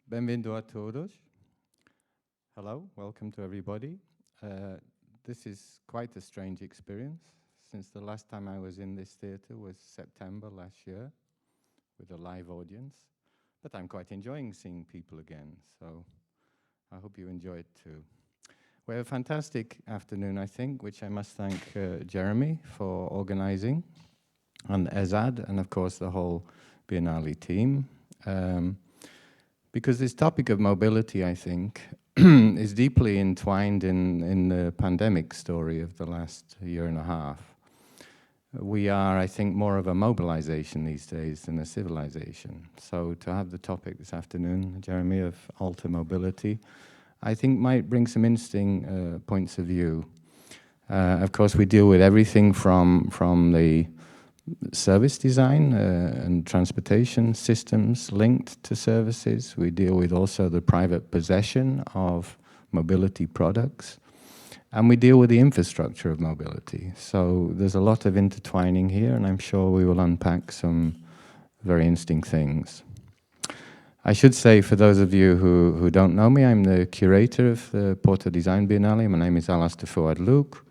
Bem-vindo a todos. Hello, welcome to everybody. This is quite a strange experience, since the last time I was in this theatre was September last year with a live audience. But I'm quite enjoying seeing people again, so I hope you enjoy it too. We have a fantastic afternoon, I think, which I must thank Jeremy for organizing, and Ezad, and of course the whole Biennale team. Because this topic of mobility, I think, is deeply entwined in the pandemic story of the last year and a half. We are, I think, more of a mobilization these days than a civilization. So to have the topic this afternoon, Jeremy, of alter mobility, I think might bring some interesting points of view. Of course, we deal with everything from the service design and transportation systems linked to services. We deal with also the private possession of mobility products. And we deal with the infrastructure of mobility. So there's a lot of intertwining here, and I'm sure we will unpack some very interesting things. I should say, for those of you who don't know me, I'm the curator of the Porto Design Biennale. My name is Luke.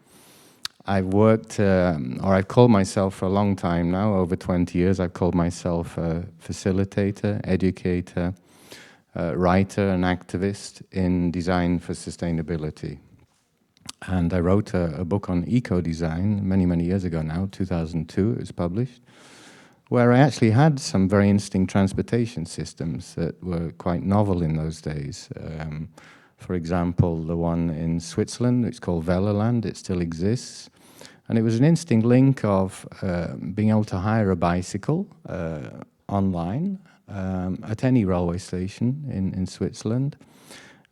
I've worked, or I've called myself for a long time now, over 20 years, I've called myself a facilitator, educator, writer and activist in design for sustainability. And I wrote a book on eco-design many years ago now, 2002 it was published, where I actually had some very interesting transportation systems that were quite novel in those days. For example, the one in Switzerland, it's called Veloland, it still exists. And it was an interesting link of being able to hire a bicycle online at any railway station in Switzerland.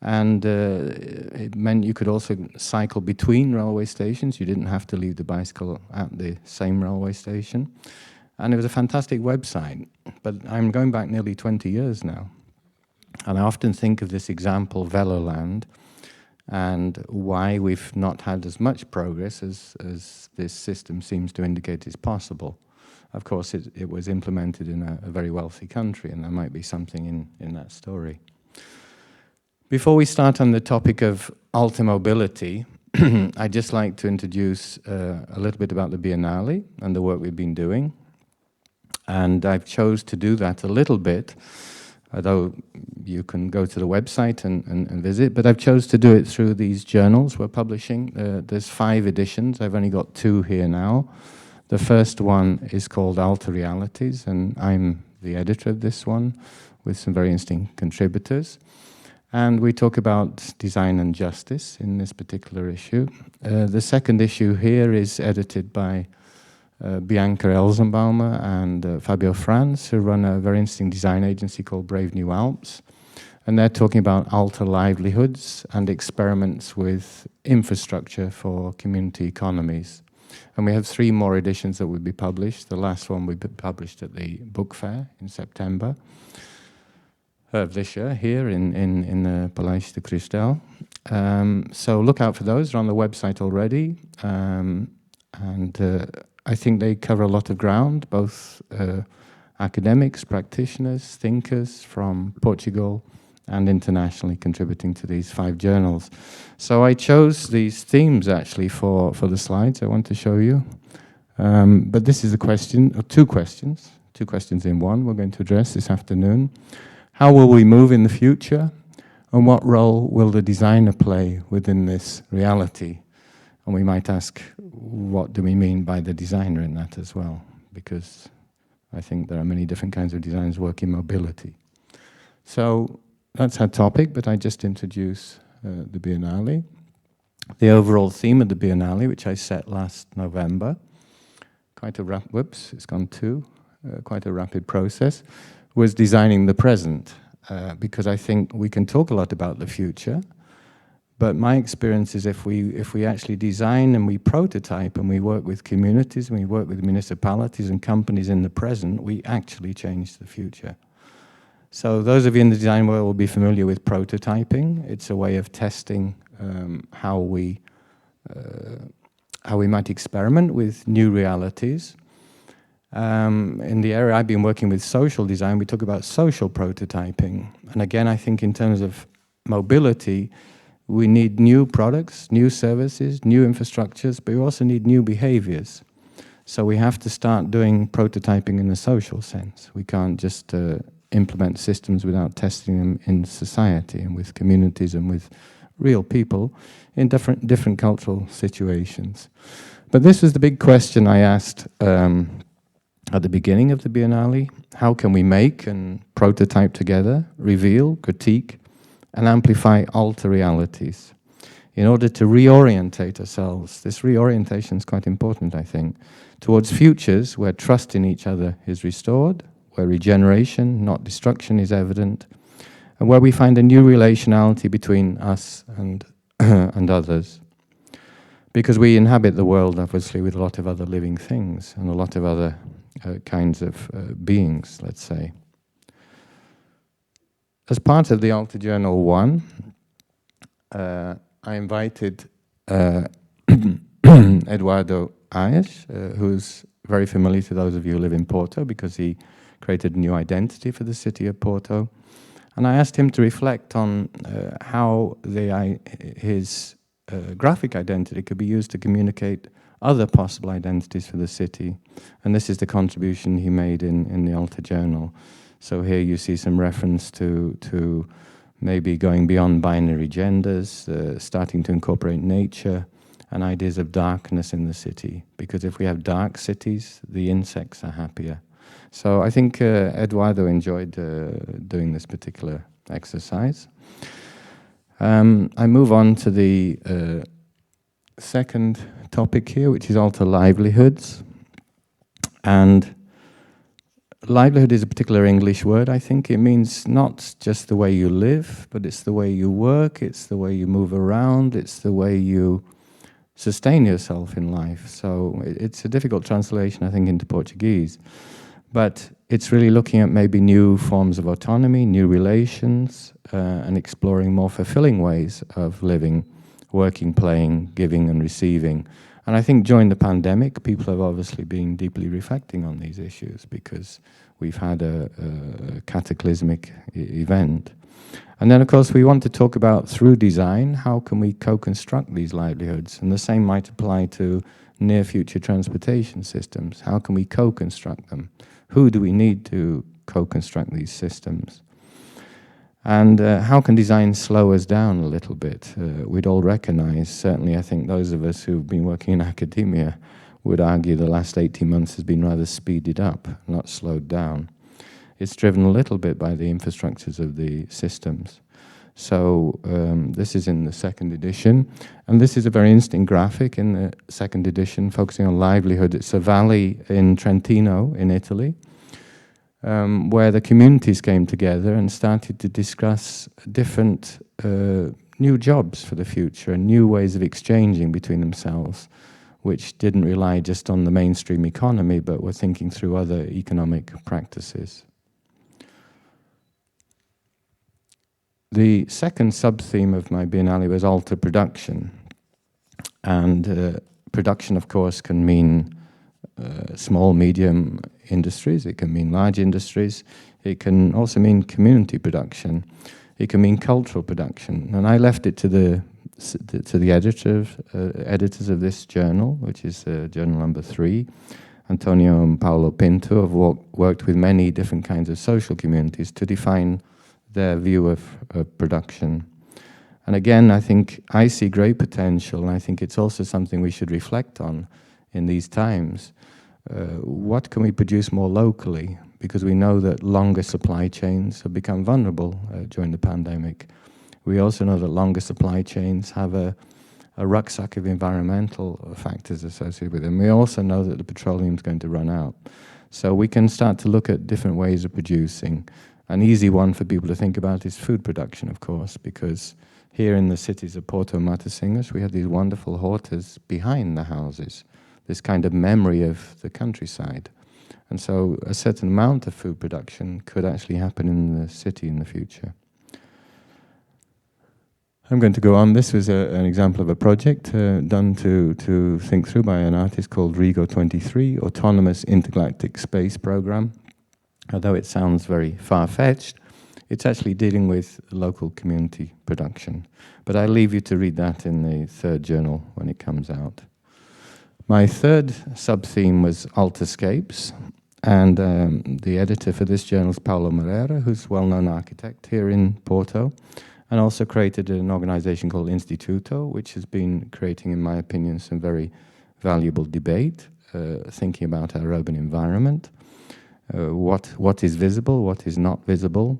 And it meant you could also cycle between railway stations. You didn't have to leave the bicycle at the same railway station. And it was a fantastic website. But I'm going back nearly 20 years now. And I often think of this example, Veloland, and why we've not had as much progress as this system seems to indicate is possible. Of course, it was implemented in a very wealthy country, and there might be something in that story. Before we start on the topic of alter mobility, I'd just like to introduce a little bit about the Biennale and the work we've been doing. And I've chose to do that a little bit, although you can go to the website and visit, but I've chose to do it through these journals we're publishing. There's 5 editions, I've only got 2 here now. The first one is called Alter Realities, and I'm the editor of this one with some very interesting contributors. And we talk about design and justice in this particular issue. The second issue here is edited by Bianca Elzenbaumer and Fabio Franz, who run a very interesting design agency called Brave New Alps. And they're talking about alter livelihoods and experiments with infrastructure for community economies. And we have 3 more editions that will be published. The last one will be published at the book fair in September of this year, here in the Palais de Cristal. So look out for those, they're on the website already. I think they cover a lot of ground, both academics, practitioners, thinkers from Portugal and internationally contributing to these 5 journals. So I chose these themes actually for the slides I want to show you. But this is a question, or 2 questions in one we're going to address this afternoon. How will we move in the future? And what role will the designer play within this reality? And we might ask, what do we mean by the designer in that as well? Because I think there are many different kinds of designers working mobility. So that's our topic, but I just introduce the Biennale. The overall theme of the Biennale, which I set last November, quite a rapid process, was designing the present, because I think we can talk a lot about the future, but my experience is if we actually design and we prototype and we work with communities and we work with municipalities and companies in the present, we actually change the future. So those of you in the design world will be familiar with prototyping. It's a way of testing how we might experiment with new realities. In the area I've been working with, social design, we talk about social prototyping. And again, I think in terms of mobility, we need new products, new services, new infrastructures, but we also need new behaviors. So we have to start doing prototyping in a social sense. We can't just implement systems without testing them in society and with communities and with real people in different cultural situations. But this was the big question I asked at the beginning of the Biennale. How can we make and prototype together, reveal, critique, and amplify alter realities in order to reorientate ourselves? This reorientation is quite important, I think, towards futures where trust in each other is restored, where regeneration, not destruction, is evident, and where we find a new relationality between us and, and others. Because we inhabit the world, obviously, with a lot of other living things and a lot of other kinds of beings, let's say. As part of the Alter Journal 1, I invited Eduardo Aes, who's very familiar to those of you who live in Porto, because he created a new identity for the city of Porto. And I asked him to reflect on how his graphic identity could be used to communicate other possible identities for the city. And this is the contribution he made in the Alter Journal. So here you see some reference to maybe going beyond binary genders, starting to incorporate nature and ideas of darkness in the city. Because if we have dark cities, the insects are happier. So I think Eduardo enjoyed doing this particular exercise. I move on to the second topic here, which is alter livelihoods. And livelihood is a particular English word, I think. It means not just the way you live, but it's the way you work, it's the way you move around, it's the way you sustain yourself in life. So it's a difficult translation, I think, into Portuguese. But it's really looking at maybe new forms of autonomy, new relations, and exploring more fulfilling ways of living, working, playing, giving and receiving. And I think during the pandemic, people have obviously been deeply reflecting on these issues because we've had a cataclysmic event. And then, of course, we want to talk about, through design, how can we co-construct these livelihoods? And the same might apply to near-future transportation systems. How can we co-construct them? Who do we need to co-construct these systems? And how can design slow us down a little bit? We'd all recognize, certainly I think those of us who've been working in academia would argue the last 18 months has been rather speeded up, not slowed down. It's driven a little bit by the infrastructures of the systems. So this is in the second edition, and this is a very interesting graphic in the second edition focusing on livelihood. It's a valley in Trentino in Italy, where the communities came together and started to discuss different new jobs for the future and new ways of exchanging between themselves, which didn't rely just on the mainstream economy, but were thinking through other economic practices. The second sub-theme of my Biennale was alter production. And production, of course, can mean small, medium industries. It can mean large industries. It can also mean community production. It can mean cultural production. And I left it to the editors of this journal, which is journal number 3. Antonio and Paolo Pinto have worked with many different kinds of social communities to define their view of production. And again, I think I see great potential, and I think it's also something we should reflect on in these times. What can we produce more locally? Because we know that longer supply chains have become vulnerable during the pandemic. We also know that longer supply chains have a rucksack of environmental factors associated with them. We also know that the petroleum is going to run out. So we can start to look at different ways of producing. An easy one for people to think about is food production, of course, because here in the cities of Porto and Matosinhos, we have these wonderful hortas behind the houses, this kind of memory of the countryside. And so a certain amount of food production could actually happen in the city in the future. I'm going to go on. This was an example of a project done to think through by an artist called Rigo 23, Autonomous Intergalactic Space Program. Although it sounds very far-fetched, it's actually dealing with local community production. But I'll leave you to read that in the third journal when it comes out. My third sub-theme was Alterscapes, and the editor for this journal is Paulo Moreira, who's a well-known architect here in Porto, and also created an organization called Instituto, which has been creating, in my opinion, some very valuable debate, thinking about our urban environment, what is visible, what is not visible.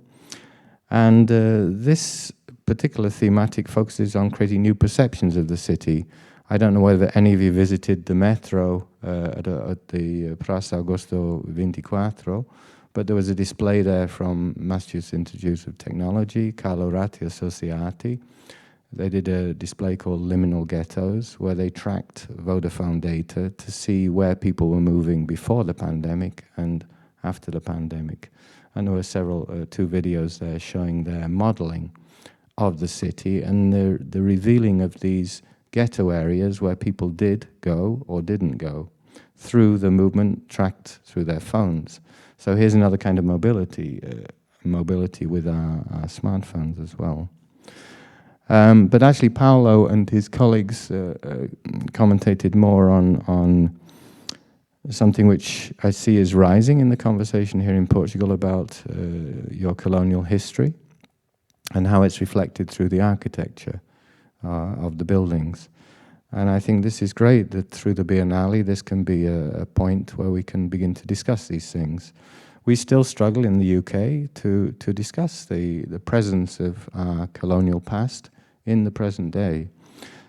And this particular thematic focuses on creating new perceptions of the city. I don't know whether any of you visited the metro at the Praça Augusto 24, but there was a display there from Massachusetts Institute of Technology, Carlo Ratti Associati. They did a display called Liminal Ghettos, where they tracked Vodafone data to see where people were moving before the pandemic and after the pandemic. And there were two videos there showing their modeling of the city and the revealing of these ghetto areas where people did go or didn't go through the movement tracked through their phones. So here's another kind of mobility, mobility with our smartphones as well. But actually Paulo and his colleagues commentated more on something which I see is rising in the conversation here in Portugal about your colonial history and how it's reflected through the architecture of the buildings. And I think this is great that through the Biennale this can be a point where we can begin to discuss these things. We still struggle in the UK to discuss the presence of our colonial past in the present day.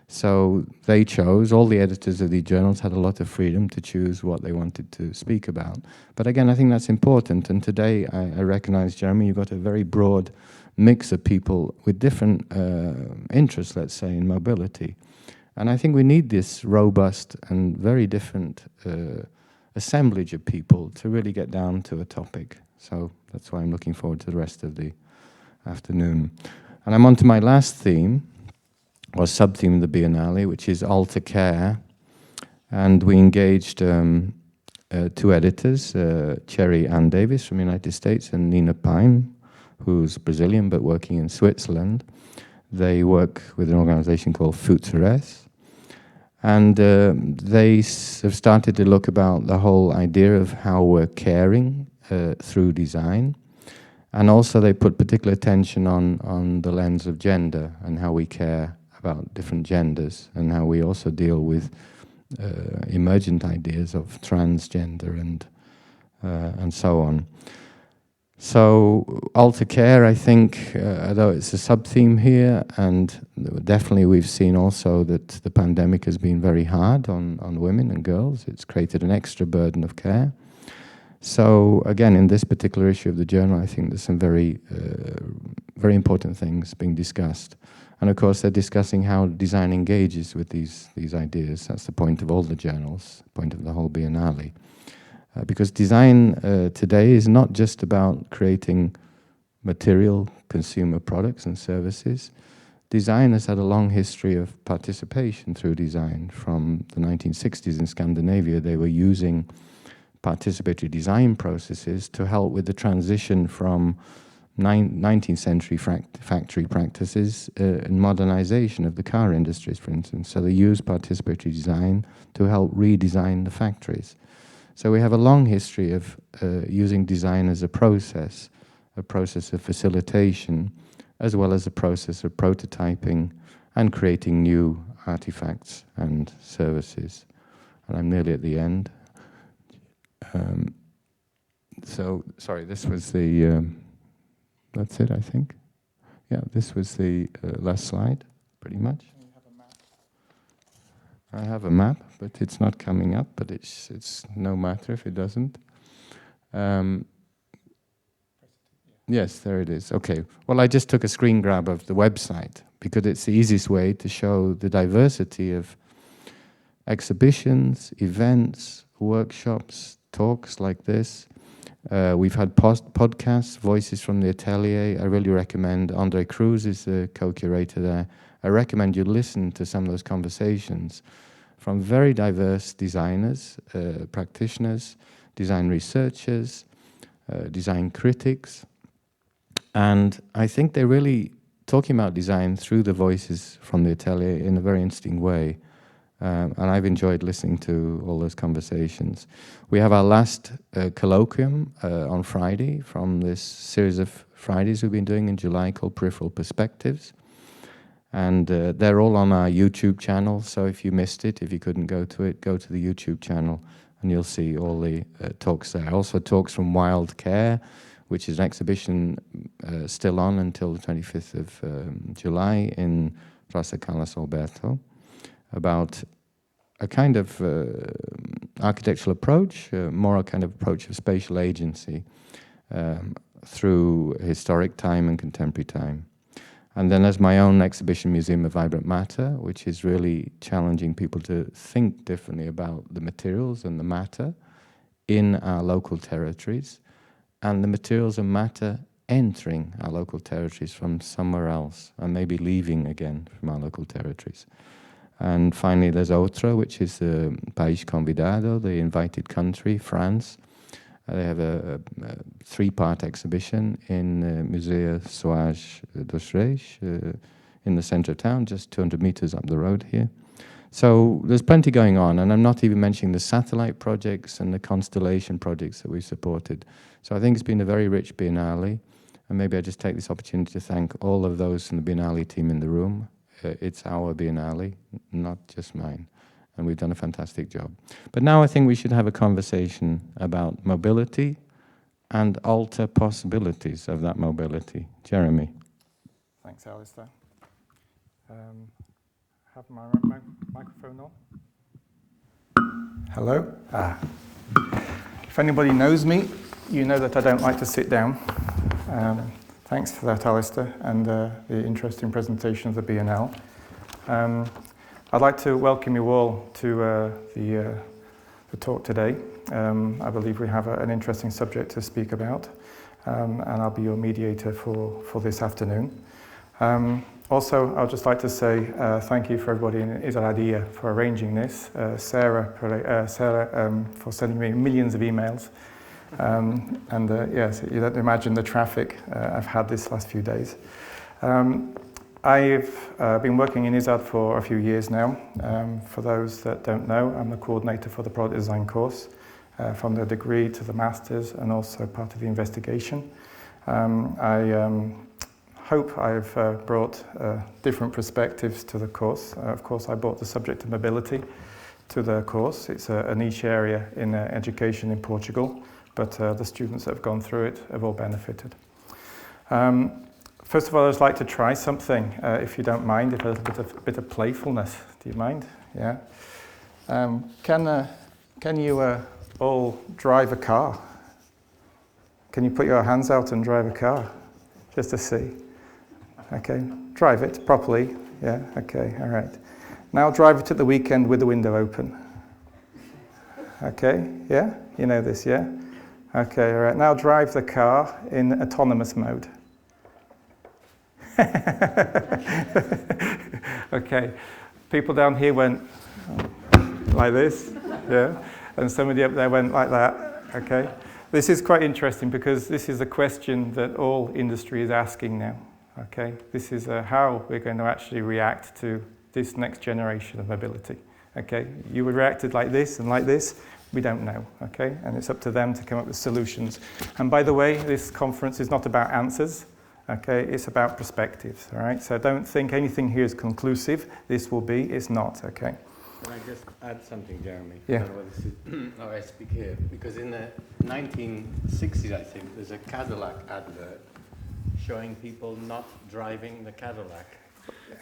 So they chose, all the editors of these journals had a lot of freedom to choose what they wanted to speak about. But again, I think that's important. And today I recognize, Jeremy, you've got a very broad mix of people with different interests, let's say, in mobility. And I think we need this robust and very different assemblage of people to really get down to a topic. So that's why I'm looking forward to the rest of the afternoon. And I'm on to my last theme, or sub-theme of the Biennale, which is alter care. And we engaged two editors, Cherry Ann Davis from the United States and Nina Pine, who's Brazilian but working in Switzerland. They work with an organization called Futuro. And they have started to look about the whole idea of how we're caring through design. And also they put particular attention on the lens of gender and how we care about different genders and how we also deal with emergent ideas of transgender and so on. So alter care, I think, although it's a sub-theme here, and definitely we've seen also that the pandemic has been very hard on women and girls. It's created an extra burden of care. So again, in this particular issue of the journal, I think there's some very important things being discussed. And of course, they're discussing how design engages with these ideas. That's the point of all the journals, the point of the whole Biennale. Because design today is not just about creating material consumer products and services. Design has had a long history of participation through design. From the 1960s in Scandinavia, they were using participatory design processes to help with the transition from 19th century factory practices and modernization of the car industries, for instance. So they use participatory design to help redesign the factories. So we have a long history of using design as a process of facilitation, as well as a process of prototyping and creating new artifacts and services. And I'm nearly at the end. So, sorry, this was the, that's it, I think. Yeah, this was the last slide, pretty much. I have a map, but it's not coming up, but it's no matter if it doesn't. Yes, there it is. Okay. Well, I just took a screen grab of the website because it's the easiest way to show the diversity of exhibitions, events, workshops, talks like this, We've had podcasts, Voices from the Atelier. I really recommend. Andre Cruz is the co-curator there. I recommend you listen to some of those conversations from very diverse designers, practitioners, design researchers, design critics. And I think they're really talking about design through the voices from the Atelier in a very interesting way. And I've enjoyed listening to all those conversations. We have our last colloquium on Friday from this series of Fridays we've been doing in July called Peripheral Perspectives. And they're all on our YouTube channel, so if you missed it, if you couldn't go to it, go to the YouTube channel and you'll see all the talks there. Also talks from Wild Care, which is an exhibition still on until the 25th of July in Praça Carlos Alberto, about a kind of architectural approach, more a kind of approach of spatial agency through historic time and contemporary time. And then there's my own exhibition, Museum of Vibrant Matter, which is really challenging people to think differently about the materials and the matter in our local territories, and the materials and matter entering our local territories from somewhere else, and maybe leaving again from our local territories. And finally, there's Outra, which is the País Convidado, the invited country, France. They have a three-part exhibition in Museu Soares dos Reis, in the centre of town, just 200 meters up the road here. So there's plenty going on, and I'm not even mentioning the satellite projects and the constellation projects that we've supported. So I think it's been a very rich Biennale, and maybe I just take this opportunity to thank all of those from the Biennale team in the room. It's our Biennale, not just mine. And we've done a fantastic job. But now I think we should have a conversation about mobility and alter possibilities of that mobility. Jeremy. Thanks, Alistair. Have my microphone on? Hello? If anybody knows me, you know that I don't like to sit down. Thanks for that, Alistair, and the interesting presentation of the Biennale. I'd like to welcome you all to the talk today. I believe we have an interesting subject to speak about, and I'll be your mediator for this afternoon. Also, I'd just like to say thank you for everybody in Israel for arranging this, Sarah for sending me millions of emails, and yes, you don't imagine the traffic I've had this last few days. I've been working in ISAD for a few years now. For those that don't know, I'm the coordinator for the product design course, from the degree to the master's, and also part of the investigation. I hope I've brought different perspectives to the course. Of course, I brought the subject of mobility to the course. It's a niche area in education in Portugal, but the students that have gone through it have all benefited. First of all, I'd like to try something, if you don't mind, a bit of playfulness. Do you mind? Yeah. Can you all drive a car? Can you put your hands out and drive a car? Just to see. Okay. Drive it properly. Yeah. Okay. All right. Now drive it at the weekend with the window open. Okay. Yeah. You know this. Yeah. Okay. All right. Now drive the car in autonomous mode. Okay, people down here went like this, yeah, and somebody up there went like that. Okay, this is quite interesting because this is a question that all industry is asking now. Okay, this is how we're going to actually react to this next generation of mobility. Okay, you would reacted like this and like this. We don't know. Okay, and it's up to them to come up with solutions. And by the way, this conference is not about answers. Okay, it's about perspectives, all right? So don't think anything here is conclusive. This will be, it's not, okay? Can I just add something, Jeremy? Yeah. I don't know whether this is, I speak here, because in the 1960s, I think, there's a Cadillac advert showing people not driving the Cadillac.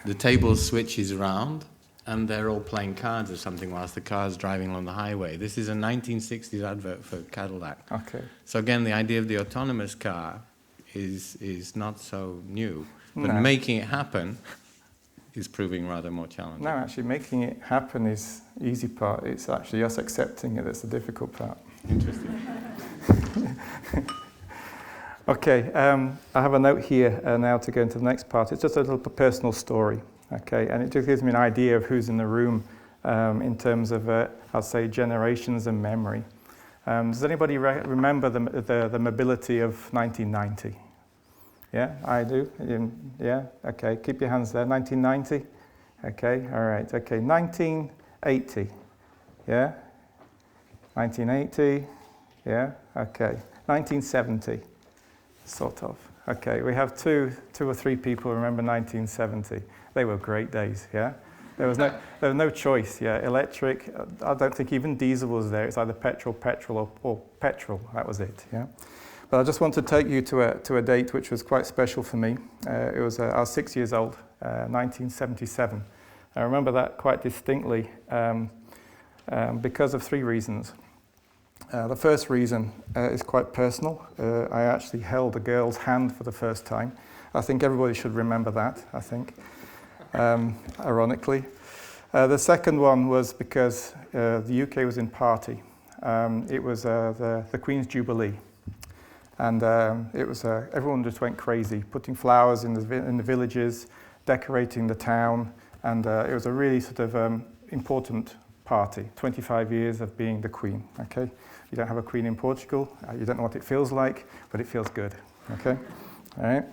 The table switches around, and they're all playing cards or something whilst the car's driving along the highway. This is a 1960s advert for Cadillac. Okay. So again, the idea of the autonomous car is not so new, but No. making it happen is proving rather more challenging. No, actually making it happen is the easy part. It's actually us accepting it that's the difficult part. Interesting. Okay, I have a note here now to go into the next part. It's just a little personal story, okay, and it just gives me an idea of who's in the room in terms of, I'll say, generations and memory. Does anybody remember the mobility of 1990? Yeah, I do. Yeah, okay, keep your hands there. 1990? Okay, all right, okay. 1980? Yeah? 1980? Yeah, okay. 1970? Sort of. Okay, we have two or three people who remember 1970. They were great days, yeah? There was no choice, yeah. Electric, I don't think even diesel was there. It's either petrol, or petrol. That was it, yeah. But I just want to take you to a date which was quite special for me. I was 6 years old, 1977. I remember that quite distinctly because of three reasons. The first reason is quite personal. I actually held a girl's hand for the first time. I think everybody should remember that, I think, ironically. The second one was because the UK was in party. It was the Queen's Jubilee. And it was everyone just went crazy, putting flowers in the villages, decorating the town, and it was a really sort of important party. 25 years of being the Queen. Okay, you don't have a Queen in Portugal. You don't know what it feels like, but it feels good. Okay, all right.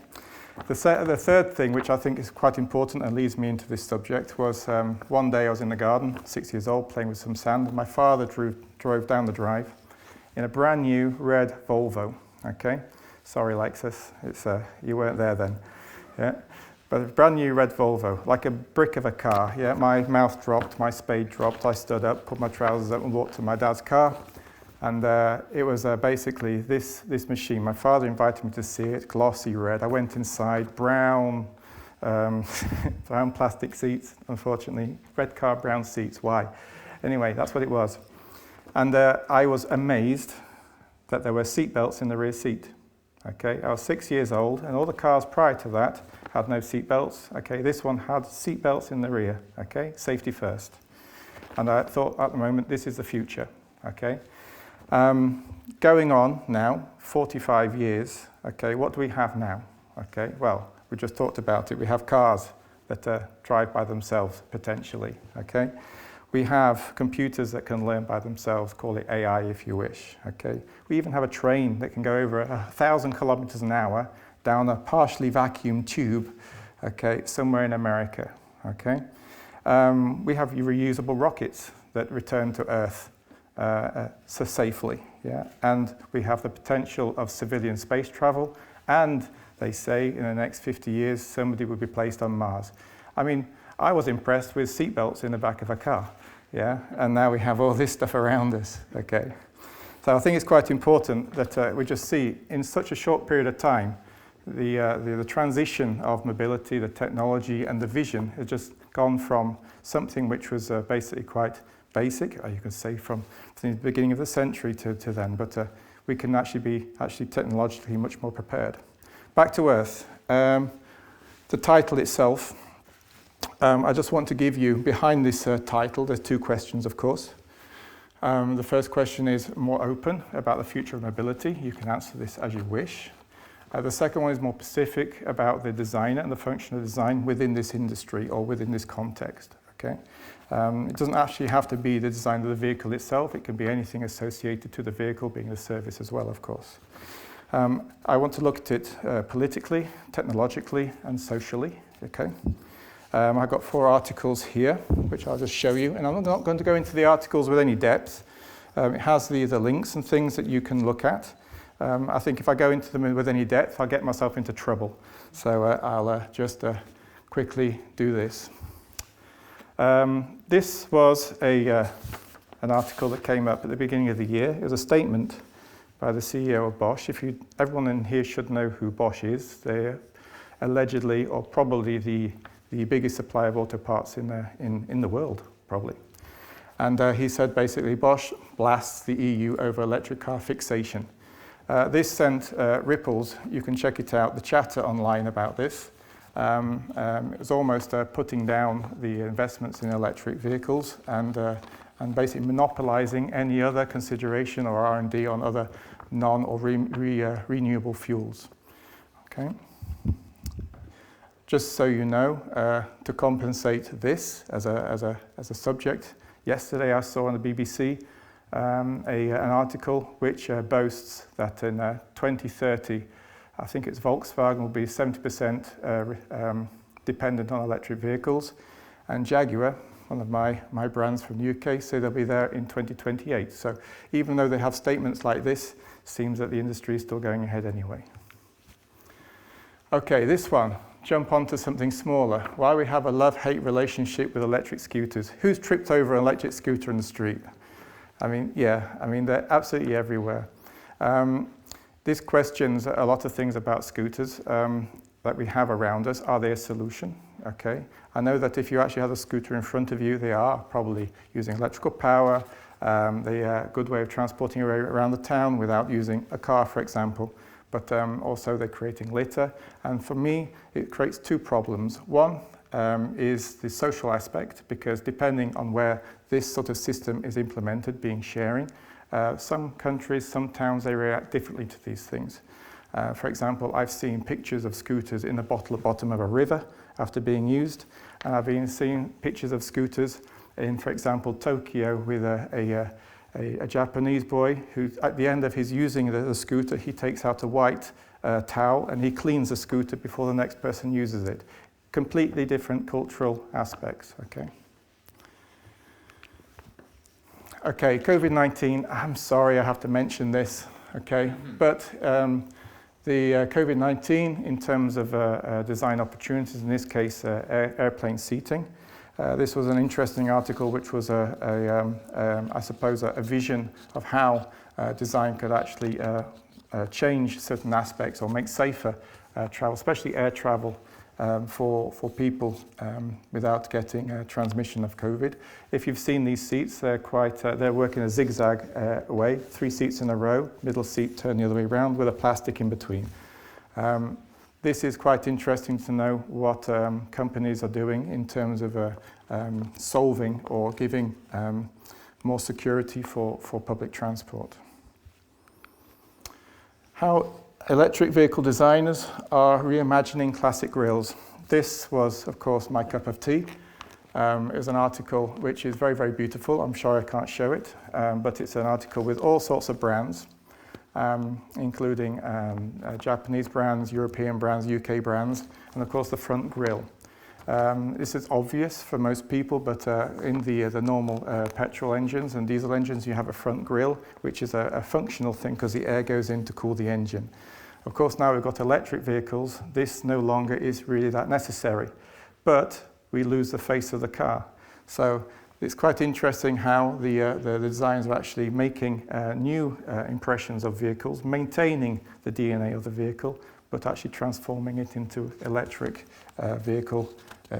The third thing, which I think is quite important and leads me into this subject, was one day I was in the garden, 6 years old, playing with some sand, and my father drove down the drive in a brand new red Volvo. Okay, sorry Lexus, it's you weren't there then, yeah. But a brand new red Volvo, like a brick of a car. Yeah, my mouth dropped, my spade dropped. I stood up, put my trousers up, and walked to my dad's car. And it was basically this machine. My father invited me to see it, glossy red. I went inside, brown plastic seats. Unfortunately, red car, brown seats. Why? Anyway, that's what it was. And I was amazed that there were seat belts in the rear seat. Okay, I was 6 years old, and all the cars prior to that had no seat belts. Okay, this one had seat belts in the rear. Okay, safety first. And I thought at the moment, this is the future. Okay, going on now, 45 years. Okay, what do we have now? Okay, well, we just talked about it. We have cars that drive by themselves potentially. Okay. We have computers that can learn by themselves, call it AI if you wish, okay? We even have a train that can go over 1,000 kilometers an hour down a partially vacuum tube, okay, somewhere in America, okay? We have reusable rockets that return to Earth so safely, yeah? And we have the potential of civilian space travel, and they say in the next 50 years, somebody will be placed on Mars. I mean, I was impressed with seatbelts in the back of a car, yeah? And now we have all this stuff around us, okay? So I think it's quite important that we just see in such a short period of time, the transition of mobility, the technology and the vision has just gone from something which was basically quite basic, you could say from the beginning of the century to then, but we can actually be technologically much more prepared. Back to Earth. The title itself, I just want to give you, behind this title, there's two questions, of course. The first question is more open about the future of mobility. You can answer this as you wish. The second one is more specific about the designer and the function of design within this industry or within this context. Okay? It doesn't actually have to be the design of the vehicle itself. It can be anything associated to the vehicle, being the service as well, of course. I want to look at it politically, technologically, and socially. Okay? I've got 4 articles here, which I'll just show you. And I'm not going to go into the articles with any depth. It has the links and things that you can look at. I think if I go into them with any depth, I'll get myself into trouble. So I'll just quickly do this. This was an article that came up at the beginning of the year. It was a statement by the CEO of Bosch. Everyone in here should know who Bosch is. They're allegedly, or probably, the biggest supplier of auto parts in the world, probably. And he said basically Bosch blasts the EU over electric car fixation. This sent ripples. You can check it out, the chatter online about this. It was almost putting down the investments in electric vehicles and basically monopolizing any other consideration or R&D on other non- or renewable fuels. Okay. Just so you know, to compensate this as a subject, yesterday I saw on the BBC an article which boasts that in 2030, I think it's Volkswagen will be 70% dependent on electric vehicles, and Jaguar, one of my brands from the UK, say they'll be there in 2028. So even though they have statements like this, seems that the industry is still going ahead anyway. Okay, this one, jump onto something smaller. Why we have a love-hate relationship with electric scooters. Who's tripped over an electric scooter in the street? I mean, yeah, I mean, they're absolutely everywhere. This questions a lot of things about scooters that we have around us. Are they a solution? Okay. I know that if you actually have a scooter in front of you, they are probably using electrical power. They are a good way of transporting you around the town without using a car, for example. But also they're creating litter. And for me, it creates two problems. One is the social aspect, because depending on where this sort of system is implemented, being sharing, some countries, some towns, they react differently to these things. For example, I've seen pictures of scooters in the bottom of a river after being used, and I've been seeing pictures of scooters in, for example, Tokyo with a Japanese boy who, at the end of his using the scooter, he takes out a white towel and he cleans the scooter before the next person uses it. Completely different cultural aspects, okay? Okay, COVID-19, I'm sorry I have to mention this, okay? But the COVID-19, in terms of design opportunities, in this case, airplane seating, this was an interesting article which was, I suppose, a vision of how design could actually change certain aspects or make safer travel, especially air travel, for people without getting transmission of COVID. If you've seen these seats, they're working a zigzag way, 3 seats in a row, middle seat turned the other way around with a plastic in between. This is quite interesting to know what companies are doing in terms of solving or giving more security for public transport. How electric vehicle designers are reimagining classic grills. This was, of course, my cup of tea. It was an article which is very, very beautiful. I'm sure I can't show it, but it's an article with all sorts of brands, including Japanese brands, European brands, UK brands, and of course the front grille. This is obvious for most people, but in the normal petrol engines and diesel engines, you have a front grille, which is a functional thing because the air goes in to cool the engine. Of course, now we've got electric vehicles, this no longer is really that necessary, but we lose the face of the car. So it's quite interesting how the designers are actually making new impressions of vehicles, maintaining the DNA of the vehicle, but actually transforming it into electric vehicle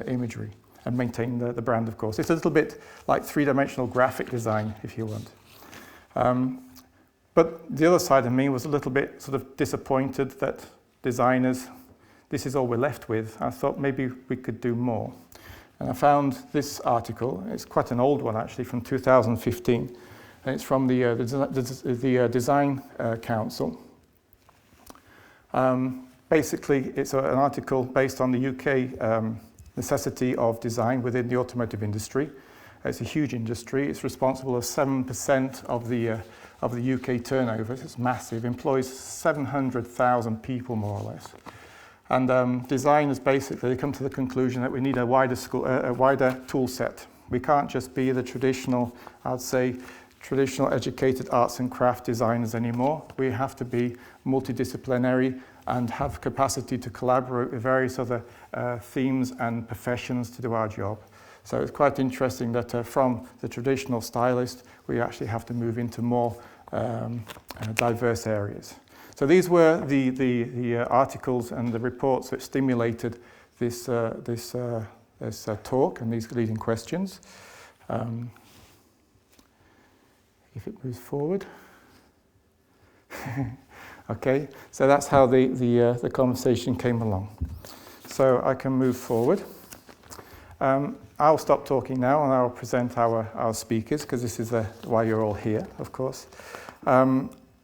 imagery and maintain the brand, of course. It's a little bit like three-dimensional graphic design, if you want. But the other side of me was a little bit sort of disappointed that designers, this is all we're left with. I thought maybe we could do more. And I found this article, it's quite an old one actually, from 2015, and it's from the Design Council. Basically, it's an article based on the UK necessity of design within the automotive industry. It's a huge industry. It's responsible for 7% of the UK turnover. It's massive. Employs 700,000 people, more or less. And designers basically come to the conclusion that we need a wider tool set. We can't just be the traditional, I'd say, traditional educated arts and craft designers anymore. We have to be multidisciplinary and have capacity to collaborate with various other themes and professions to do our job. So it's quite interesting that from the traditional stylist, we actually have to move into more diverse areas. So these were the articles and the reports that stimulated this talk and these leading questions. If it moves forward. Okay, so that's how the conversation came along. So I can move forward. I'll stop talking now and I'll present our speakers, because this is why you're all here, of course.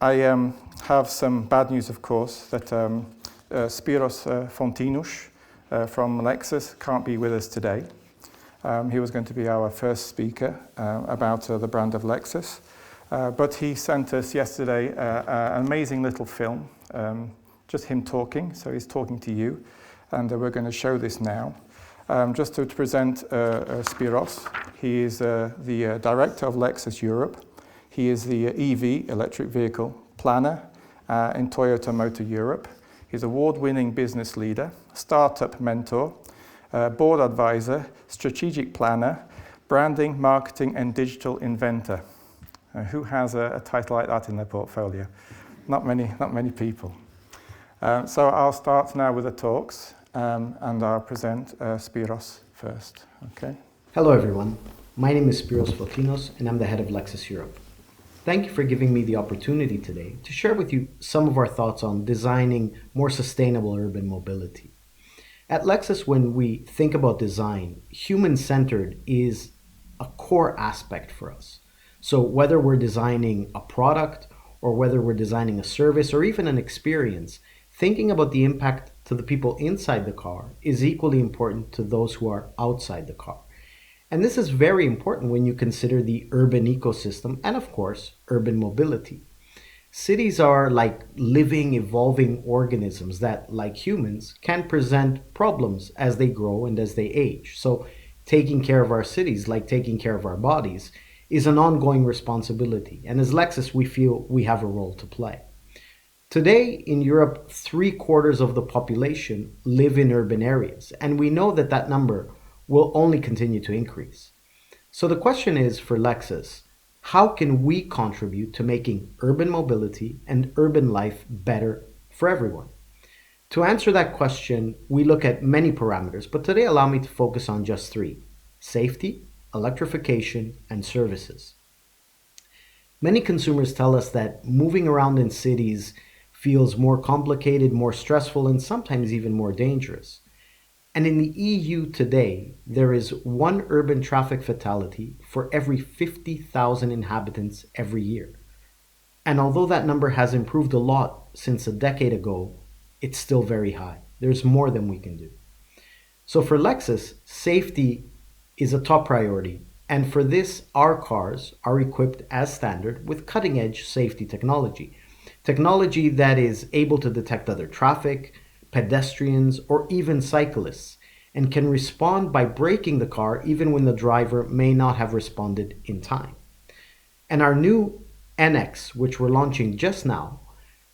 I have some bad news, of course, that Spiros Fontinus from Lexus can't be with us today. He was going to be our first speaker about the brand of Lexus. But he sent us yesterday an amazing little film, just him talking, so he's talking to you, and we're going to show this now. Just to present Spiros, he is the director of Lexus Europe. He is the EV, electric vehicle, planner in Toyota Motor Europe. He's award-winning business leader, startup mentor, board advisor, strategic planner, branding, marketing, and digital inventor. Who has a title like that in their portfolio? Not many people. So I'll start now with the talks, and I'll present Spiros first. Okay. Hello everyone, my name is Spiros Fotinos and I'm the head of Lexus Europe. Thank you for giving me the opportunity today to share with you some of our thoughts on designing more sustainable urban mobility. At Lexus, when we think about design, human-centered is a core aspect for us. So whether we're designing a product or whether we're designing a service or even an experience, thinking about the impact to the people inside the car is equally important to those who are outside the car. And this is very important when you consider the urban ecosystem and, of course, urban mobility. Cities are like living, evolving organisms that, like humans, can present problems as they grow and as they age. So taking care of our cities, like taking care of our bodies, is an ongoing responsibility. And as Lexus, we feel we have a role to play. Today in Europe, 3/4 of the population live in urban areas, and we know that that number will only continue to increase. So the question is for Lexus, how can we contribute to making urban mobility and urban life better for everyone? To answer that question, we look at many parameters, but today allow me to focus on just 3: safety, electrification, and services. Many consumers tell us that moving around in cities feels more complicated, more stressful, and sometimes even more dangerous. And in the EU today, there is 1 urban traffic fatality for every 50,000 inhabitants every year. And although that number has improved a lot since a decade ago, it's still very high. There's more than we can do. So for Lexus, safety is a top priority. And for this, our cars are equipped as standard with cutting-edge safety technology. Technology that is able to detect other traffic, pedestrians, or even cyclists, and can respond by braking the car even when the driver may not have responded in time. And our new NX, which we're launching just now,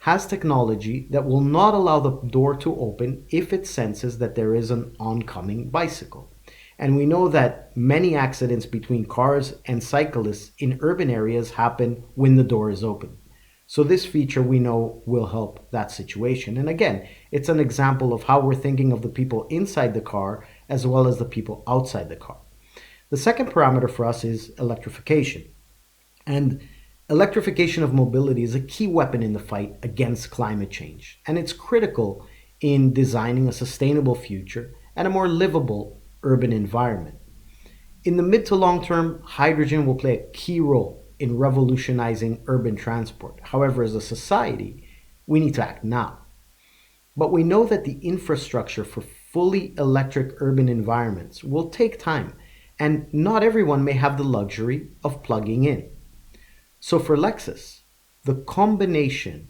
has technology that will not allow the door to open if it senses that there is an oncoming bicycle. And we know that many accidents between cars and cyclists in urban areas happen when the door is open. So this feature we know will help that situation. And again, it's an example of how we're thinking of the people inside the car as well as the people outside the car. The second parameter for us is electrification. And electrification of mobility is a key weapon in the fight against climate change. And it's critical in designing a sustainable future and a more livable urban environment. In the mid to long term, hydrogen will play a key role in revolutionizing urban transport. However, as a society, we need to act now. But we know that the infrastructure for fully electric urban environments will take time, and not everyone may have the luxury of plugging in. So for Lexus, the combination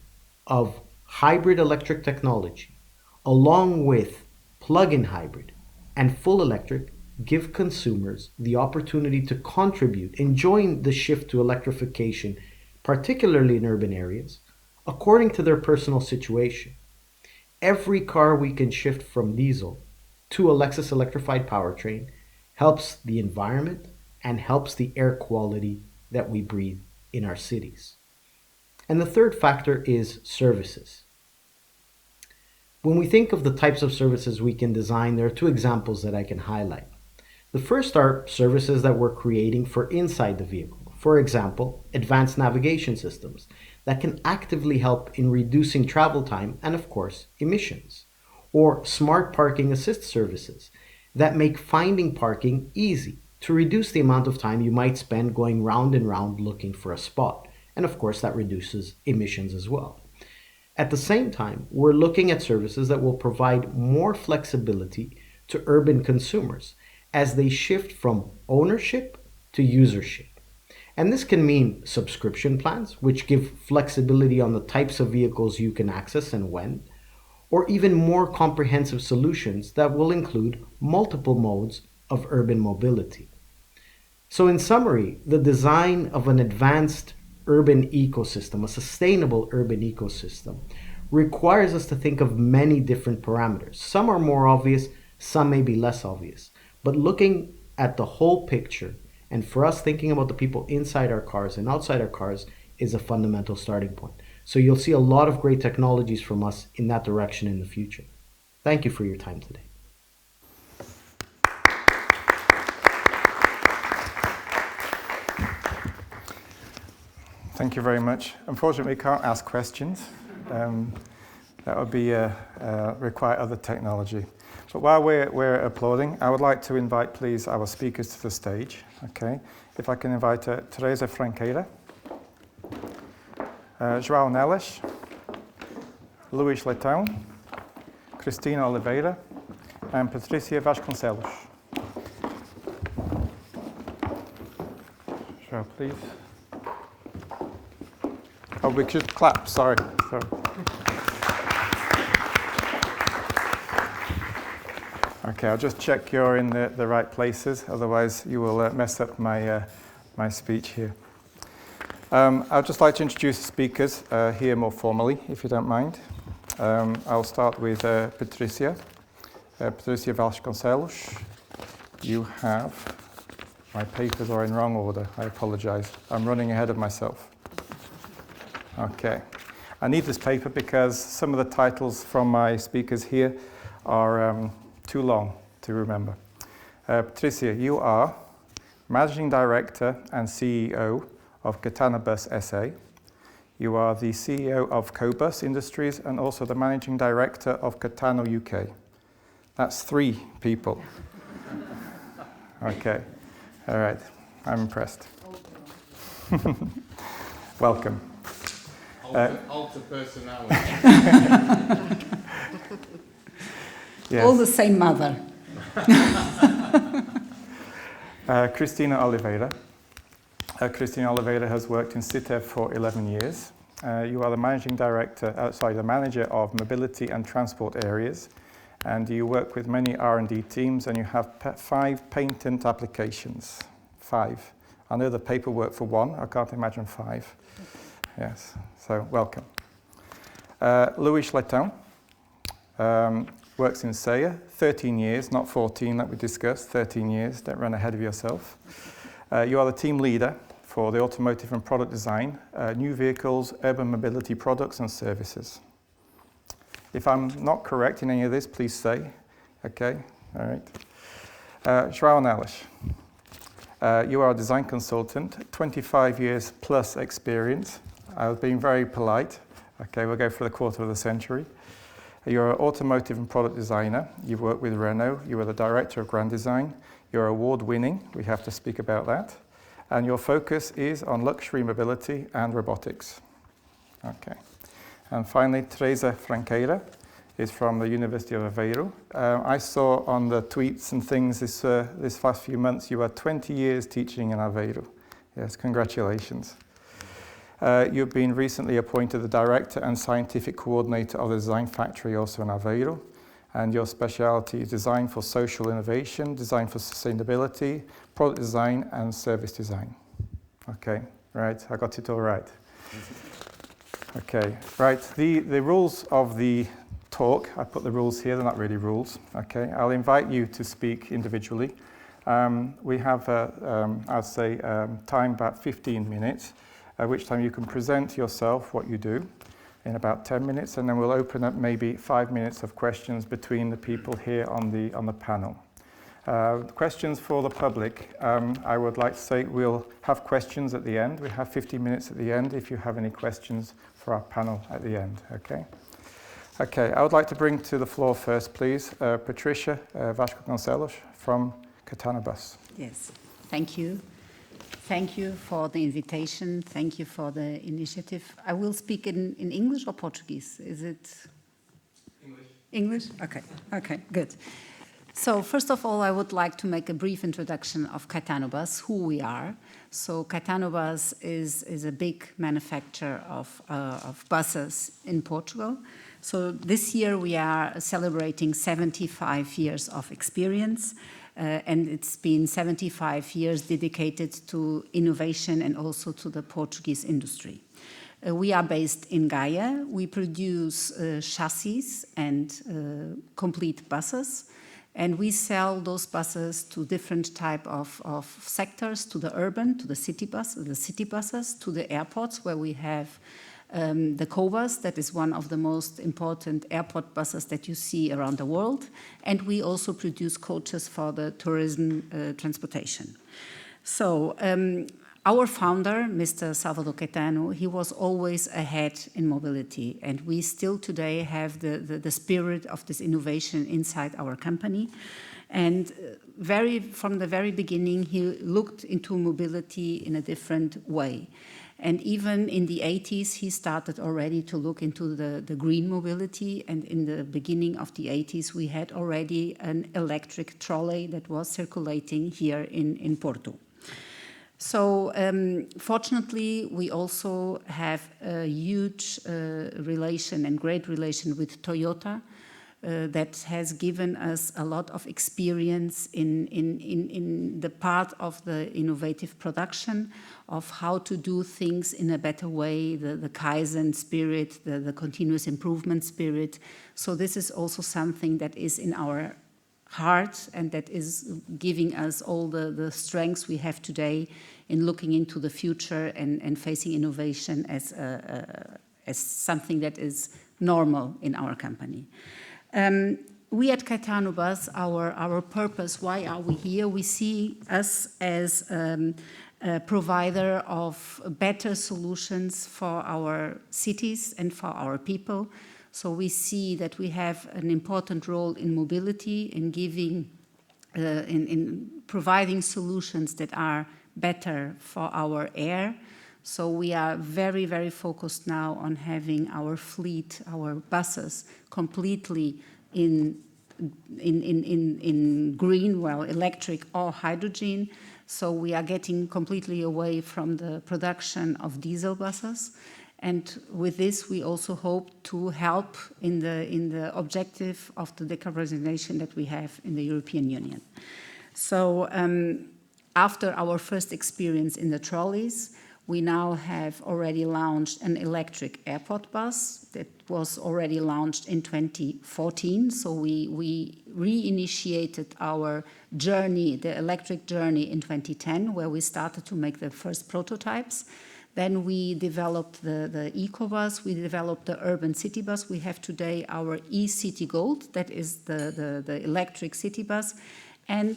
of hybrid electric technology, along with plug-in hybrid and full electric, give consumers the opportunity to contribute and join the shift to electrification, particularly in urban areas, according to their personal situation. Every car we can shift from diesel to a Lexus electrified powertrain helps the environment and helps the air quality that we breathe in our cities. And the third factor is services. When we think of the types of services we can design, there are 2 examples that I can highlight. The first are services that we're creating for inside the vehicle. For example, advanced navigation systems that can actively help in reducing travel time and, of course, emissions. Or smart parking assist services that make finding parking easy to reduce the amount of time you might spend going round and round looking for a spot. And of course, that reduces emissions as well. At the same time, we're looking at services that will provide more flexibility to urban consumers as they shift from ownership to usership. And this can mean subscription plans, which give flexibility on the types of vehicles you can access and when, or even more comprehensive solutions that will include multiple modes of urban mobility. So in summary, the design of an advanced urban ecosystem, a sustainable urban ecosystem, requires us to think of many different parameters. Some are more obvious, some may be less obvious. But looking at the whole picture, and for us thinking about the people inside our cars and outside our cars, is a fundamental starting point. So you'll see a lot of great technologies from us in that direction in the future. Thank you for your time today. Thank you very much. Unfortunately, we can't ask questions. That would be require other technology. But while we're applauding, I would like to invite, please, our speakers to the stage. Okay, if I can invite Teresa Franqueira, João Neles, Luís Leitão, Cristina Oliveira, and Patricia Vasconcelos. João, please. Oh, we should clap. Sorry. Okay, I'll just check you're in the right places, otherwise you will mess up my speech here. I'd just like to introduce the speakers here more formally, if you don't mind. I'll start with Patricia Vasconcelos. You have, my papers are in wrong order, I apologize. I'm running ahead of myself. Okay, I need this paper because some of the titles from my speakers here are too long to remember. Patricia, you are Managing Director and CEO of Katana Bus SA. You are the CEO of Cobus Industries and also the Managing Director of Katana UK. That's 3 people. Okay, all right, I'm impressed. Welcome. Alter personality. Yes. All the same mother. Cristina Oliveira. Cristina Oliveira has worked in CITEV for 11 years. You are the the manager of mobility and transport areas, and you work with many R&D teams, and you have 5 patent applications. 5. I know the paperwork for 1. I can't imagine 5. Yes. So welcome. Luís Leitão works in SEA, 13 years, not 14 that we discussed, 13 years, don't run ahead of yourself. You are the team leader for the automotive and product design, new vehicles, urban mobility products and services. If I'm not correct in any of this, please say. Okay, all right. João Neles. You are a design consultant, 25 years plus experience. I was being very polite. Okay, we'll go for the quarter of the century. You're an automotive and product designer. You've worked with Renault. You were the director of Grand Design. You're award-winning. We have to speak about that. And your focus is on luxury mobility and robotics. Okay. And finally, Teresa Franqueira is from the University of Aveiro. I saw on the tweets and things this past few months, you are 20 years teaching in Aveiro. Yes, congratulations. You've been recently appointed the Director and Scientific Coordinator of the Design Factory, also in Aveiro, and your specialty is design for social innovation, design for sustainability, product design, and service design. Okay, right, I got it all right. Okay, right, the rules of the talk, I put the rules here, they're not really rules, okay? I'll invite you to speak individually. We have, I'd say, time about 15 minutes. At which time you can present yourself, what you do, in about 10 minutes, and then we'll open up maybe 5 minutes of questions between the people here on the panel. Questions for the public. I would like to say we'll have questions at the end. We have 50 minutes at the end if you have any questions for our panel at the end, okay? Okay, I would like to bring to the floor first, please, Patricia Vasconcelos from Katana Bus. Yes, thank you. Thank you for the invitation. Thank you for the initiative. I will speak in English or Portuguese? Is it? English. English? Okay. Okay, good. So first of all, I would like to make a brief introduction of Caetano Bus, who we are. So Caetano Bus is a big manufacturer of buses in Portugal. So this year we are celebrating 75 years of experience, and it's been 75 years dedicated to innovation and also to the Portuguese industry. We are based in Gaia. We produce chassis and complete buses. And we sell those buses to different type of sectors, to the urban, to the city buses, to the airports where we have the Cobus, that is one of the most important airport buses that you see around the world. And we also produce coaches for the tourism transportation. So our founder, Mr. Salvador Caetano, he was always ahead in mobility, and we still today have the spirit of this innovation inside our company. And from the very beginning, he looked into mobility in a different way. And even in the 80s, he started already to look into the green mobility. And in the beginning of the 80s, we had already an electric trolley that was circulating here in Porto. So fortunately, we also have a huge relation and great relation with Toyota that has given us a lot of experience in the part of the innovative production of how to do things in a better way, the Kaizen spirit, the continuous improvement spirit. So this is also something that is in our heart and that is giving us all the strengths we have today in looking into the future and facing innovation as something that is normal in our company. We at Caetano Bus, our purpose, why are we here? We see us as a provider of better solutions for our cities and for our people. So we see that we have an important role in mobility, in giving, in providing solutions that are better for our air. So we are very, very focused now on having our fleet, our buses, completely in green, well, electric or hydrogen. So we are getting completely away from the production of diesel buses. And with this, we also hope to help in the objective of the decarbonization that we have in the European Union. So after our first experience in the trolleys, we now have already launched an electric airport bus that was already launched in 2014. So we reinitiated our journey, the electric journey, in 2010, where we started to make the first prototypes. Then we developed the EcoBus, we developed the urban city bus. We have today our e-City Gold, that is the electric city bus. And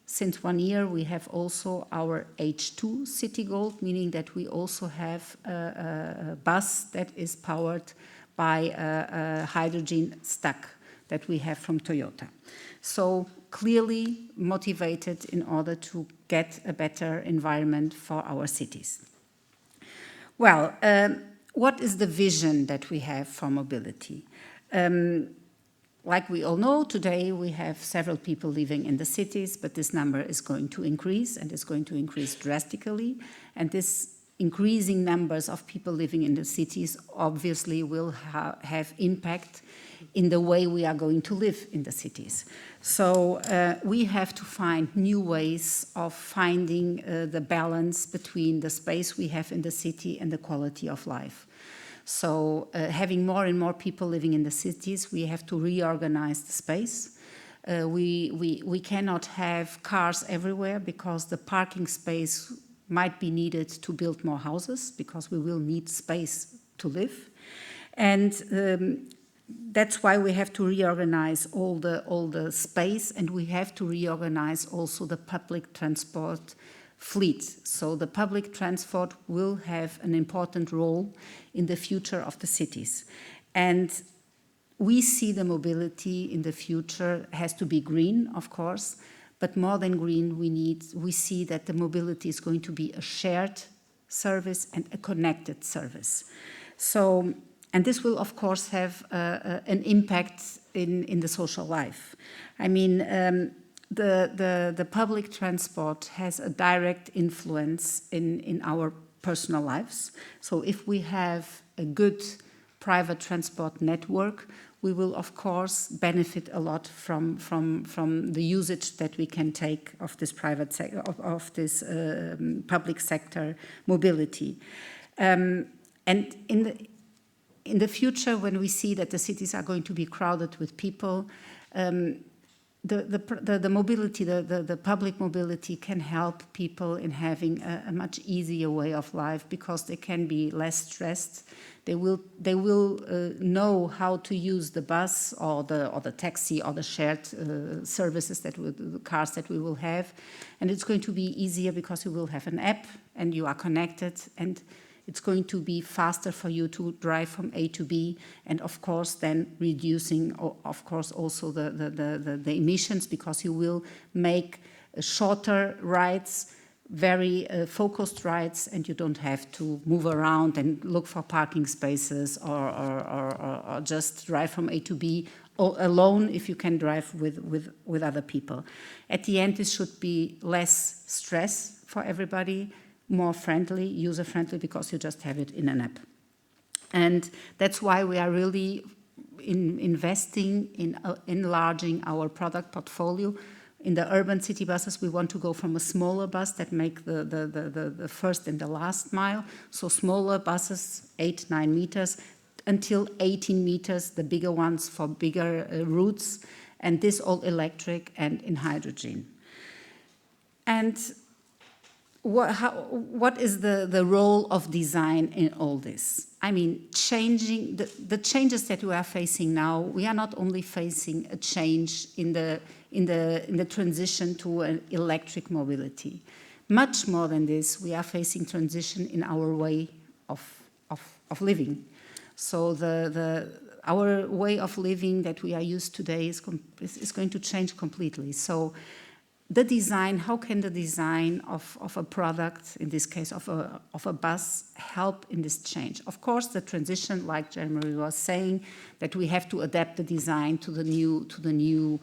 since 1 year, we have also our H2 City Gold, meaning that we also have a bus that is powered by a hydrogen stack that we have from Toyota. So clearly motivated in order to get a better environment for our cities. Well, what is the vision that we have for mobility? Like we all know, today we have several people living in the cities, but this number is going to increase, and it's going to increase drastically. And this increasing numbers of people living in the cities obviously will have impact in the way we are going to live in the cities. So we have to find new ways of finding the balance between the space we have in the city and the quality of life. So having more and more people living in the cities, we have to reorganize the space. We cannot have cars everywhere because the parking space might be needed to build more houses because we will need space to live. And that's why we have to reorganize all the space, and we have to reorganize also the public transport fleet. So the public transport will have an important role in the future of the cities. And we see the mobility in the future has to be green, of course, But more than green, we see that the mobility is going to be a shared service and a connected service. So, and this will, of course, have an impact in the social life. I mean, the public transport has a direct influence in our personal lives. So if we have a good private transport network, we will, of course, benefit a lot from the usage that we can take of this of this public sector mobility. And in the future, when we see that the cities are going to be crowded with people, the mobility, the public mobility can help people in having a much easier way of life, because they can be less stressed. They will know how to use the bus or the taxi or the shared services the cars that we will have, and it's going to be easier because you will have an app and you are connected, and it's going to be faster for you to drive from A to B, and of course then reducing, of course, also the emissions, because you will make shorter rides, very focused rides, and you don't have to move around and look for parking spaces or just drive from A to B alone if you can drive with other people. At the end, this should be less stress for everybody, more friendly, user-friendly, because you just have it in an app. And that's why we are really investing in enlarging our product portfolio. In the urban city buses, we want to go from a smaller bus that make the first and the last mile, so smaller buses, 8-9 meters, until 18 meters, the bigger ones for bigger routes, and this all electric and in hydrogen. And what is the role of design in all this? I mean, changing the changes that we are facing now. We are not only facing a change in the transition to an electric mobility. Much more than this, we are facing transition in our way of living. So our way of living that we are used today is going to change completely. So the design, how can the design of a product, in this case of a bus, help in this change? Of course, the transition, like Jeremy was saying, that we have to adapt the design to the new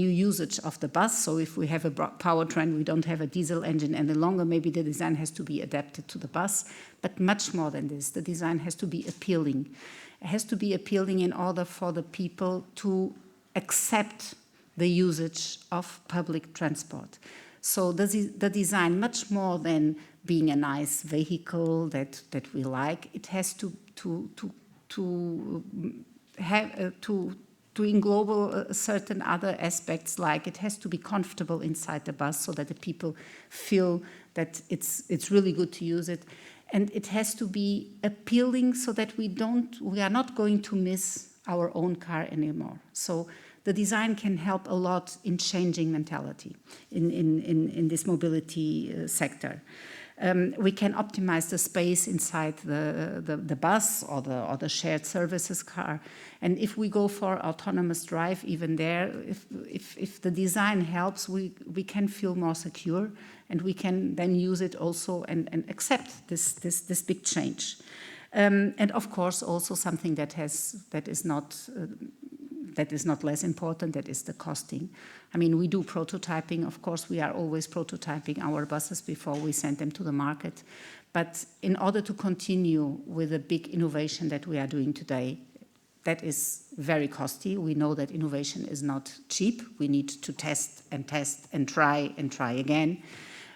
usage of the bus. So if we have a powertrain, we don't have a diesel engine any longer, maybe the design has to be adapted to the bus. But much more than this, the design has to be appealing. It has to be appealing in order for the people to accept the usage of public transport. So the design, much more than being a nice vehicle that we like, it has to englobe certain other aspects, like it has to be comfortable inside the bus so that the people feel that it's really good to use it, and it has to be appealing so that we are not going to miss our own car anymore. So the design can help a lot in changing mentality in this mobility sector. We can optimize the space inside the bus or the shared services car. And if we go for autonomous drive, even there, if the design helps, we can feel more secure, and we can then use it also and accept this big change. And of course, also something that is not less important, that is the costing. I mean, we do prototyping. Of course, we are always prototyping our buses before we send them to the market. But in order to continue with the big innovation that we are doing today, that is very costly. We know that innovation is not cheap. We need to test and try again.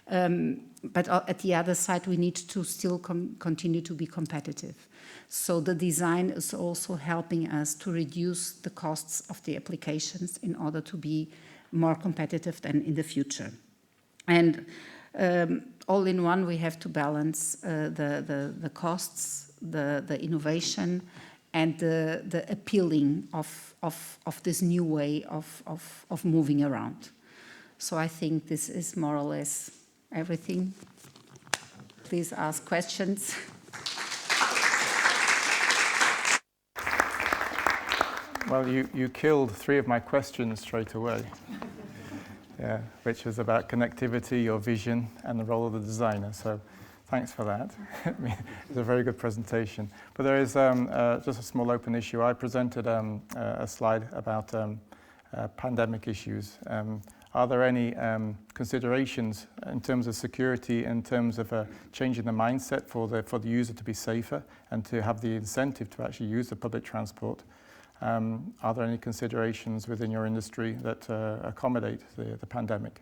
But at the other side, we need to still continue to be competitive. So the design is also helping us to reduce the costs of the applications in order to be more competitive than in the future. And all in one, we have to balance the costs, the innovation, and the appealing of this new way of moving around. So I think this is more or less everything. Please ask questions. Well, you killed 3 of my questions straight away. yeah, which is about connectivity, your vision, and the role of the designer. So thanks for that. It's a very good presentation. But there is just a small open issue. I presented a slide about pandemic issues. Are there any considerations in terms of security, in terms of changing the mindset for the user to be safer and to have the incentive to actually use the public transport? Are there any considerations within your industry that accommodate the pandemic?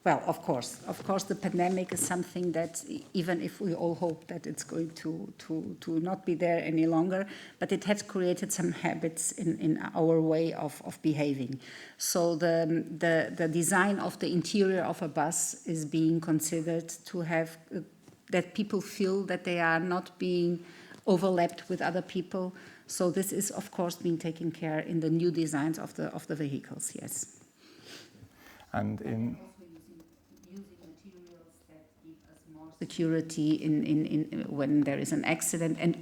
Well, of course, the pandemic is something that, even if we all hope that it's going to not be there any longer, but it has created some habits in our way of behaving. So the design of the interior of a bus is being considered to have that people feel that they are not being overlapped with other people. So this is, of course, being taken care in the new designs of the vehicles. Yes. And in security in when there is an accident, and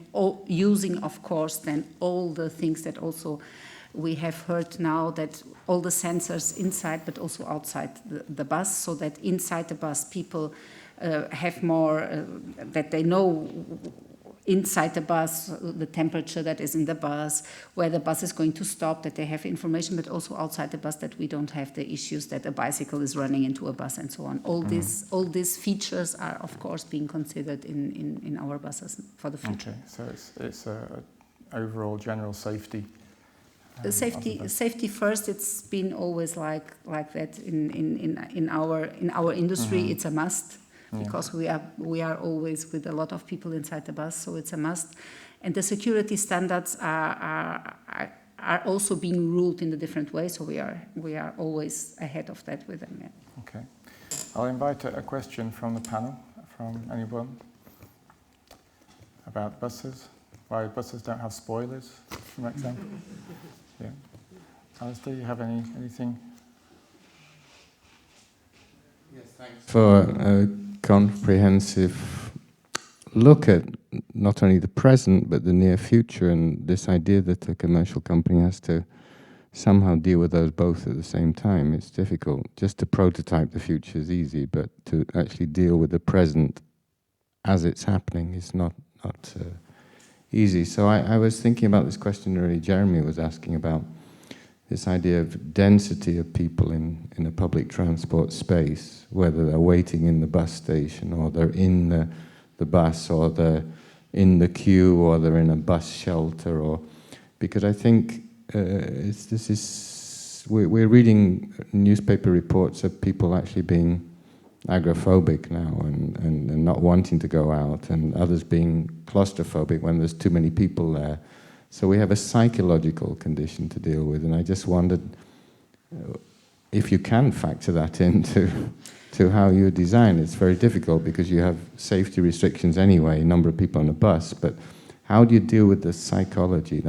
using, of course, then all the things that also we have heard now, that all the sensors inside but also outside the bus, so that inside the bus people have more, that they know inside the bus the temperature that is in the bus, where the bus is going to stop, that they have information, but also outside the bus that we don't have the issues that a bicycle is running into a bus and so on. All these features are, of course, being considered in our buses for the future. Okay, so it's overall general safety. Safety first. It's been always like that in our industry. It's a must. Because we are always with a lot of people inside the bus, so it's a must. And the security standards are also being ruled in a different way, so we are always ahead of that with them. Yeah. Okay, I'll invite a question from the panel, from anyone, about buses. Why buses don't have spoilers, for example. Yeah, Alistair, you have anything? Yes, thanks for a comprehensive look at not only the present but the near future, and this idea that a commercial company has to somehow deal with those both at the same time. It's difficult. Just to prototype the future is easy, but to actually deal with the present as it's happening is not easy. So I was thinking about this question earlier Jeremy was asking about, this idea of density of people in a public transport space, whether they're waiting in the bus station or they're in the bus or they're in the queue or they're in a bus shelter, or because I think we're reading newspaper reports of people actually being agoraphobic now and not wanting to go out, and others being claustrophobic when there's too many people there. So we have a psychological condition to deal with, and I just wondered if you can factor that into how you design. It's very difficult because you have safety restrictions anyway, number of people on a bus, but how do you deal with the psychology?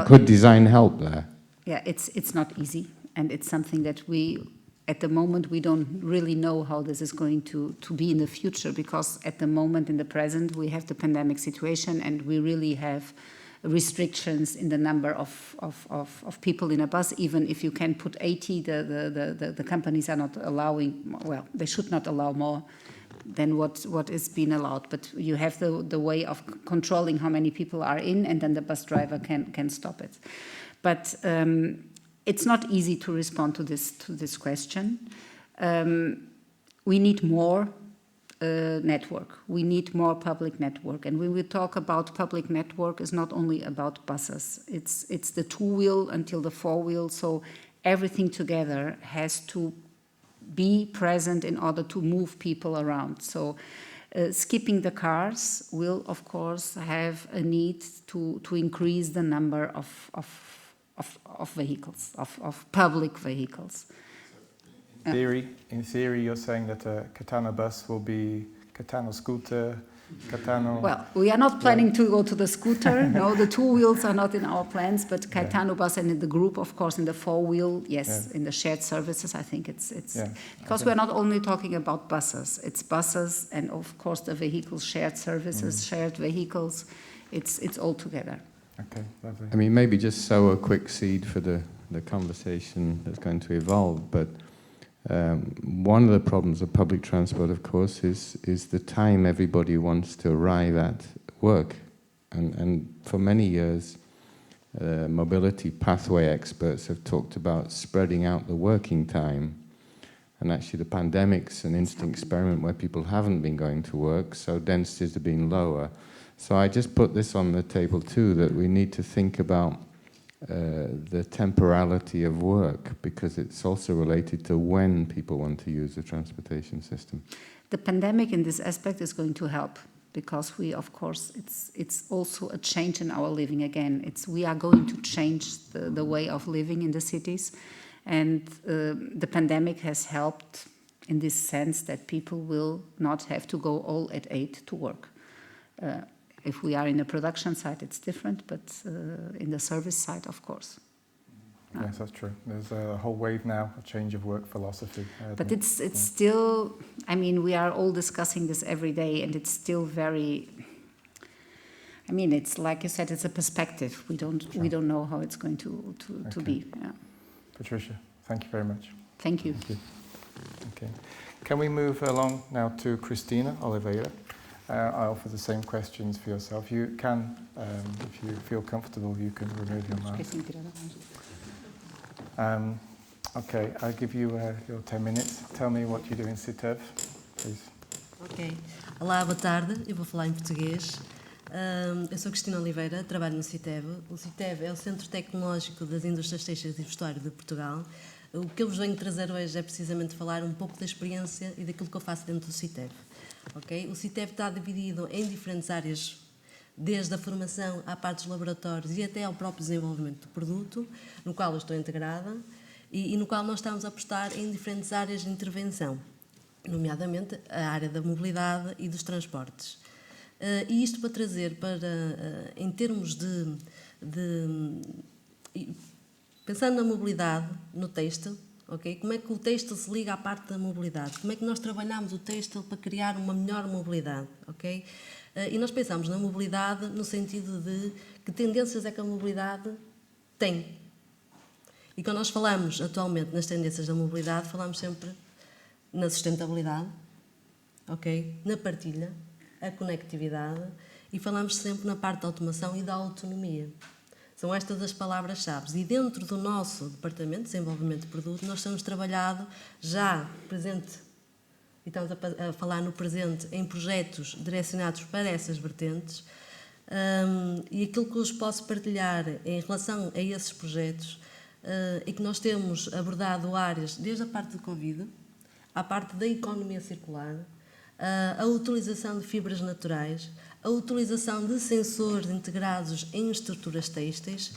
Could design help there? Yeah, it's not easy, and it's something that at the moment, we don't really know how this is going to be in the future, because at the moment, in the present, we have the pandemic situation, and we really have restrictions in the number of people in a bus. Even if you can put 80, the companies are not allowing, well, they should not allow more than what is being allowed. But you have the way of controlling how many people are in, and then the bus driver can stop it. But it's not easy to respond to this question. We need more network. We need more public network. And when we talk about public network, it's not only about buses. It's the two-wheel until the four-wheel. So everything together has to be present in order to move people around. So skipping the cars will, of course, have a need to increase the number of vehicles, of public vehicles. In theory, you're saying that a Caetano bus will be Caetano scooter, Caetano... Well, we are not planning to go to the scooter. No, the two wheels are not in our plans, but Caetano bus, and in the group, of course, in the four-wheel, yes, in the shared services, I think it's because we're not only talking about buses, it's buses and, of course, the vehicles, shared services, shared vehicles, it's all together. Okay, lovely. I mean, maybe just sow a quick seed for the the conversation that's going to evolve. But one of the problems of public transport, of course, is the time everybody wants to arrive at work. And for many years, mobility pathway experts have talked about spreading out the working time. And actually the pandemic's an interesting experiment where people haven't been going to work, so densities have been lower. So I just put this on the table too, that we need to think about the temporality of work, because it's also related to when people want to use the transportation system. The pandemic in this aspect is going to help, because we, of course, it's also a change in our living again. We are going to change the way of living in the cities, and the pandemic has helped in this sense that people will not have to go all at 8 to work. If we are in the production side, it's different, but in the service side, of course. Yes, that's true. There's a whole wave now, a change of work philosophy. But it's still, I mean, we are all discussing this every day, and it's still very, I mean, it's like you said, it's a perspective. We don't know how it's going to be. Yeah. Patricia, thank you very much. Thank you. Thank you. Okay. Can we move along now to Cristina Oliveira? I offer the same questions for yourself. You can, if you feel comfortable, you can remove your mask. Okay, I'll give you your 10 minutes. Tell me what you do in CITEV, please. Ok. Olá, boa tarde. Eu vou falar em português. Eu sou Cristina Oliveira, trabalho no CITEV. O CITEV é o Centro Tecnológico das Indústrias Têxteis e Vestuário de Portugal. O que eu vos venho trazer hoje é precisamente falar um pouco da experiência e daquilo que eu faço dentro do CITEV. Okay? O CITEV está dividido em diferentes áreas, desde a formação à parte dos laboratórios e até ao próprio desenvolvimento do produto, no qual eu estou integrada e no qual nós estamos a apostar em diferentes áreas de intervenção, nomeadamente a área da mobilidade e dos transportes. E isto para trazer em termos pensando na mobilidade, no têxtil, okay? Como é que o têxtil se liga à parte da mobilidade? Como é que nós trabalhamos o têxtil para criar uma melhor mobilidade? Okay? E nós pensamos na mobilidade no sentido de que tendências é que a mobilidade tem. E quando nós falamos atualmente nas tendências da mobilidade, falamos sempre na sustentabilidade, okay? Na partilha, a conectividade, e falamos sempre na parte da automação e da autonomia. São estas as palavras-chave. E dentro do nosso Departamento de Desenvolvimento de Produto, nós temos trabalhado já presente, e estamos a falar no presente, em projetos direcionados para essas vertentes. E aquilo que eu vos posso partilhar em relação a esses projetos é que nós temos abordado áreas, desde a parte do Covid, à parte da economia circular, a utilização de fibras naturais, a utilização de sensores integrados em estruturas têxteis,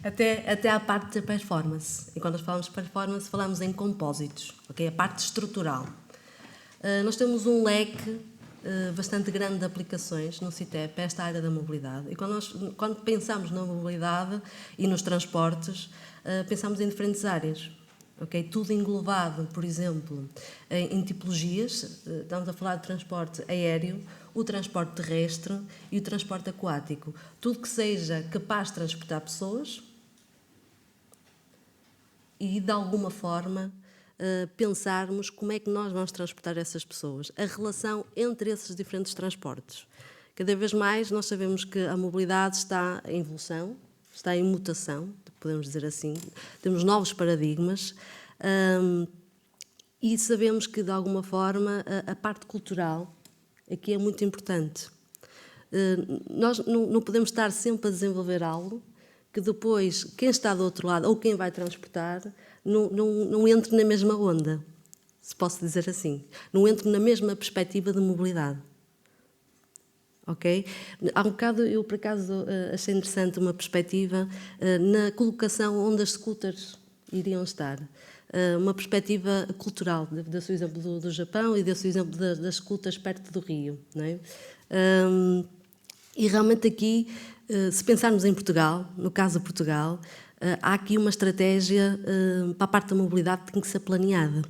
até à parte da performance. E quando nós falamos de performance, falamos em compósitos, okay? A parte estrutural. Nós temos um leque bastante grande de aplicações no CITEV para esta área da mobilidade. E quando pensamos na mobilidade e nos transportes, pensamos em diferentes áreas. Okay? Tudo englobado, por exemplo, em tipologias. Estamos a falar de transporte aéreo, o transporte terrestre e o transporte aquático. Tudo que seja capaz de transportar pessoas e, de alguma forma, pensarmos como é que nós vamos transportar essas pessoas, a relação entre esses diferentes transportes. Cada vez mais nós sabemos que a mobilidade está em evolução, está em mutação, podemos dizer assim, temos novos paradigmas e sabemos que, de alguma forma, a parte cultural aqui é muito importante. Nós não podemos estar sempre a desenvolver algo que depois quem está do outro lado ou quem vai transportar não entre na mesma onda, se posso dizer assim, não entre na mesma perspectiva de mobilidade. Ok? Há um bocado, eu por acaso achei interessante uma perspectiva na colocação onde as scooters iriam estar. Uma perspectiva cultural, desse o exemplo do Japão e desse o exemplo das scooters perto do Rio. Não é? E realmente aqui, se pensarmos em Portugal, no caso de Portugal, há aqui uma estratégia para a parte da mobilidade que tem que ser planeada.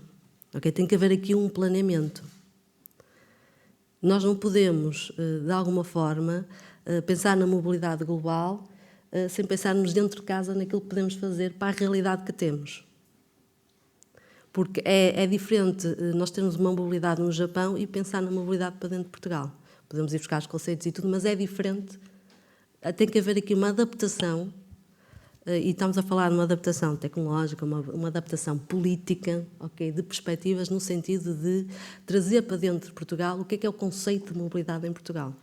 Okay? Tem que haver aqui um planeamento. Nós não podemos, de alguma forma, pensar na mobilidade global sem pensarmos dentro de casa naquilo que podemos fazer para a realidade que temos. Porque é diferente nós termos uma mobilidade no Japão e pensar na mobilidade para dentro de Portugal. Podemos ir buscar os conceitos e tudo, mas é diferente. Tem que haver aqui uma adaptação, e estamos a falar de uma adaptação tecnológica, uma adaptação política, okay, de perspectivas, no sentido de trazer para dentro de Portugal o que é o conceito de mobilidade em Portugal.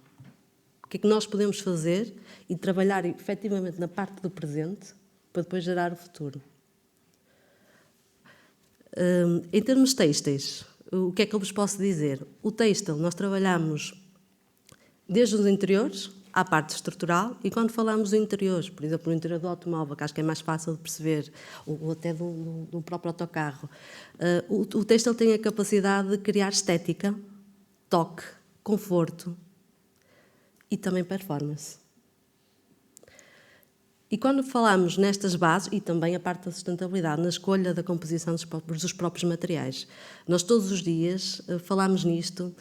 O que é que nós podemos fazer e trabalhar efetivamente na parte do presente para depois gerar o futuro. Em termos têxteis, o que é que eu vos posso dizer? O têxtil, nós trabalhamos desde os interiores à parte estrutural, e quando falamos de interiores, por exemplo, no interior do automóvel, que acho que é mais fácil de perceber, ou até do próprio autocarro, o têxtil tem a capacidade de criar estética, toque, conforto e também performance. E quando falamos nestas bases, e também a parte da sustentabilidade, na escolha da composição dos próprios materiais, nós todos os dias falamos nisto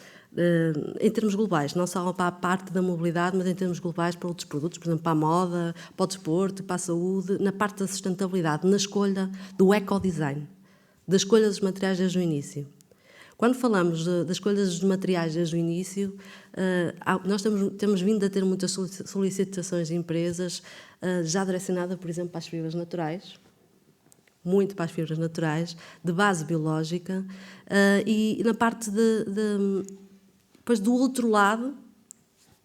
em termos globais, não só para a parte da mobilidade, mas em termos globais para outros produtos, por exemplo, para a moda, para o desporto, para a saúde, na parte da sustentabilidade, na escolha do ecodesign, da escolha dos materiais desde o início. Quando falamos das escolhas dos materiais desde o início, nós temos vindo a ter muitas solicitações de empresas já direcionadas, por exemplo, para as fibras naturais, muito para as fibras naturais, de base biológica, e na parte depois do outro lado,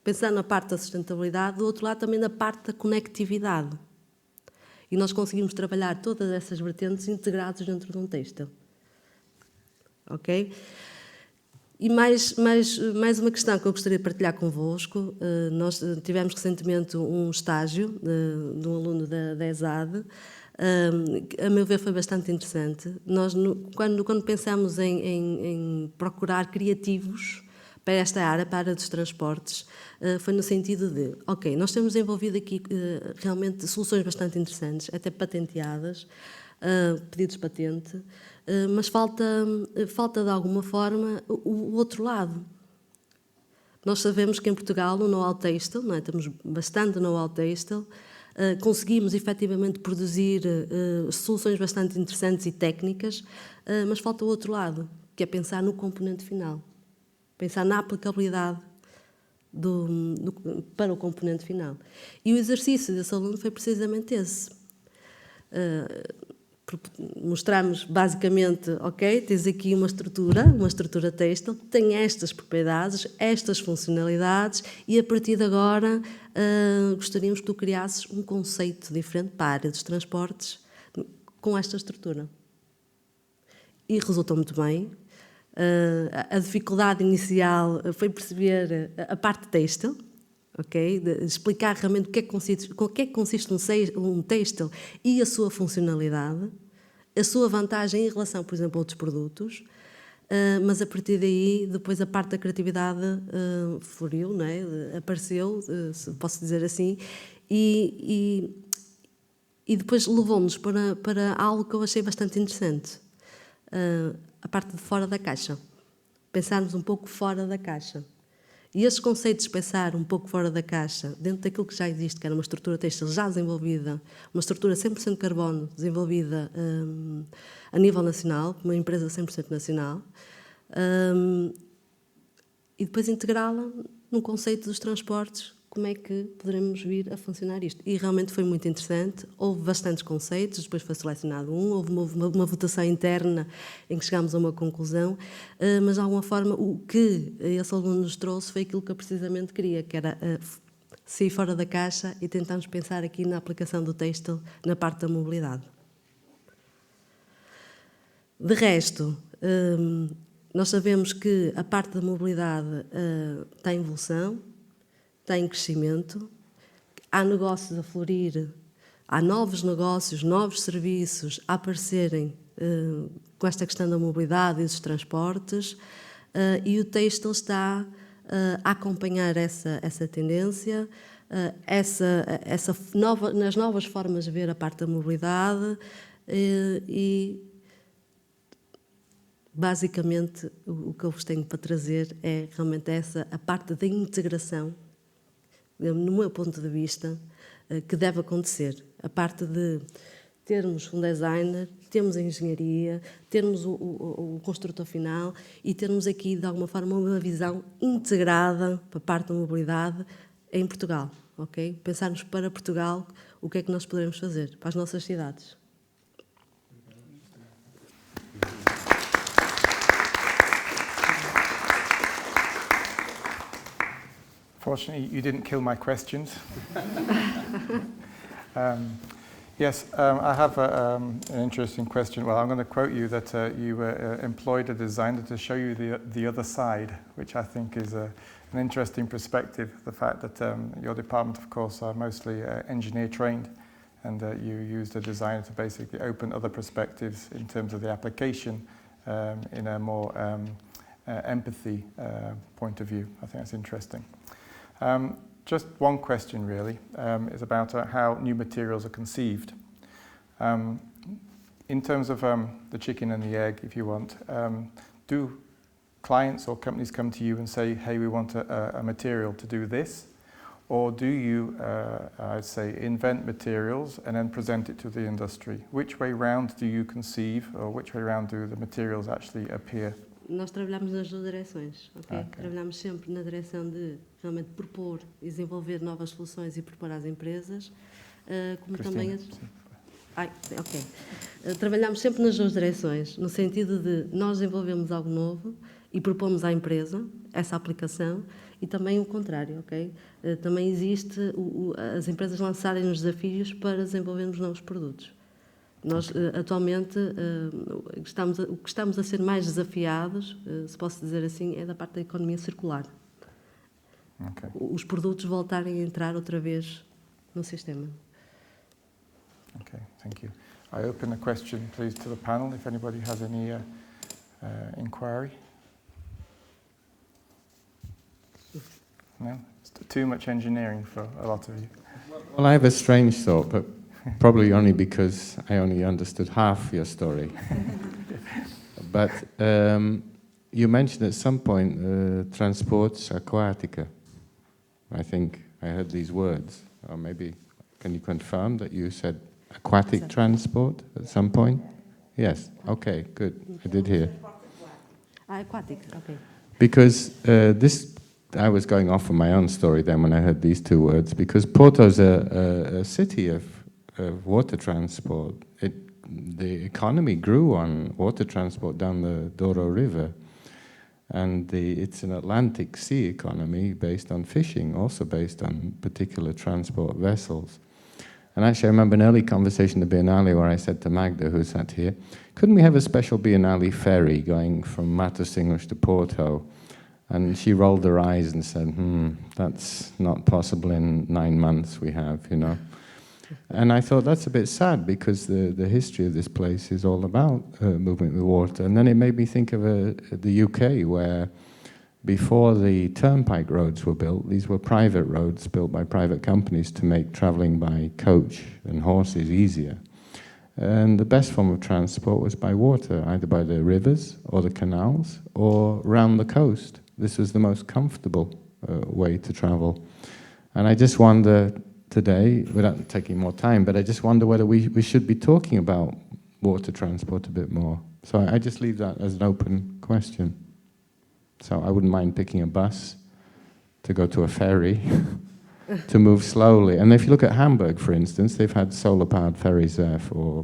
pensando na parte da sustentabilidade, do outro lado também na parte da conectividade. E nós conseguimos trabalhar todas essas vertentes integradas dentro de um têxtil. Ok? E mais uma questão que eu gostaria de partilhar convosco. Nós tivemos recentemente um estágio de um aluno da ESAD, a meu ver foi bastante interessante. Nós, quando pensamos em procurar criativos para esta área, para a área dos transportes, foi no sentido de, ok, nós temos desenvolvido aqui realmente soluções bastante interessantes, até patenteadas, pedidos de patente, mas falta de alguma forma o outro lado. Nós sabemos que em Portugal o know-how têxtil, não é? Temos bastante know-how têxtil, conseguimos efetivamente produzir soluções bastante interessantes e técnicas, mas falta o outro lado, que é pensar no componente final, pensar na aplicabilidade para o componente final. E o exercício desse aluno foi precisamente esse. Mostramos basicamente, ok, tens aqui uma estrutura têxtil, tem estas propriedades, estas funcionalidades, e a partir de agora gostaríamos que tu criasses um conceito diferente para a área dos transportes com esta estrutura. E resultou muito bem. A dificuldade inicial foi perceber a parte têxtil, ok? De explicar realmente o que é que consiste um têxtil e a sua funcionalidade, a sua vantagem em relação, por exemplo, a outros produtos, mas a partir daí, depois a parte da criatividade floriu, não é? Apareceu, se posso dizer assim, e depois levou-nos para algo que eu achei bastante interessante, a parte de fora da caixa, pensarmos um pouco fora da caixa. E esses conceitos de pensar um pouco fora da caixa, dentro daquilo que já existe, que era uma estrutura têxtil já desenvolvida, uma estrutura 100% de carbono desenvolvida a nível nacional, uma empresa 100% nacional, e depois integrá-la no conceito dos transportes, como é que poderemos vir a funcionar isto. E realmente foi muito interessante, houve bastantes conceitos, depois foi selecionado houve uma votação interna em que chegámos a uma conclusão, mas de alguma forma o que esse aluno nos trouxe foi aquilo que eu precisamente queria, que era sair fora da caixa e tentarmos pensar aqui na aplicação do têxtil na parte da mobilidade. De resto, nós sabemos que a parte da mobilidade está em evolução, está em crescimento, há negócios a florir, há novos negócios, novos serviços a aparecerem com esta questão da mobilidade e dos transportes, e o têxtil está a acompanhar essa tendência, nas novas formas de ver a parte da mobilidade, e basicamente, o que eu vos tenho para trazer é realmente a parte da integração, no meu ponto de vista, que deve acontecer. A parte de termos um designer, termos a engenharia, termos o construtor final e termos aqui, de alguma forma, uma visão integrada para a parte da mobilidade em Portugal. Okay? Pensarmos para Portugal o que é que nós poderemos fazer para as nossas cidades. Fortunately, you didn't kill my questions. Yes, I have an interesting question. Well, I'm going to quote you that you employed a designer to show you the other side, which I think is an interesting perspective. The fact that your department, of course, are mostly engineer trained, and you used a designer to basically open other perspectives in terms of the application in a more empathy point of view. I think that's interesting. Just one question really is about how new materials are conceived. In terms of the chicken and the egg, if you want, do clients or companies come to you and say, hey, we want a material to do this? Or do you, I'd say, invent materials and then present it to the industry? Which way round do you conceive, or which way round do the materials actually appear? Nós trabalhamos nas duas direções, ok? Trabalhamos sempre na direção de realmente propor e desenvolver novas soluções e preparar as empresas, como também... Trabalhamos sempre nas duas direções, no sentido de nós desenvolvemos algo novo e propomos à empresa essa aplicação, e também o contrário, ok? Também existe as empresas lançarem os desafios para desenvolvermos novos produtos. Nós, atualmente, o que estamos a ser mais desafiados, se posso dizer assim, é da parte da economia circular. Okay. Os produtos voltarem a entrar outra vez no sistema. Okay, thank you. I open a question, please, to the panel, if anybody has any inquiry. No? It's too much engineering for a lot of you. Well, I have a strange thought, but probably only because I only understood half your story. But you mentioned at some point transports aquatica. I think I heard these words. Or maybe, can you confirm that you said aquatic transport at some point? Yes, okay, good. I did hear. Aquatic, okay. Because I was going off on my own story then when I heard these two words, because Porto's a city of water transport. The economy grew on water transport down the Douro River, and it's an Atlantic Sea economy based on fishing, also based on particular transport vessels. And actually I remember an early conversation at the Biennale where I said to Magda, who sat here, couldn't we have a special Biennale ferry going from Matosinhos to Porto? And she rolled her eyes and said, that's not possible in 9 months we have, you know. And I thought that's a bit sad, because the history of this place is all about movement with water. And then it made me think of the UK, where before the turnpike roads were built, these were private roads built by private companies to make travelling by coach and horses easier. And the best form of transport was by water, either by the rivers or the canals or round the coast. This was the most comfortable way to travel. And I just wonder today, without taking more time, but I just wonder whether we should be talking about water transport a bit more. So I just leave that as an open question. So I wouldn't mind picking a bus to go to a ferry to move slowly. And if you look at Hamburg, for instance, they've had solar-powered ferries there for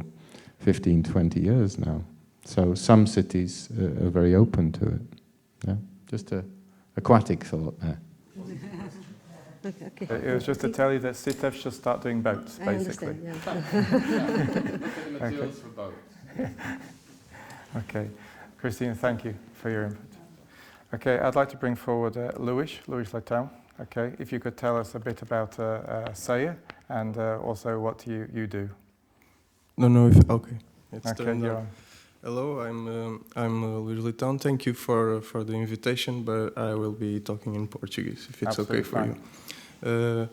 15, 20 years now. So some cities are very open to it. Yeah? Just an aquatic thought there. Okay. It was just to tell you that CITEF should start doing boats, basically. I understand, yeah. Materials for boats. Okay. Christine, thank you for your input. Okay, I'd like to bring forward Louis Leitão. Okay, if you could tell us a bit about SEIA and also what you do. Don't know if okay. It's Okay, turned you're on. on. Hello, I'm Luís Leitão. Thank you for the invitation, but I will be talking in Portuguese, if it's Absolutely okay for fine. you.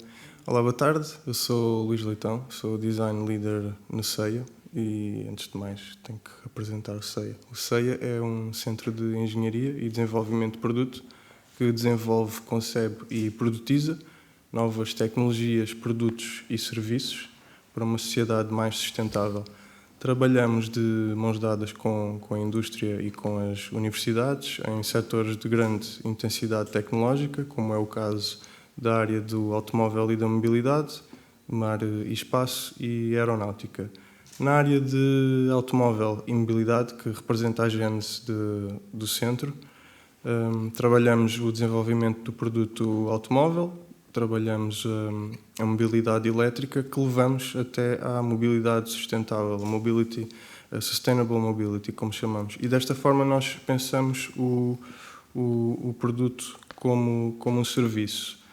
Olá, boa tarde. Eu sou Luís Leitão, sou Design Leader no SEIA e antes de mais tenho que apresentar o CEIA. O CEIA é um centro de engenharia e desenvolvimento de produto que desenvolve, concebe e produtiza novas tecnologias, produtos e serviços para uma sociedade mais sustentável. Trabalhamos de mãos dadas com a indústria e com as universidades em setores de grande intensidade tecnológica, como é o caso da área do automóvel e da mobilidade, mar e espaço e aeronáutica. Na área de automóvel e mobilidade, que representa a gênese do centro, trabalhamos o desenvolvimento do produto automóvel, trabalhamos a mobilidade elétrica, que levamos até à mobilidade sustentável, a sustainable mobility, como chamamos. E desta forma nós pensamos o produto como um serviço.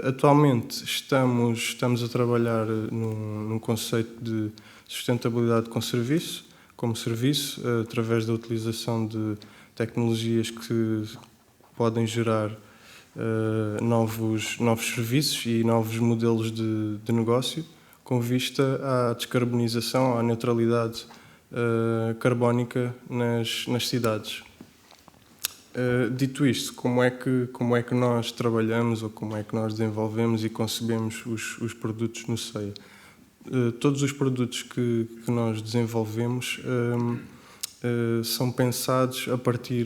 Atualmente estamos a trabalhar num conceito de sustentabilidade como serviço, através da utilização de tecnologias que podem gerar novos serviços e novos modelos de negócio, com vista à descarbonização, à neutralidade carbónica nas cidades. Dito isto, como é que nós trabalhamos ou como é que nós desenvolvemos e concebemos os produtos no CEIA? Todos os produtos que nós desenvolvemos são pensados a partir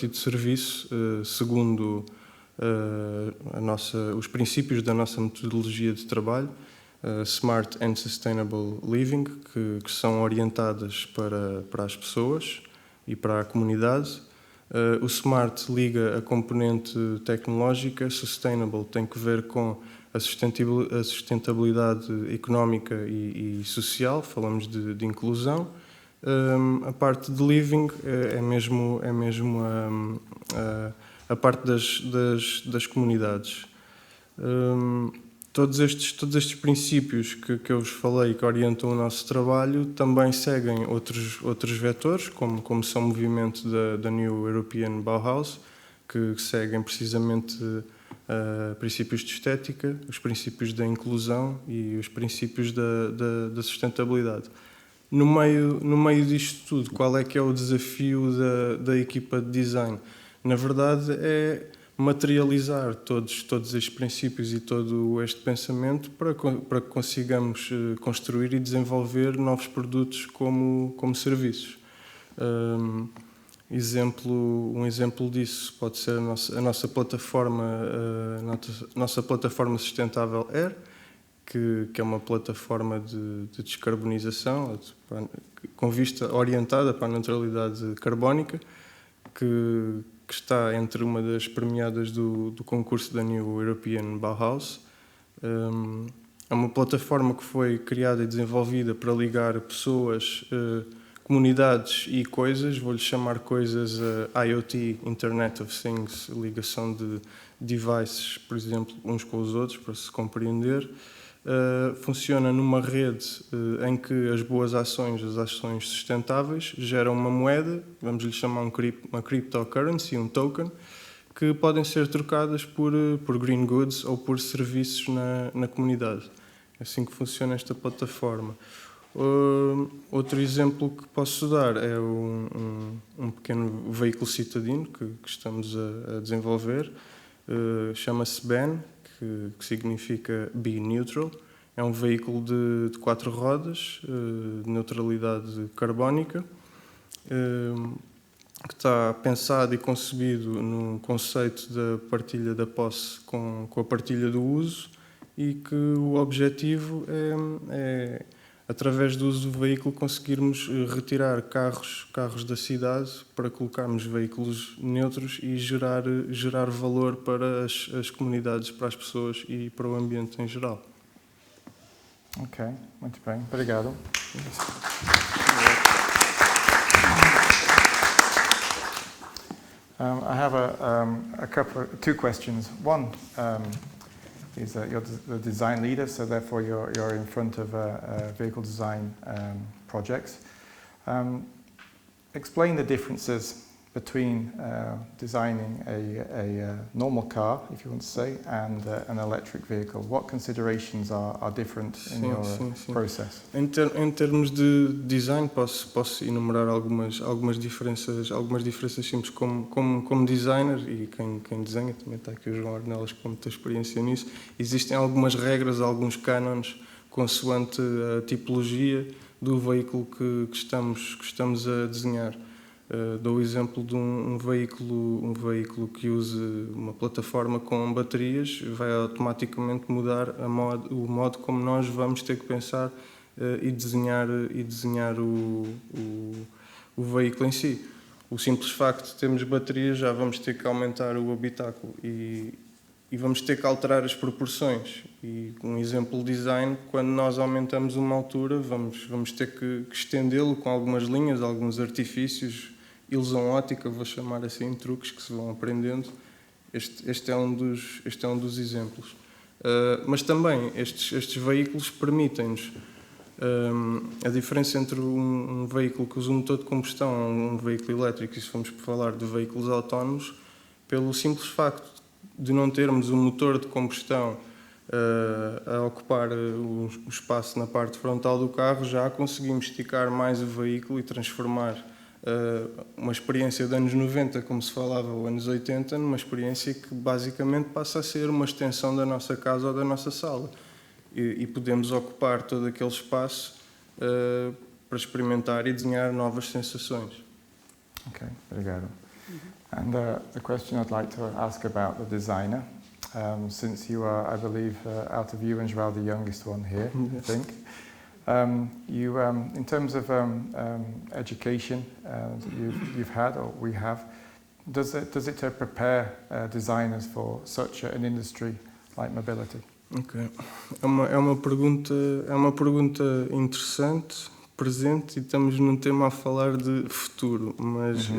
de serviço, segundo os princípios da nossa metodologia de trabalho, Smart and Sustainable Living, que são orientadas para as pessoas e para a comunidade. O Smart liga a componente tecnológica, Sustainable tem que ver com a sustentabilidade económica e social, falamos de inclusão. A parte de living é mesmo a parte das comunidades. Todos estes princípios que eu vos falei, que orientam o nosso trabalho, também seguem outros vetores, como são o movimento da New European Bauhaus, que seguem precisamente princípios de estética, os princípios da inclusão e os princípios da sustentabilidade. No meio disto tudo, qual é que é o desafio da equipa de design? Na verdade, é materializar todos estes princípios e todo este pensamento para que consigamos construir e desenvolver novos produtos como serviços. Um exemplo disso pode ser a nossa plataforma sustentável Air, que é uma plataforma de descarbonização com vista orientada para a neutralidade carbónica, que está entre uma das premiadas do concurso da New European Bauhaus. É uma plataforma que foi criada e desenvolvida para ligar pessoas, comunidades e coisas, vou-lhe chamar coisas IoT, Internet of Things, ligação de devices, por exemplo, uns com os outros, para se compreender. Funciona numa rede em que as boas ações, as ações sustentáveis, geram uma moeda, vamos lhe chamar uma cryptocurrency, um token, que podem ser trocadas por green goods ou por serviços na comunidade. É assim que funciona esta plataforma. Outro exemplo que posso dar é um pequeno veículo citadino que estamos a desenvolver, chama-se BEN, que significa Be Neutral. É um veículo de 4 rodas, de neutralidade carbónica, que está pensado e concebido num conceito da partilha da posse com a partilha do uso, e que o objetivo é através do uso do veículo, conseguirmos retirar carros da cidade para colocarmos veículos neutros e gerar valor para as comunidades, para as pessoas e para o ambiente em geral. Ok, muito bem, obrigado. I have two questions. One is you're the design leader, so therefore you're in front of vehicle design projects. Explain the differences between designing a normal car, if you want to say, and an electric vehicle? What considerations are different in your process? Em termos de design, posso enumerar algumas diferenças simples como designer, e quem desenha, também está aqui o João Ornelas com muita experiência nisso. Existem algumas regras, alguns cânones, consoante a tipologia do veículo que estamos a desenhar. Dou o exemplo de um veículo que use uma plataforma com baterias, vai automaticamente mudar o modo como nós vamos ter que pensar e desenhar o veículo em si. O simples facto de termos baterias, já vamos ter que aumentar o habitáculo e vamos ter que alterar as proporções. E um exemplo de design, quando nós aumentamos uma altura, vamos ter que estendê-lo com algumas linhas, alguns artifícios, ilusão ótica, vou chamar assim, truques que se vão aprendendo. Este é um dos exemplos. Mas também estes veículos permitem-nos a diferença entre um veículo que usa um motor de combustão ou um veículo elétrico, e se formos falar de veículos autónomos, pelo simples facto de não termos um motor de combustão a ocupar o espaço na parte frontal do carro, já conseguimos esticar mais o veículo e transformar uma experiência de anos 90, como se falava, ou anos 80, numa experiência que basicamente passa a ser uma extensão da nossa casa ou da nossa sala. E podemos ocupar todo aquele espaço para experimentar e desenhar novas sensações. Okay, obrigado. And the question I'd like to ask about the designer, since you are, I believe, out of you and João, the youngest one here, I think. You, in terms of education you've had, or we have, does it prepare designers for such an industry like mobility? Ok. É uma pergunta interessante, presente, e estamos num tema a falar de futuro, mas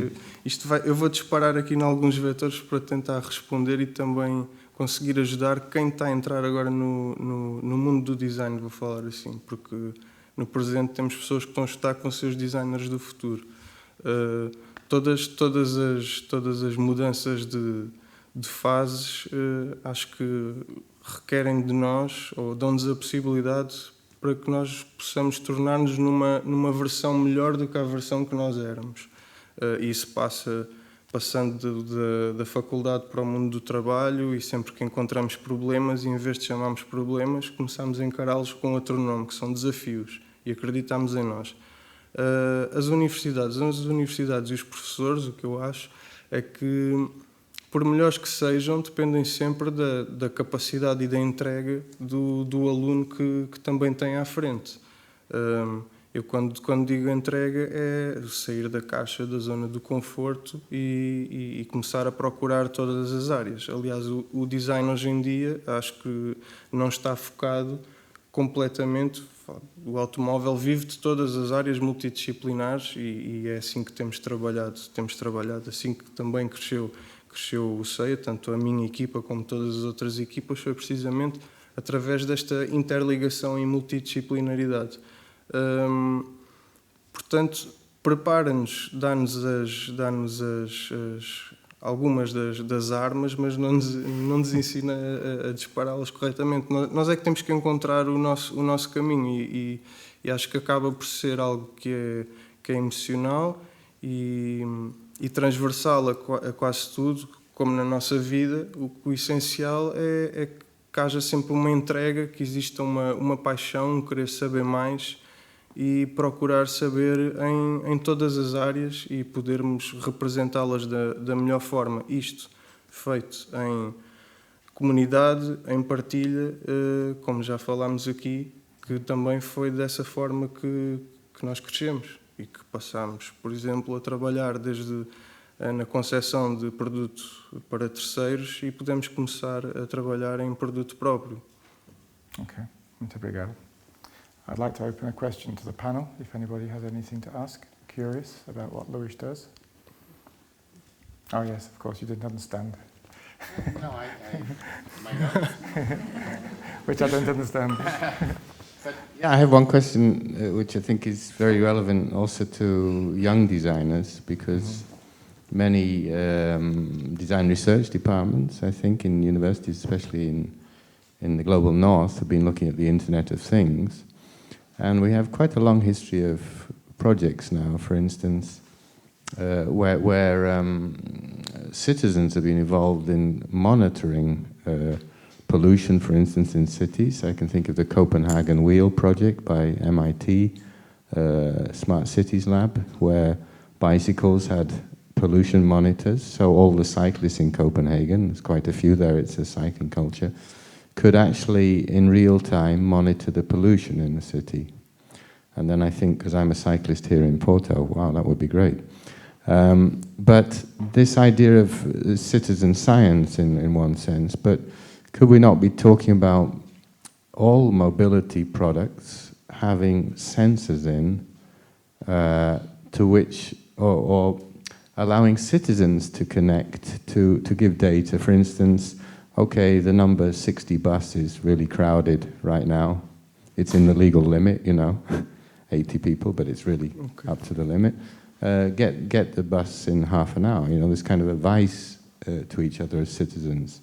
eu vou disparar aqui em alguns vetores para tentar responder e também conseguir ajudar quem está a entrar agora no mundo do design, vou falar assim, porque no presente temos pessoas que estão a estudar com seus designers do futuro. Todas as mudanças de fases acho que requerem de nós, ou dão-nos a possibilidade para que nós possamos tornar-nos numa versão melhor do que a versão que nós éramos. E isso passando da faculdade para o mundo do trabalho, e sempre que encontramos problemas, e em vez de chamarmos problemas, começamos a encará-los com outro nome, que são desafios, e acreditamos em nós. As universidades e os professores, o que eu acho é que, por melhores que sejam, dependem sempre da capacidade e da entrega do aluno que também tem à frente. Eu, quando digo entrega, é sair da caixa, da zona do conforto e começar a procurar todas as áreas. Aliás, o design hoje em dia acho que não está focado completamente. O automóvel vive de todas as áreas multidisciplinares e é assim que temos trabalhado. Assim que também cresceu o CEIA, tanto a minha equipa como todas as outras equipas, foi precisamente através desta interligação e multidisciplinaridade. Portanto, prepara-nos, dá-nos algumas das armas, mas não nos ensina a dispará-las corretamente. Nós é que temos que encontrar o nosso caminho e acho que acaba por ser algo que é emocional e transversal a quase tudo, como na nossa vida. O essencial é que haja sempre uma entrega, que exista uma paixão, um querer saber mais e procurar saber em todas as áreas e podermos representá-las da melhor forma. Isto feito em comunidade, em partilha, como já falámos aqui, que também foi dessa forma que nós crescemos e que passámos, por exemplo, a trabalhar desde na concepção de produto para terceiros e podemos começar a trabalhar em produto próprio. Ok, muito obrigado. I'd like to open a question to the panel, if anybody has anything to ask, curious about what Luís does. Oh yes, of course, you didn't understand. No, my notes. Which I don't understand. But, yeah, I have one question which I think is very relevant also to young designers, because many design research departments, I think, in universities, especially in the global north, have been looking at the Internet of Things. And we have quite a long history of projects now, for instance, where citizens have been involved in monitoring pollution, for instance, in cities. I can think of the Copenhagen Wheel project by MIT, Smart Cities Lab, where bicycles had pollution monitors, so all the cyclists in Copenhagen, there's quite a few there, it's a cycling culture, could actually, in real time, monitor the pollution in the city. And then I think, because I'm a cyclist here in Porto, wow, that would be great. But this idea of citizen science in one sense, but could we not be talking about all mobility products having sensors in to which, or allowing citizens to connect, to give data. For instance, okay, the number 60 bus is really crowded right now. It's in the legal limit, 80 people, but it's really up to the limit. Get the bus in half an hour, this kind of advice to each other as citizens.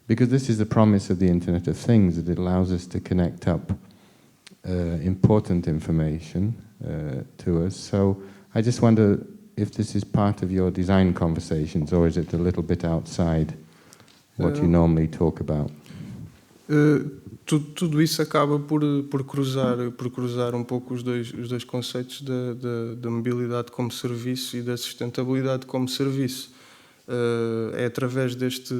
Because this is the promise of the Internet of Things, that it allows us to connect up important information to us. So I just wonder if this is part of your design conversations, or is it a little bit outside what you normally talk about? Tudo isso acaba por cruzar um pouco os dois conceitos da mobilidade como serviço e da sustentabilidade como serviço. É através deste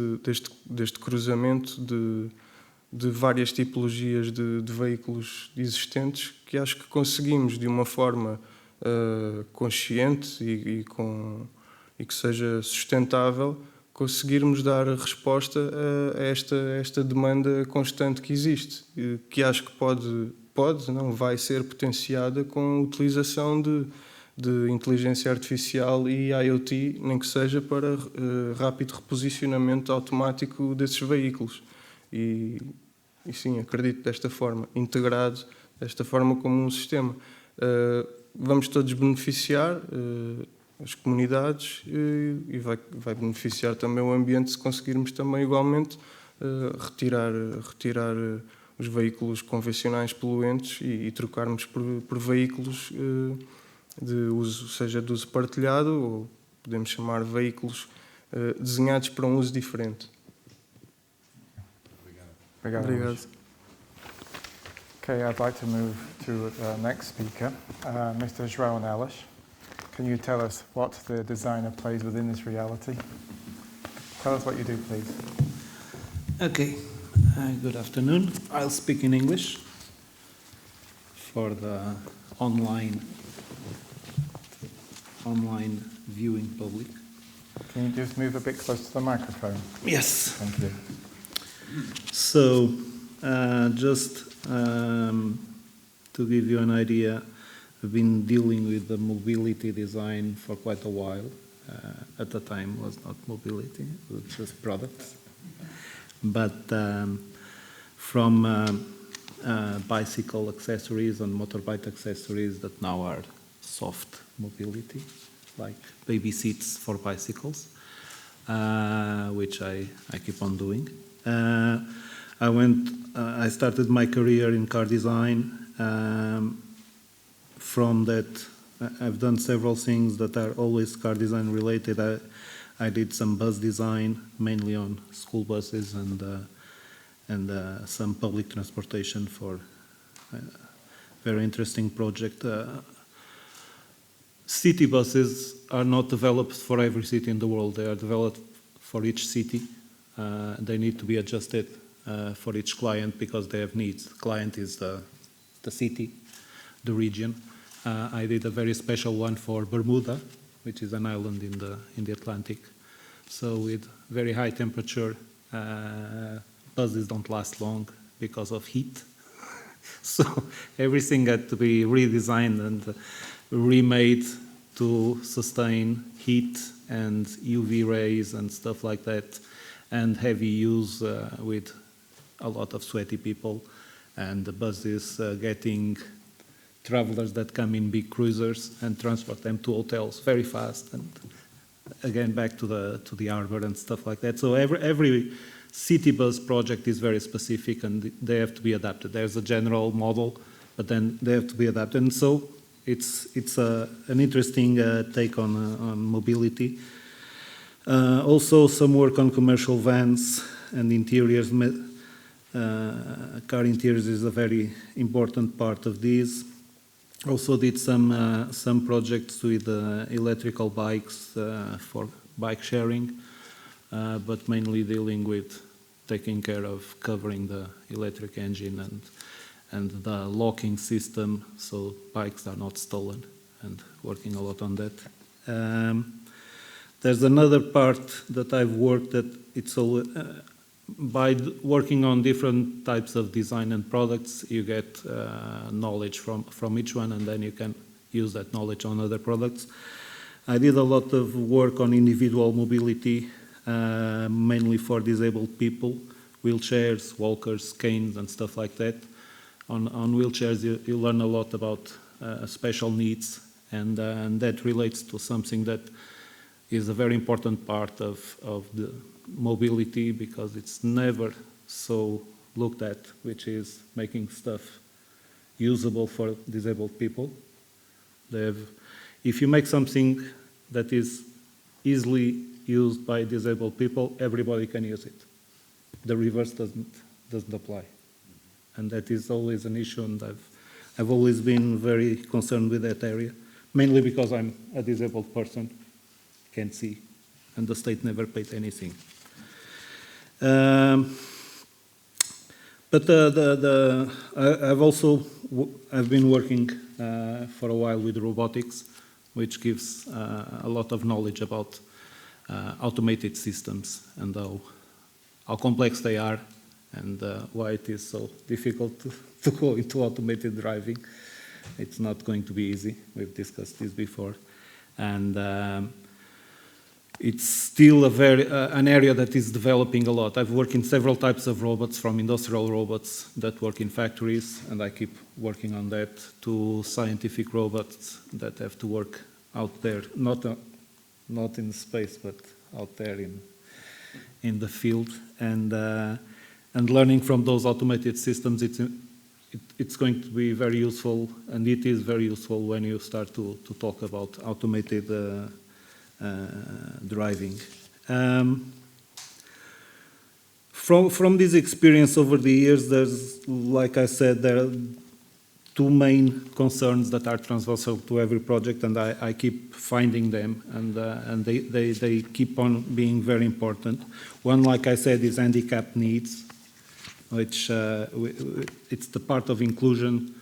cruzamento de várias tipologias de veículos existentes que acho que conseguimos, de uma forma consciente e que seja sustentável, conseguirmos dar resposta a esta demanda constante que existe, que acho que não vai ser potenciada com a utilização de inteligência artificial e IoT, nem que seja para rápido reposicionamento automático desses veículos. E sim, acredito desta forma, integrado desta forma como um sistema. Vamos todos beneficiar, as comunidades, e vai beneficiar também o ambiente se conseguirmos também igualmente retirar os veículos convencionais poluentes e trocarmos por veículos de uso, seja de uso partilhado, ou podemos chamar veículos desenhados para um uso diferente. Obrigado. Okay, I'd like to move to the next speaker, Mr. João Nelas. Can you tell us what the designer plays within this reality? Tell us what you do, please. Okay, good afternoon. I'll speak in English for the online viewing public. Can you just move a bit closer to the microphone? Yes. Thank you. So, just to give you an idea, I've been dealing with the mobility design for quite a while. At the time, it was not mobility, it was just products. But from bicycle accessories and motorbike accessories that now are soft mobility, like baby seats for bicycles, which I keep on doing. I started my career in car design. From that, I've done several things that are always car design related. I did some bus design, mainly on school buses and some public transportation for a very interesting project. City buses are not developed for every city in the world. They are developed for each city. They need to be adjusted for each client because they have needs. The client is the city, the region. I did a very special one for Bermuda, which is an island in the Atlantic. So with very high temperature, buses don't last long because of heat. So everything had to be redesigned and remade to sustain heat and UV rays and stuff like that, and heavy use with a lot of sweaty people, and the buses getting travelers that come in big cruisers and transport them to hotels very fast, and again back to the harbor and stuff like that. So every city bus project is very specific, and they have to be adapted. There's a general model, but then they have to be adapted. And so it's an interesting take on mobility. Also, some work on commercial vans and interiors. Car interiors is a very important part of this. Also did some projects with electrical bikes for bike sharing, but mainly dealing with taking care of covering the electric engine and the locking system, so bikes are not stolen, and working a lot on that. There's another part that I've worked that it's all, by working on different types of design and products, you get knowledge from each one, and then you can use that knowledge on other products. I did a lot of work on individual mobility, mainly for disabled people, wheelchairs, walkers, canes, and stuff like that. On wheelchairs, you learn a lot about special needs, and that relates to something that is a very important part of the mobility, because it's never so looked at, which is making stuff usable for disabled people. If you make something that is easily used by disabled people, everybody can use it. The reverse doesn't apply. And that is always an issue, and I've always been very concerned with that area, mainly because I'm a disabled person, can't see, and the state never paid anything. But I've been working for a while with robotics, which gives a lot of knowledge about automated systems and how complex they are, and why it is so difficult to go into automated driving. It's not going to be easy. We've discussed this before. And it's still an area that is developing a lot. I've worked in several types of robots, from industrial robots that work in factories, and I keep working on that, to scientific robots that have to work out there, not in space, but out there in the field. And learning from those automated systems, it's going to be very useful, and it is very useful when you start to talk about automated driving. From this experience over the years, there's, like I said, there are two main concerns that are transversal to every project, and I keep finding them, and they keep on being very important. One, like I said, is handicap needs, which it's the part of inclusion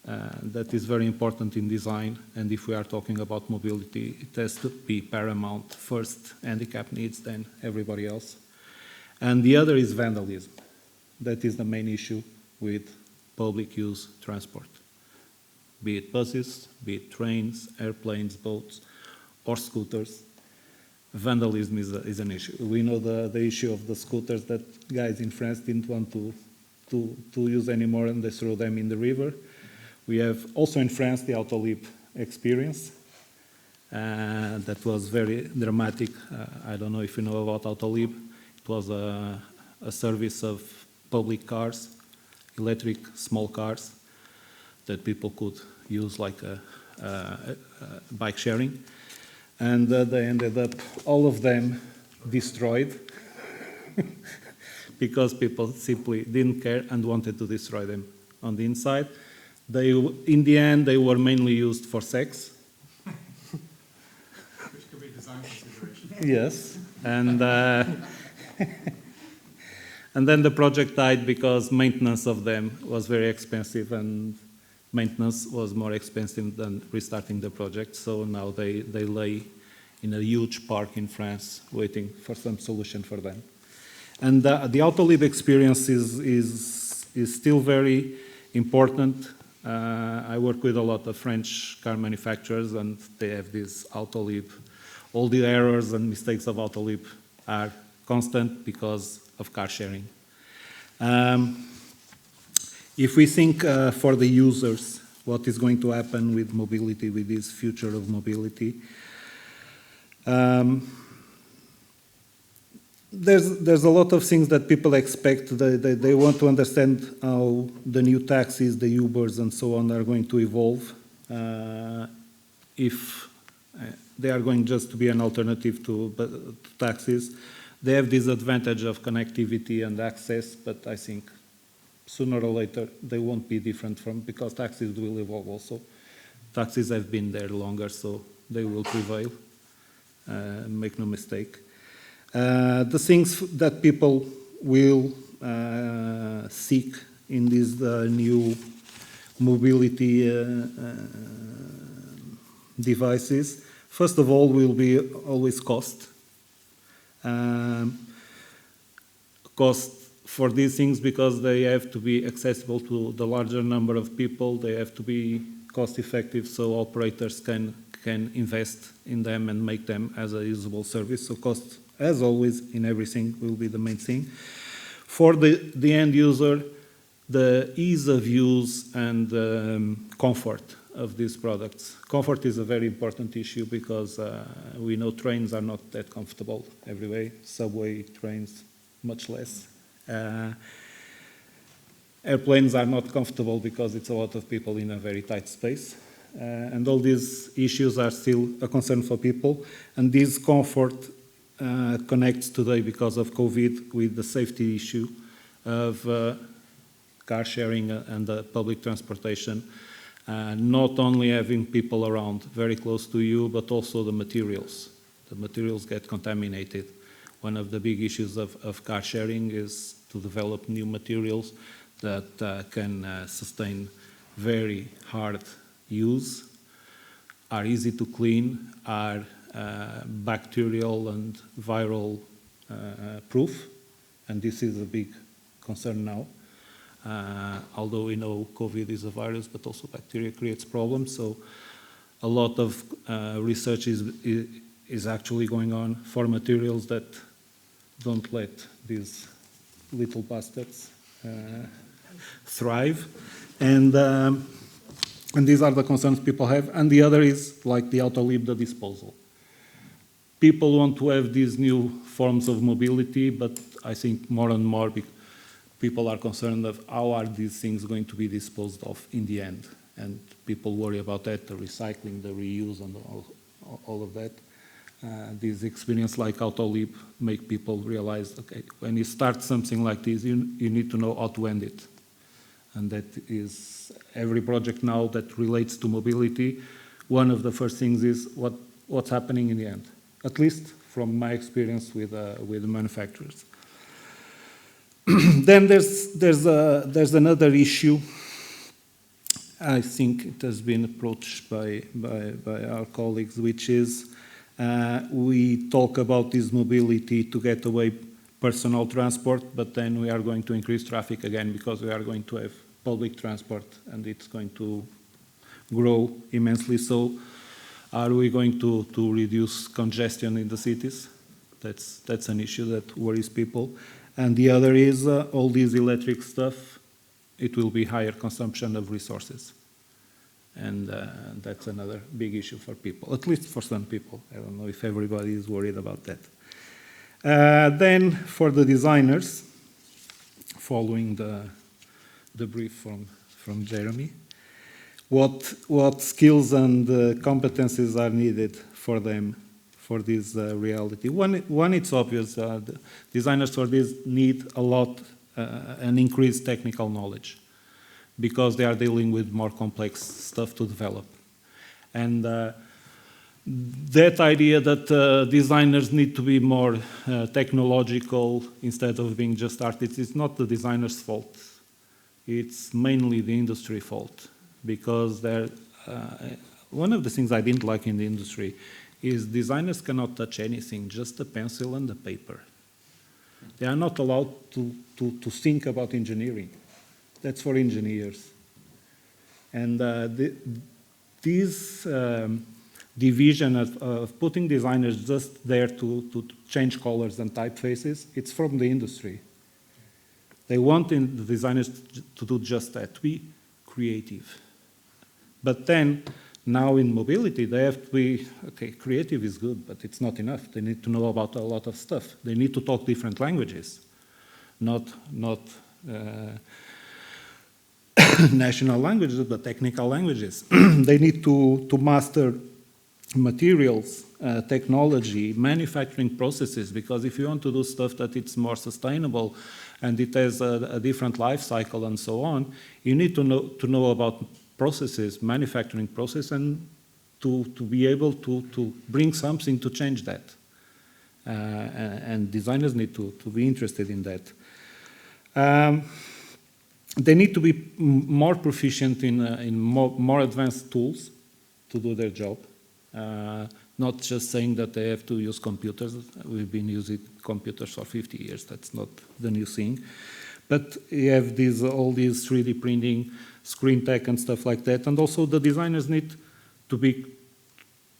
that is very important in design, and if we are talking about mobility, it has to be paramount. First, handicap needs, then everybody else. And the other is vandalism. That is the main issue with public use transport, be it buses, be it trains, airplanes, boats, or scooters. Vandalism is an issue. We know the issue of the scooters that guys in France didn't want to use anymore, and they threw them in the river. We have also in France the Autolib experience that was very dramatic. I don't know if you know about Autolib. It was a service of public cars, electric small cars that people could use like bike sharing. And they ended up, all of them, destroyed because people simply didn't care and wanted to destroy them on the inside. In the end, they were mainly used for sex. Which could be design consideration. Yes, and and then the project died because maintenance of them was very expensive, and maintenance was more expensive than restarting the project. So now they lay in a huge park in France, waiting for some solution for them. And the Autolib experience is still very important. I work with a lot of French car manufacturers, and they have this Autolib. All the errors and mistakes of Autolib are constant because of car sharing. If we think for the users, what is going to happen with mobility, with this future of mobility, There's a lot of things that people expect. They want to understand how the new taxis, the Ubers, and so on are going to evolve. If they are going just to be an alternative to taxis, they have this advantage of connectivity and access, but I think sooner or later they won't be different from, because taxis will evolve also. Taxis have been there longer, so they will prevail. Make no mistake. The things that people will seek in these new mobility devices, first of all, will be always cost. Cost for these things, because they have to be accessible to the larger number of people, they have to be cost effective, so operators can invest in them and make them as a usable service. So cost, as always, in everything will be the main thing. For the end user, the ease of use and comfort of these products. Comfort is a very important issue, because we know trains are not that comfortable every way. Subway, trains, much less. Airplanes are not comfortable because it's a lot of people in a very tight space. And all these issues are still a concern for people. And this comfort connects today, because of COVID, with the safety issue of car sharing and public transportation. Not only having people around very close to you, but also the materials. The materials get contaminated. One of the big issues of car sharing is to develop new materials that can sustain very hard use, are easy to clean, are bacterial and viral proof, and this is a big concern now. Although we know COVID is a virus, but also bacteria creates problems, so a lot of research is actually going on for materials that don't let these little bastards thrive. And these are the concerns people have. And the other is, like the autolib, the disposal. People want to have these new forms of mobility, but I think more and more people are concerned of how are these things going to be disposed of in the end. And people worry about that, the recycling, the reuse, and all of that. This experience like autolib make people realize, okay, when you start something like this, you need to know how to end it. And that is every project now that relates to mobility. One of the first things is what's happening in the end, at least from my experience with the manufacturers. Then there's another issue. I think it has been approached by our colleagues, which is we talk about this mobility to get away personal transport, but then we are going to increase traffic again, because we are going to have public transport and it's going to grow immensely. So are we going to reduce congestion in the cities? That's an issue that worries people. And the other is all this electric stuff, it will be higher consumption of resources. And that's another big issue for people, at least for some people. I don't know if everybody is worried about that. Then for the designers, following the brief from Jeremy, what skills and competencies are needed for them for this reality? One, it's obvious. The designers for this need a lot, an increased technical knowledge, because they are dealing with more complex stuff to develop. And that idea that designers need to be more technological instead of being just artists is not the designer's fault. It's mainly the industry fault, because one of the things I didn't like in the industry is designers cannot touch anything, just a pencil and a paper. They are not allowed to think about engineering. That's for engineers. And this division of putting designers just there to change colors and typefaces, it's from the industry. They want the designers to do just that, to be creative. But then now in mobility, they have to be, okay, creative is good, but it's not enough. They need to know about a lot of stuff. They need to talk different languages, not national languages, but technical languages. They need to master materials, technology, manufacturing processes, because if you want to do stuff that it's more sustainable and it has a different life cycle and so on, you need to know about processes, manufacturing process, and to be able to bring something to change that. And designers need to be interested in that. They need to be more proficient in more advanced tools to do their job. Not just saying that they have to use computers. We've been using computers for 50 years. That's not the new thing. But you have all these 3D printing, screen tech and stuff like that. And also the designers need to be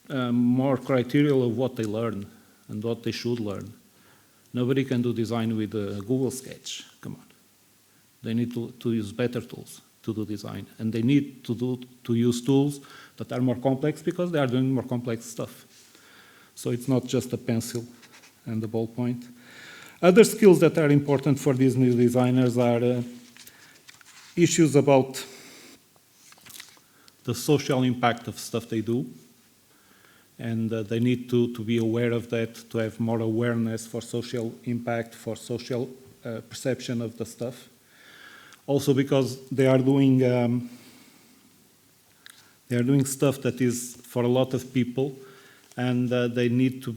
more criterial of what they learn and what they should learn. Nobody can do design with Google Sketch. Come on. They need to use better tools to do design. And they need to use tools that are more complex because they are doing more complex stuff. So it's not just a pencil and a ballpoint. Other skills that are important for these new designers are issues about the social impact of stuff they do. And they need to be aware of that, to have more awareness for social impact, for social perception of the stuff. Also because they are doing stuff that is for a lot of people, and they need to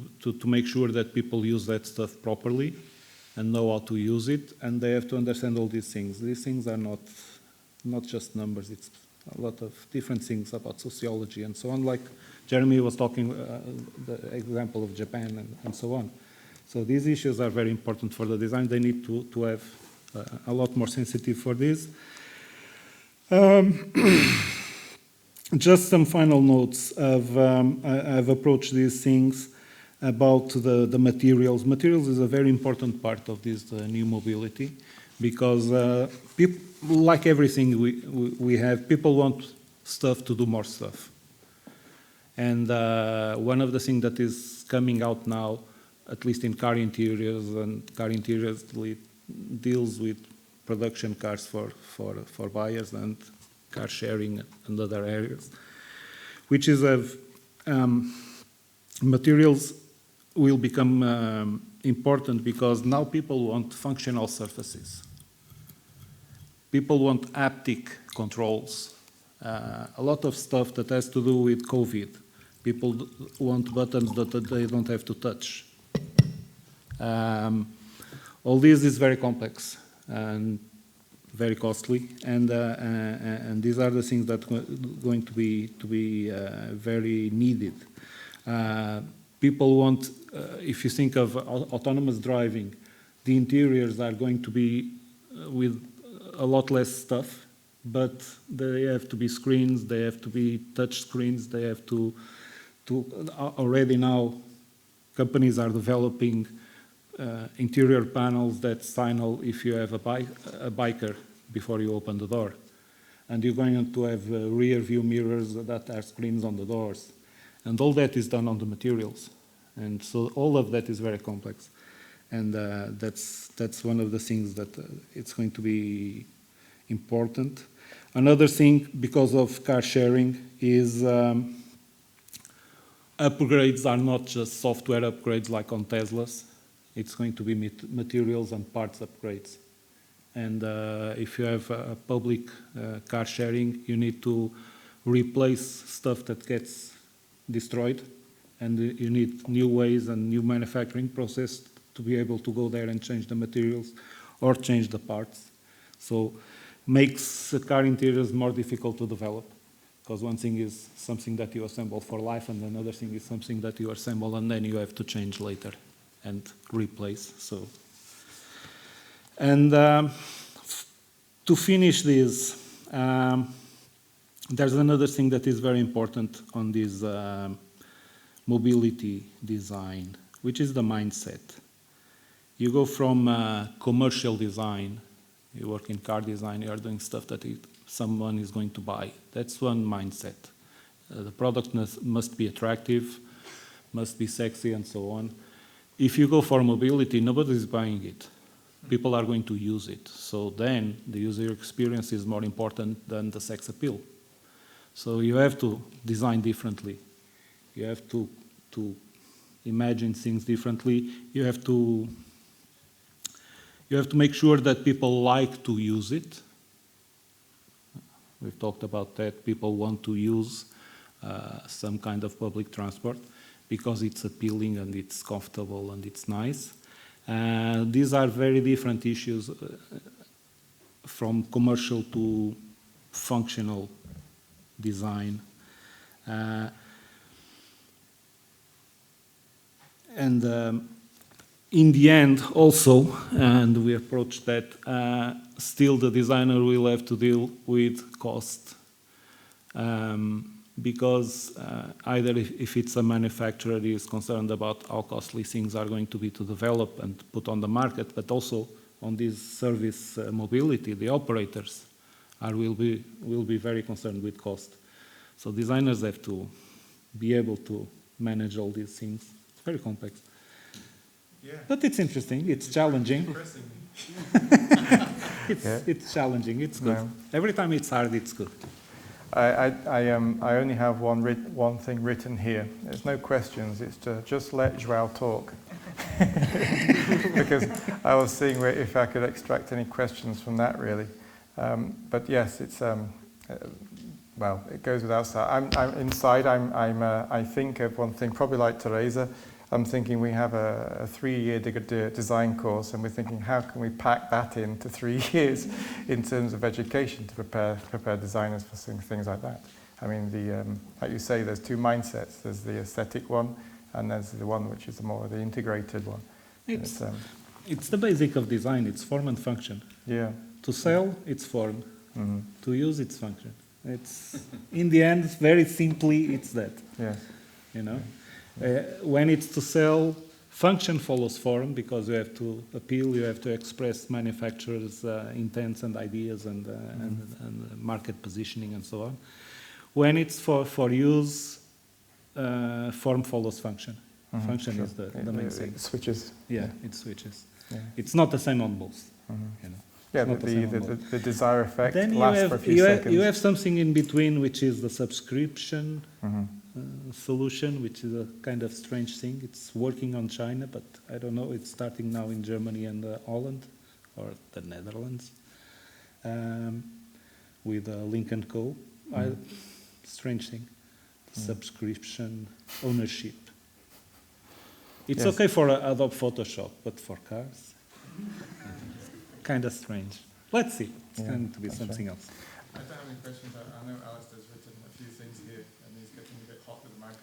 make sure that people use that stuff properly and know how to use it, and they have to understand all these things. These things are not just numbers, it's a lot of different things about sociology and so on, like Jeremy was talking, the example of Japan and so on. So these issues are very important for the design. They need to have a lot more sensitive for this. Just some final notes. I've approached these things about the materials. Materials is a very important part of this new mobility because like everything we have, people want stuff to do more stuff. And one of the things that is coming out now, at least in car interiors, and car interiors deals with production cars for buyers and car sharing and other areas, which is materials will become important because now people want functional surfaces. People want haptic controls. A lot of stuff that has to do with COVID. People want buttons that they don't have to touch. All this is very complex and very costly, and these are the things that are going to be very needed. People want, if you think of autonomous driving, the interiors are going to be with a lot less stuff, but they have to be screens, they have to be touch screens, they have to already now companies are developing interior panels that signal if you have a biker before you open the door. And you're going to have rear view mirrors that are screens on the doors. And all that is done on the materials. And so all of that is very complex. And that's one of the things that it's going to be important. Another thing, because of car sharing, is upgrades are not just software upgrades like on Teslas. It's going to be materials and parts upgrades. And if you have a public car sharing, you need to replace stuff that gets destroyed. And you need new ways and new manufacturing process to be able to go there and change the materials or change the parts. So makes car interiors more difficult to develop. Because one thing is something that you assemble for life, and another thing is something that you assemble and then you have to change later and replace. So, and to finish this, there's another thing that is very important on this mobility design, which is the mindset. You go from commercial design, you work in car design, you are doing stuff that someone is going to buy. That's one mindset. The product must be attractive, must be sexy, and so on. If you go for mobility, nobody is buying it. People are going to use it. So then the user experience is more important than the sex appeal. So you have to design differently. You have to imagine things differently. You have to make sure that people like to use it. We've talked about that. People want to use some kind of public transport because it's appealing and it's comfortable and it's nice. These are very different issues from commercial to functional design. In the end also, and we approach that, still the designer will have to deal with cost. Because either if it's a manufacturer, he is concerned about how costly things are going to be to develop and put on the market, but also on this service mobility, the operators will be very concerned with cost. So designers have to be able to manage all these things. It's very complex. Yeah. But it's interesting, it's challenging. It's challenging, it's good. No. Every time it's hard, it's good. I only have one thing written here. There's no questions. It's to just let João talk. Because I was seeing if I could extract any questions from that, really. But yes, it's well, it goes without saying. I'm inside. I think of one thing, probably like Teresa. I'm thinking we have a 3-year design course, and we're thinking how can we pack that into 3 years in terms of education to prepare designers for things like that. I mean, like you say, there's two mindsets. There's the aesthetic one, and there's the one which is the integrated one. It's the basic of design. It's form and function. Yeah. To sell, it's form. Mm-hmm. To use, it's function. It's in the end, very simply, it's that. Yes. You know. When it's to sell, function follows form because you have to appeal, you have to express manufacturers' intents and ideas and market positioning and so on. When it's for use, form follows function. Mm-hmm. Function is the main thing. It switches. Yeah, it switches. Yeah. It's not the same on both. Mm-hmm. You know. Yeah, the desire effect then lasts for a few seconds. You have something in between, which is the subscription solution, which is a kind of strange thing. It's working on China, but I don't know. It's starting now in Germany and Holland, or the Netherlands, with Link & Co. Strange thing. Subscription ownership. It's okay for Adobe Photoshop, but for cars, kind of strange. Let's see. It's going to be something else. I don't have any questions. I know Alistair's written a few things here, and he's getting a bit hot with the microphone.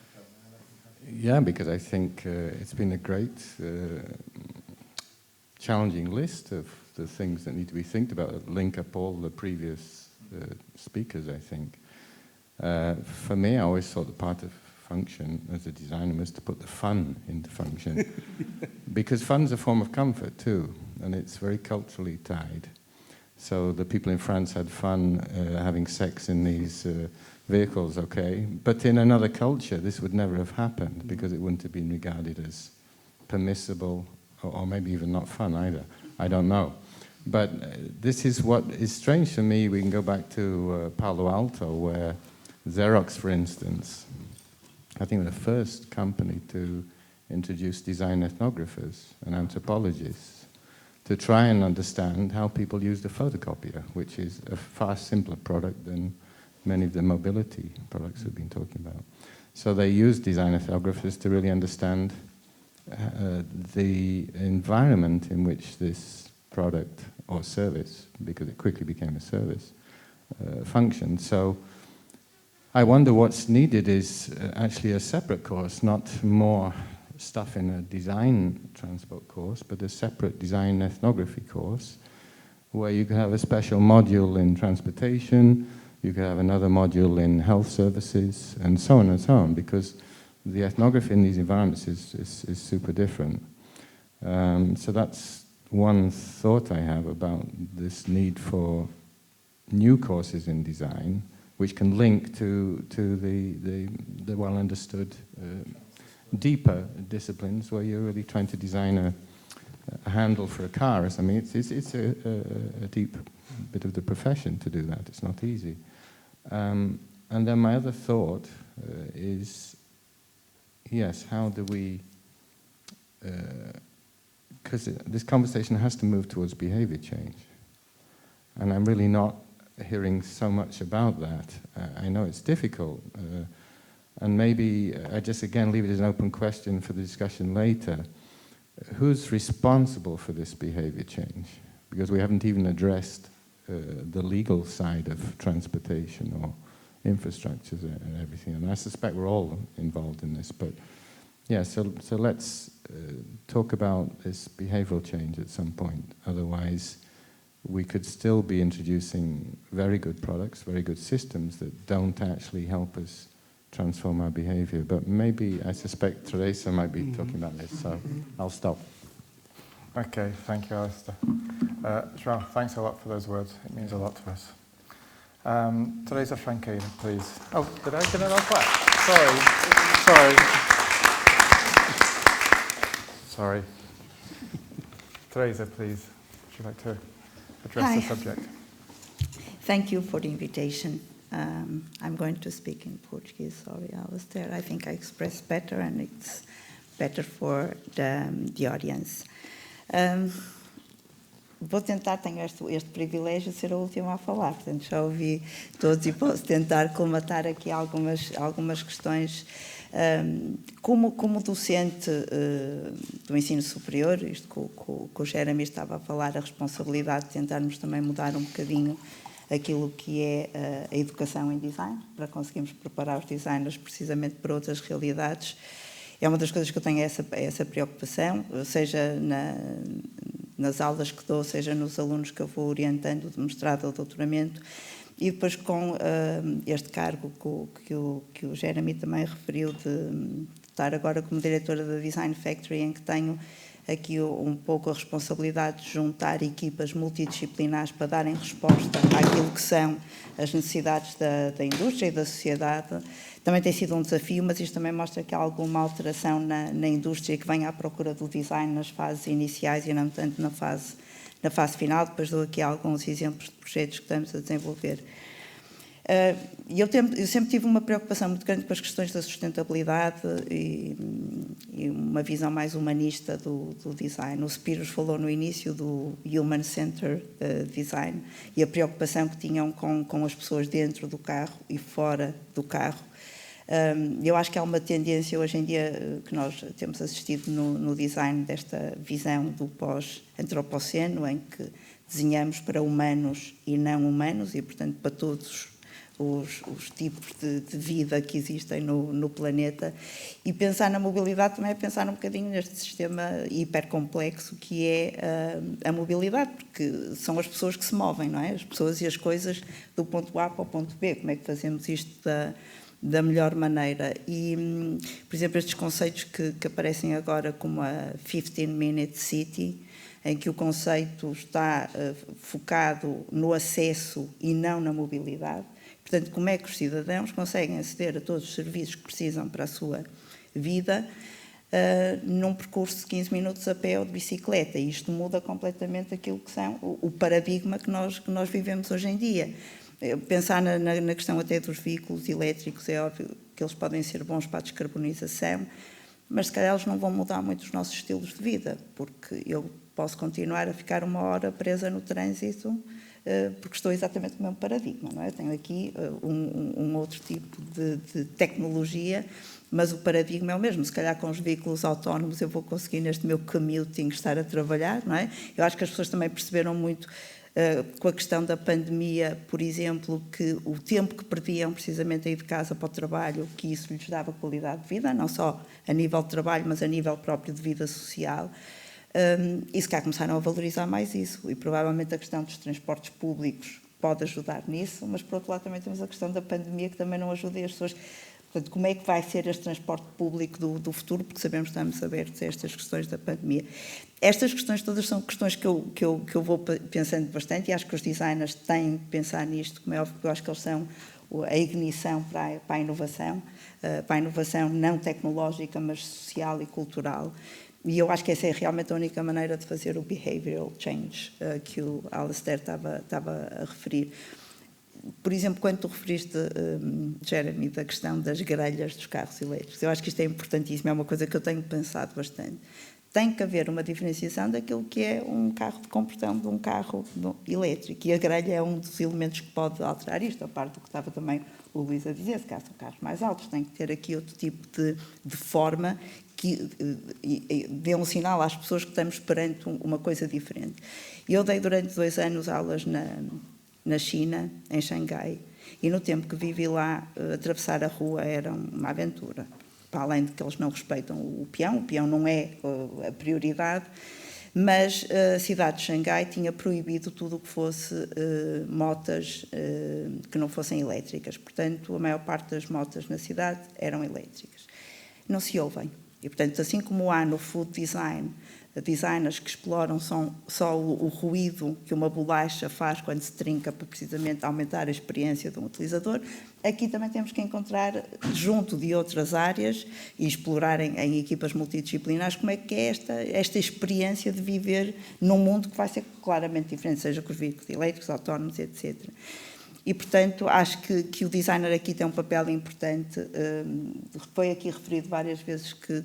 Yeah, because I think it's been a great, challenging list of the things that need to be think about. Link up all the previous speakers, I think. For me, I always thought the part of function as a designer was to put the fun into function. Because fun's a form of comfort too, and it's very culturally tied. So the people in France had fun having sex in these vehicles, okay? But in another culture, this would never have happened because it wouldn't have been regarded as permissible or maybe even not fun either. I don't know. But this is what is strange to me. We can go back to Palo Alto, where Xerox, for instance, I think the first company to introduce design ethnographers and anthropologists to try and understand how people use the photocopier, which is a far simpler product than many of the mobility products we've been talking about. So they used design ethnographers to really understand the environment in which this product or service, because it quickly became a service, functioned. So I wonder what's needed is actually a separate course, not more stuff in a design transport course, but a separate design ethnography course where you could have a special module in transportation, you could have another module in health services, and so on, because the ethnography in these environments is super different. So that's one thought I have about this need for new courses in design which can link to the well-understood deeper disciplines where you're really trying to design a handle for a car. I mean, it's a deep bit of the profession to do that. It's not easy. And then my other thought is, yes, how do we, because this conversation has to move towards behavior change. And I'm really not hearing so much about that. I know it's difficult. And maybe I just, again, leave it as an open question for the discussion later. Who's responsible for this behavior change? Because we haven't even addressed the legal side of transportation or infrastructures and everything. And I suspect we're all involved in this. But yeah, so let's talk about this behavioral change at some point. Otherwise, we could still be introducing very good products, very good systems that don't actually help us transform our behavior. But maybe, I suspect Teresa might be talking about this, so I'll stop. Okay, thank you, Alistair. João, thanks a lot for those words. It means a lot to us. Teresa Franqueira, please. Oh, did I get another clap? Sorry. Teresa, please. Would you like to address the subject? Thank you for the invitation. I'm going to speak in Portuguese. Sorry, Alistair. I think I expressed better and it's better for the audience. Vou tentar, tenho este privilégio de ser a última a falar, portanto já ouvi todos e posso tentar colmatar aqui algumas questões. Como docente do ensino superior, isto que o Jeremy estava a falar, a responsabilidade de tentarmos também mudar um bocadinho aquilo que é a educação em design, para conseguirmos preparar os designers precisamente para outras realidades. É uma das coisas que eu tenho essa preocupação, seja nas aulas que dou, seja nos alunos que eu vou orientando de mestrado ou doutoramento, e depois com este cargo que o Jeremy também referiu de estar agora como diretora da Design Factory, em que tenho aqui um pouco a responsabilidade de juntar equipas multidisciplinares para darem resposta àquilo que são as necessidades da indústria e da sociedade. Também tem sido um desafio, mas isto também mostra que há alguma alteração na indústria que vem à procura do design nas fases iniciais e não tanto na fase final. Depois dou aqui alguns exemplos de projetos que estamos a desenvolver. Eu sempre tive uma preocupação muito grande com as questões da sustentabilidade e uma visão mais humanista do design. O Spiros falou no início do Human Centered Design e a preocupação que tinham com as pessoas dentro do carro e fora do carro. Eu acho que há uma tendência hoje em dia que nós temos assistido no design desta visão do pós-antropoceno, em que desenhamos para humanos e não humanos e, portanto, para todos os tipos de vida que existem no planeta. E pensar na mobilidade também é pensar um bocadinho neste sistema hipercomplexo que é a mobilidade, porque são as pessoas que se movem, não é? As pessoas e as coisas do ponto A para o ponto B. Como é que fazemos isto da melhor maneira? E, por exemplo, estes conceitos que aparecem agora como a 15-minute city, em que o conceito está focado no acesso e não na mobilidade. Portanto, como é que os cidadãos conseguem aceder a todos os serviços que precisam para a sua vida num percurso de 15 minutos a pé ou de bicicleta? E isto muda completamente aquilo que são o paradigma que nós vivemos hoje em dia. Pensar na questão até dos veículos elétricos, é óbvio que eles podem ser bons para a descarbonização, mas se calhar eles não vão mudar muito os nossos estilos de vida, porque eu posso continuar a ficar 1 hora presa no trânsito porque estou exatamente no mesmo paradigma, não é? Eu tenho aqui um outro tipo de tecnologia, mas o paradigma é o mesmo. Se calhar com os veículos autónomos eu vou conseguir neste meu commuting estar a trabalhar, não é? Eu acho que as pessoas também perceberam muito com a questão da pandemia, por exemplo, que o tempo que perdiam precisamente a ir de casa para o trabalho, que isso lhes dava qualidade de vida, não só a nível de trabalho, mas a nível próprio de vida social. E se calhar começaram a valorizar mais isso, e provavelmente a questão dos transportes públicos pode ajudar nisso, mas por outro lado também temos a questão da pandemia que também não ajuda as pessoas. Portanto, como é que vai ser este transporte público do futuro, porque sabemos que estamos abertos a estas questões da pandemia. Estas questões todas são questões que eu vou pensando bastante, e acho que os designers têm de pensar nisto, como é óbvio que eu acho que eles são a ignição para a inovação não tecnológica, mas social e cultural. E eu acho que essa é realmente a única maneira de fazer o behavioral change que o Alistair estava a referir. Por exemplo, quando tu referiste, Jeremy, da questão das grelhas dos carros elétricos, eu acho que isto é importantíssimo, é uma coisa que eu tenho pensado bastante. Tem que haver uma diferenciação daquilo que é um carro de combustão de um carro elétrico, e a grelha é um dos elementos que pode alterar isto, a parte do que estava também o Luís a dizer, se caso são carros mais altos, tem que ter aqui outro tipo de forma que dê um sinal às pessoas que estamos perante uma coisa diferente. Eu dei durante 2 anos aulas na China, em Xangai, e no tempo que vivi lá, atravessar a rua era uma aventura. Para além de que eles não respeitam o peão não é a prioridade, mas a cidade de Xangai tinha proibido tudo o que fosse motas que não fossem elétricas. Portanto, a maior parte das motas na cidade eram elétricas. Não se ouvem. E, portanto, assim como há no food design, designers que exploram só o ruído que uma bolacha faz quando se trinca para precisamente aumentar a experiência de um utilizador, aqui também temos que encontrar, junto de outras áreas, e explorar em equipas multidisciplinares, como é que é esta experiência de viver num mundo que vai ser claramente diferente, seja com os veículos elétricos, autónomos, etc. E, portanto, acho que o designer aqui tem um papel importante. Foi aqui referido várias vezes que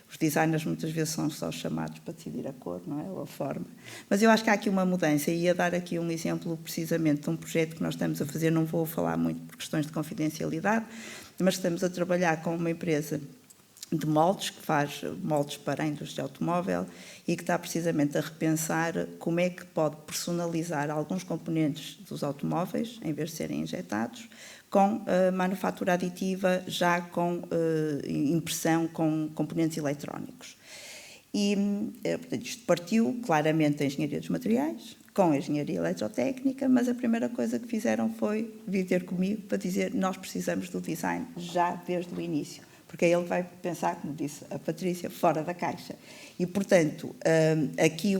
os designers muitas vezes são só chamados para decidir a cor, não é? Ou a forma. Mas eu acho que há aqui uma mudança, e ia dar aqui um exemplo precisamente de um projeto que nós estamos a fazer, não vou falar muito por questões de confidencialidade, mas estamos a trabalhar com uma empresa de moldes, que faz moldes para a indústria automóvel e que está precisamente a repensar como é que pode personalizar alguns componentes dos automóveis, em vez de serem injetados, com manufatura aditiva, já com impressão com componentes eletrónicos. E, portanto, isto partiu claramente da engenharia dos materiais, com a engenharia eletrotécnica, mas a primeira coisa que fizeram foi vir ter comigo para dizer: nós precisamos do design já desde o início, porque aí ele vai pensar, como disse a Patrícia, fora da caixa. E, portanto, aqui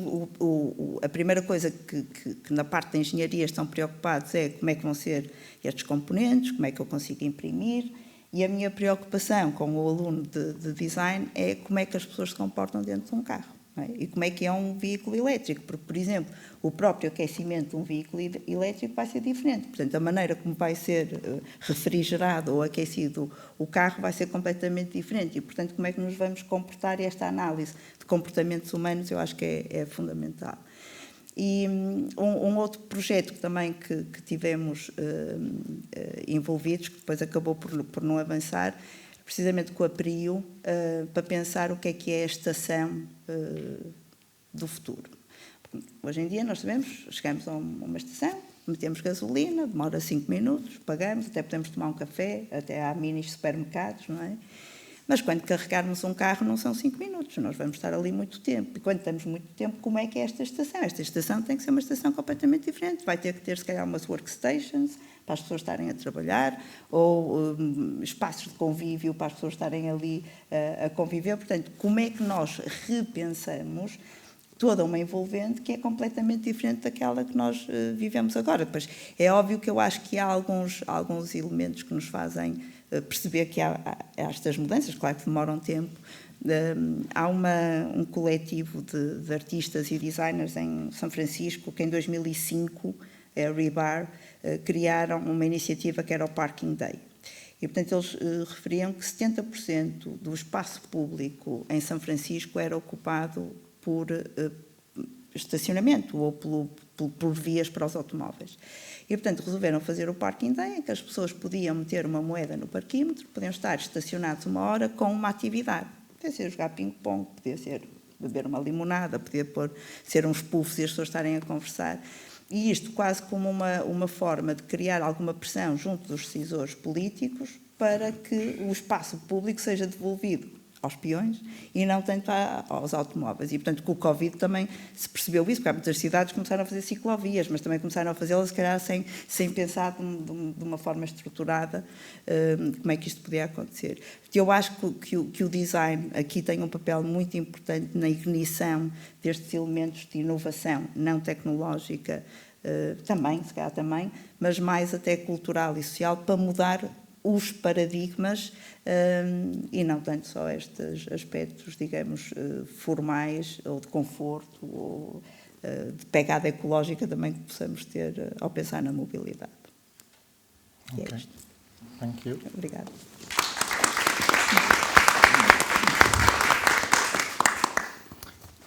a primeira coisa que na parte da engenharia estão preocupados é como é que vão ser estes componentes, como é que eu consigo imprimir, e a minha preocupação com o aluno de design é como é que as pessoas se comportam dentro de um carro. Não é? E como é que é um veículo elétrico, porque, por exemplo, o próprio aquecimento de um veículo elétrico vai ser diferente. Portanto, a maneira como vai ser refrigerado ou aquecido o carro vai ser completamente diferente. E, portanto, como é que nos vamos comportar? Esta análise de comportamentos humanos eu acho que é fundamental. E um outro projeto também que tivemos envolvidos, que depois acabou por não avançar, precisamente com a PRIO, para pensar o que é a estação do futuro. Hoje em dia nós sabemos, chegamos a uma estação, metemos gasolina, demora 5 minutos, pagamos, até podemos tomar um café, até há mini supermercados, não é? Mas quando carregarmos um carro não são 5 minutos, nós vamos estar ali muito tempo. E quando estamos muito tempo, como é que é esta estação? Esta estação tem que ser uma estação completamente diferente. Vai ter que ter, se calhar, umas workstations para as pessoas estarem a trabalhar, ou espaços de convívio para as pessoas estarem ali a conviver. Portanto, como é que nós repensamos toda uma envolvente que é completamente diferente daquela que nós vivemos agora? Pois é óbvio que eu acho que há alguns elementos que nos fazem perceber que há estas mudanças, claro que demoram tempo. Há um coletivo de artistas e designers em São Francisco que em 2005, a Rebar, criaram uma iniciativa que era o Parking Day. E, portanto, eles referiam que 70% do espaço público em São Francisco era ocupado por estacionamento ou por vias para os automóveis. E, portanto, resolveram fazer o Parking Day, em que as pessoas podiam meter uma moeda no parquímetro, podiam estar estacionados 1 hora com uma atividade. Podia ser jogar ping-pong, podia ser beber uma limonada, podia ser uns puffs e as pessoas estarem a conversar. E isto quase como uma forma de criar alguma pressão junto dos decisores políticos para que o espaço público seja devolvido aos peões e não tanto aos automóveis. E, portanto, com o Covid também se percebeu isso, porque há muitas cidades que começaram a fazer ciclovias, mas também começaram a fazê-las, se calhar, sem pensar de uma forma estruturada como é que isto podia acontecer. Eu acho que o design aqui tem um papel muito importante na ignição destes elementos de inovação não tecnológica também, se calhar também, mas mais até cultural e social, para mudar os paradigmas e não tanto só estes aspectos, digamos, formais ou de conforto ou de pegada ecológica também que possamos ter ao pensar na mobilidade. E é isto. Thank you. Obrigada.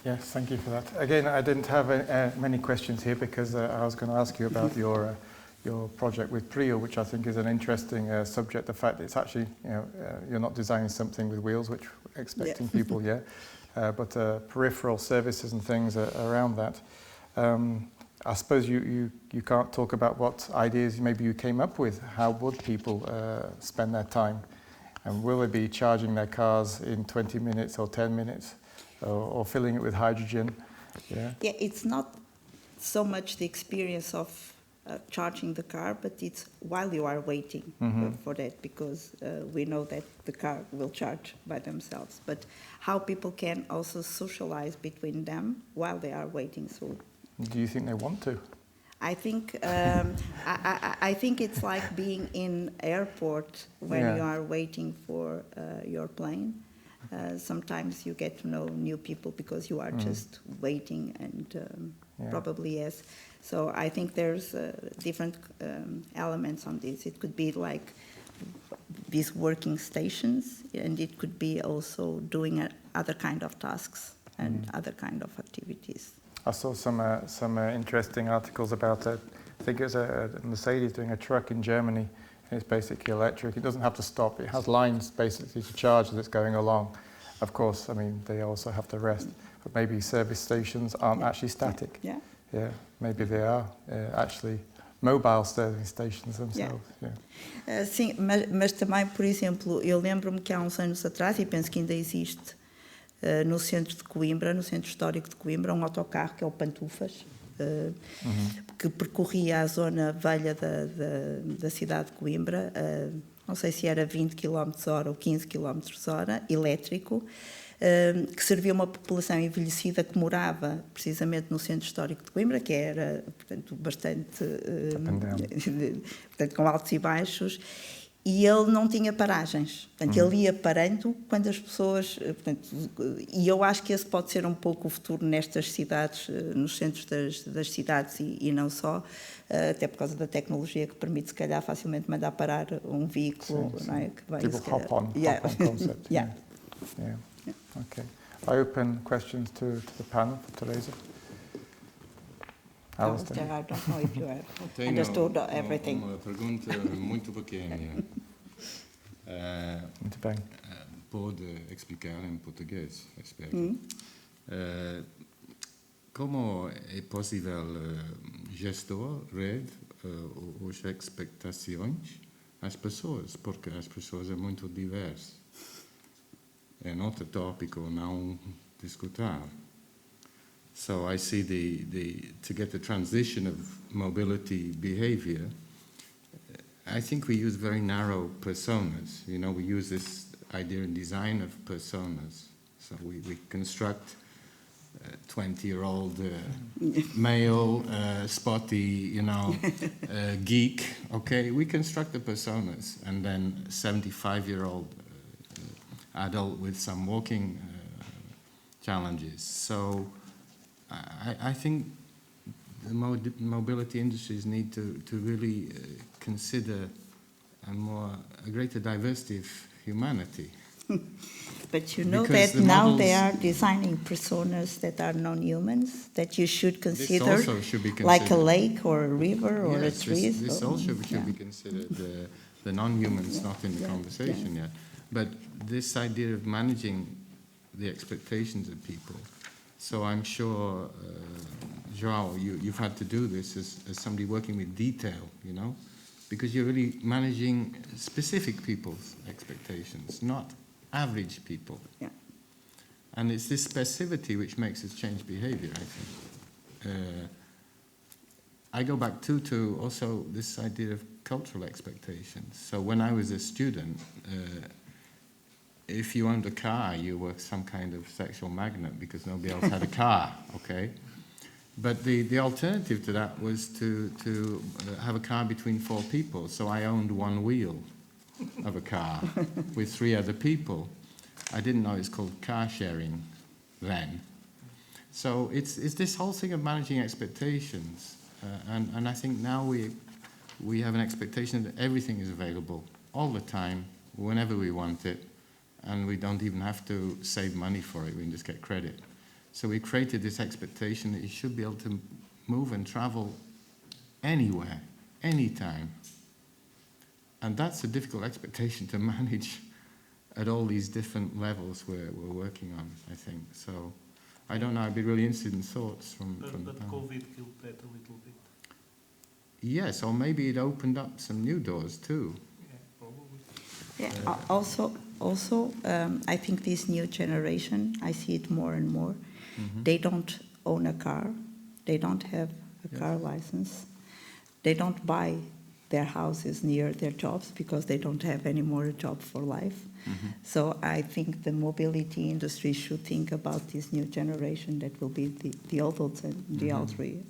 Yes, thank you for that. Again, I didn't have many questions here because I was going to ask you about your project with Prio, which I think is an interesting subject. The fact that it's actually, you're not designing something with wheels, which we're expecting people, but peripheral services and things around that. I suppose you can't talk about what ideas maybe you came up with. How would people spend their time? And will they be charging their cars in 20 minutes or 10 minutes? Or filling it with hydrogen. Yeah, it's not so much the experience of charging the car, but it's while you are waiting for that, because we know that the car will charge by themselves. But how people can also socialize between them while they are waiting. So, do you think they want to? I think I think it's like being in airport when you are waiting for your plane. Sometimes you get to know new people because you are just waiting, and probably yes. So I think there's different elements on this. It could be like these working stations, and it could be also doing other kind of tasks and other kind of activities. I saw some interesting articles about I think it was a Mercedes doing a truck in Germany. It's basically electric. It doesn't have to stop. It has lines basically to charge as it's going along. Of course, I mean, they also have to rest. But maybe service stations aren't actually static. Yeah, maybe they are actually mobile service stations themselves. Sim, mas também, por exemplo, eu lembro-me que há uns anos atrás, e penso que ainda existe no centro de Coimbra, no centro histórico de Coimbra, um autocarro que é o Pantufas, que percorria a zona velha da cidade de Coimbra, não sei se era 20 km/h ou 15 km/h, elétrico, que servia uma população envelhecida que morava precisamente no centro histórico de Coimbra, que era, portanto, bastante portanto, com altos e baixos, e ele não tinha paragens. Portanto, ele ia parando quando as pessoas... Portanto, e eu acho que esse pode ser um pouco o futuro nestas cidades, nos centros das cidades e não só, até por causa da tecnologia que permite, se calhar, facilmente mandar parar um veículo. Sim. Não é? Que vai, tipo hop-on concept. Yeah. Okay. I open questions to the panel for Teresa. Alistair. I don't know if you have Tenho understood everything. uma pergunta muito pequena. Muito bem. Pode explicar em português, espero. Como é possível gestor rede as expectações das pessoas? Porque as pessoas são muito diversas. É outro tópico não discutir. So I see to get the transition of mobility behavior, I think we use very narrow personas. You know, we use this idea in design of personas. So we construct 20-year-old male, spotty, geek. Okay, we construct the personas, and then 75-year-old adult with some walking challenges. So I think the mobility industries need to really consider a greater diversity of humanity. But you know that now they are designing personas that are non-humans, that you should consider, should be considered. Like a lake or a river or a tree. This also should be considered. The non-humans not in the conversation yet. But this idea of managing the expectations of people. So I'm sure, João, you've had to do this as somebody working with detail, because you're really managing specific people's expectations, not average people. Yeah. And it's this specificity which makes us change behavior, I think. I go back to also this idea of cultural expectations. So when I was a student, if you owned a car, you were some kind of sexual magnet because nobody else had a car, okay? But the alternative to that was to have a car between 4 people. So I owned one wheel of a car with 3 other people. I didn't know it's called car sharing then. So it's this whole thing of managing expectations. And I think now we have an expectation that everything is available all the time, whenever we want it, and we don't even have to save money for it, we can just get credit. So we created this expectation that you should be able to move and travel anywhere, anytime. And that's a difficult expectation to manage at all these different levels we're working on, I think. So I don't know, I'd be really interested in thoughts from the But panel. COVID killed that a little bit. Yes, or maybe it opened up some new doors too. Yeah, probably. Yeah, also, I think this new generation, I see it more and more. They don't own a car. They don't have a car license. They don't buy their houses near their jobs because they don't have any more a job for life. So I think the mobility industry should think about this new generation that will be the adults and the elderly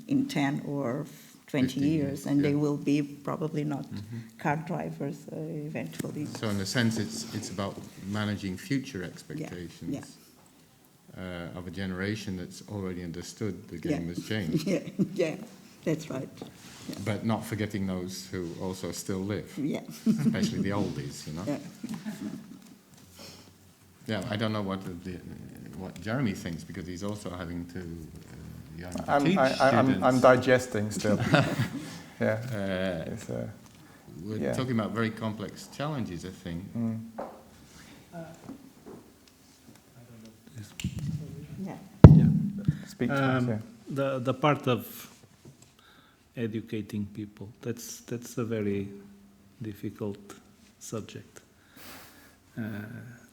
in 10 or 20 15 years, and yeah. they will be probably not car drivers eventually. So in a sense, it's about managing future expectations Yeah. of a generation that's already understood the game has changed, Yeah, that's right. but not forgetting those who also still live, Yeah. especially the oldies, you know. Yeah. Yeah, I don't know what Jeremy thinks, because he's also having to teach students. I'm digesting still. Yeah. We're talking about very complex challenges, I think. Yeah. Speak to us, yeah. The part of educating people, that's a very difficult subject.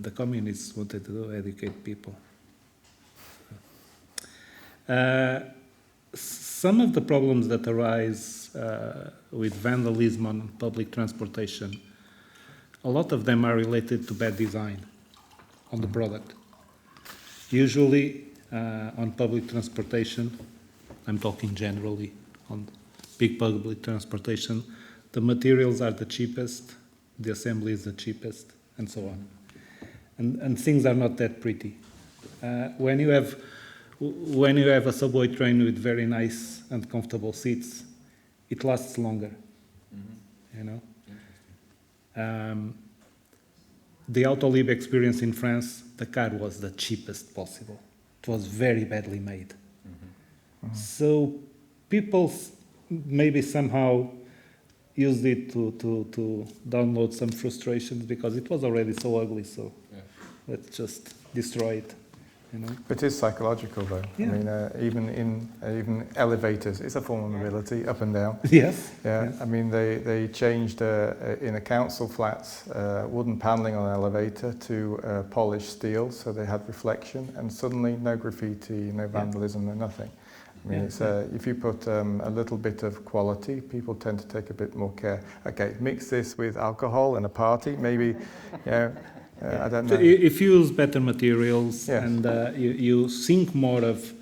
The communists wanted to educate people. Some of the problems that arise with vandalism on public transportation, a lot of them are related to bad design on the product. Usually on public transportation, I'm talking generally on big public transportation, the materials are the cheapest, the assembly is the cheapest, and so on. And things are not that pretty. When you have a subway train with very nice and comfortable seats, it lasts longer. You know. The Autolib experience in France, the car was the cheapest possible. It was very badly made. So people maybe somehow used it to download some frustrations because it was already so ugly. So let's just destroy it. You know? But it's psychological, though. Yeah. I mean, even elevators, it's a form of mobility, up and down. Yes. Yeah, Yes. I mean, they changed in a council flats wooden paneling on an elevator to polished steel, so they had reflection, and suddenly no graffiti, no vandalism, no nothing. I mean, it's if you put a little bit of quality, people tend to take a bit more care. Okay, mix this with alcohol and a party, maybe, I don't know. If you use better materials Yes. and you think more of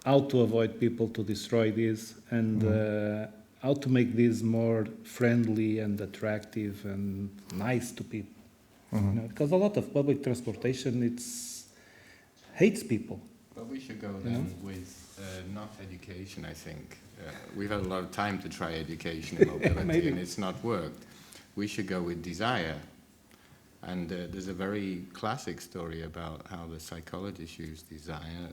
how to avoid people to destroy this and how to make this more friendly and attractive and nice to people. You know, because a lot of public transportation hates people. But we should go then with not education, I think. We've had a lot of time to try education in mobility and it's not worked. We should go with desire. And there's a very classic story about how the psychologists use desire.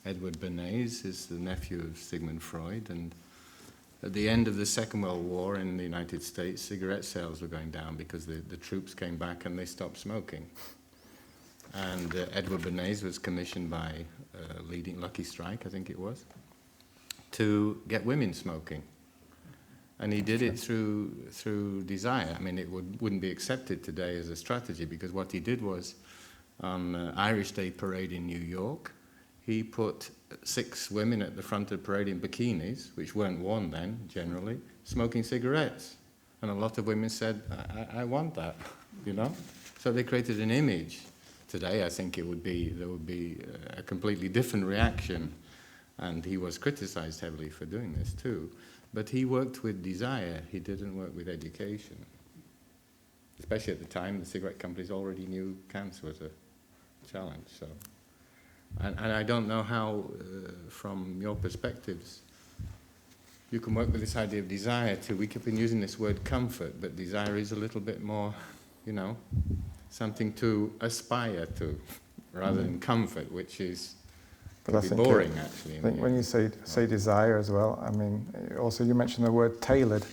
Edward Bernays is the nephew of Sigmund Freud, and at the end of the Second World War in the United States, cigarette sales were going down because the troops came back and they stopped smoking. And Edward Bernays was commissioned by leading Lucky Strike, I think it was, to get women smoking. And he did it through desire. I mean, it wouldn't be accepted today as a strategy, because what he did was, on Irish Day parade in New York, he put 6 women at the front of the parade in bikinis, which weren't worn then, generally, smoking cigarettes. And a lot of women said, I want that, you know? So they created an image. Today, I think there would be a completely different reaction. And he was criticized heavily for doing this too. But he worked with desire, he didn't work with education. Especially at the time, the cigarette companies already knew cancer was a challenge. So, and I don't know how, from your perspectives, you can work with this idea of desire too. We have been using this word comfort, but desire is a little bit more, you know, something to aspire to, rather than comfort, which is boring actually. I think when you say desire as well, I mean, also you mentioned the word tailored.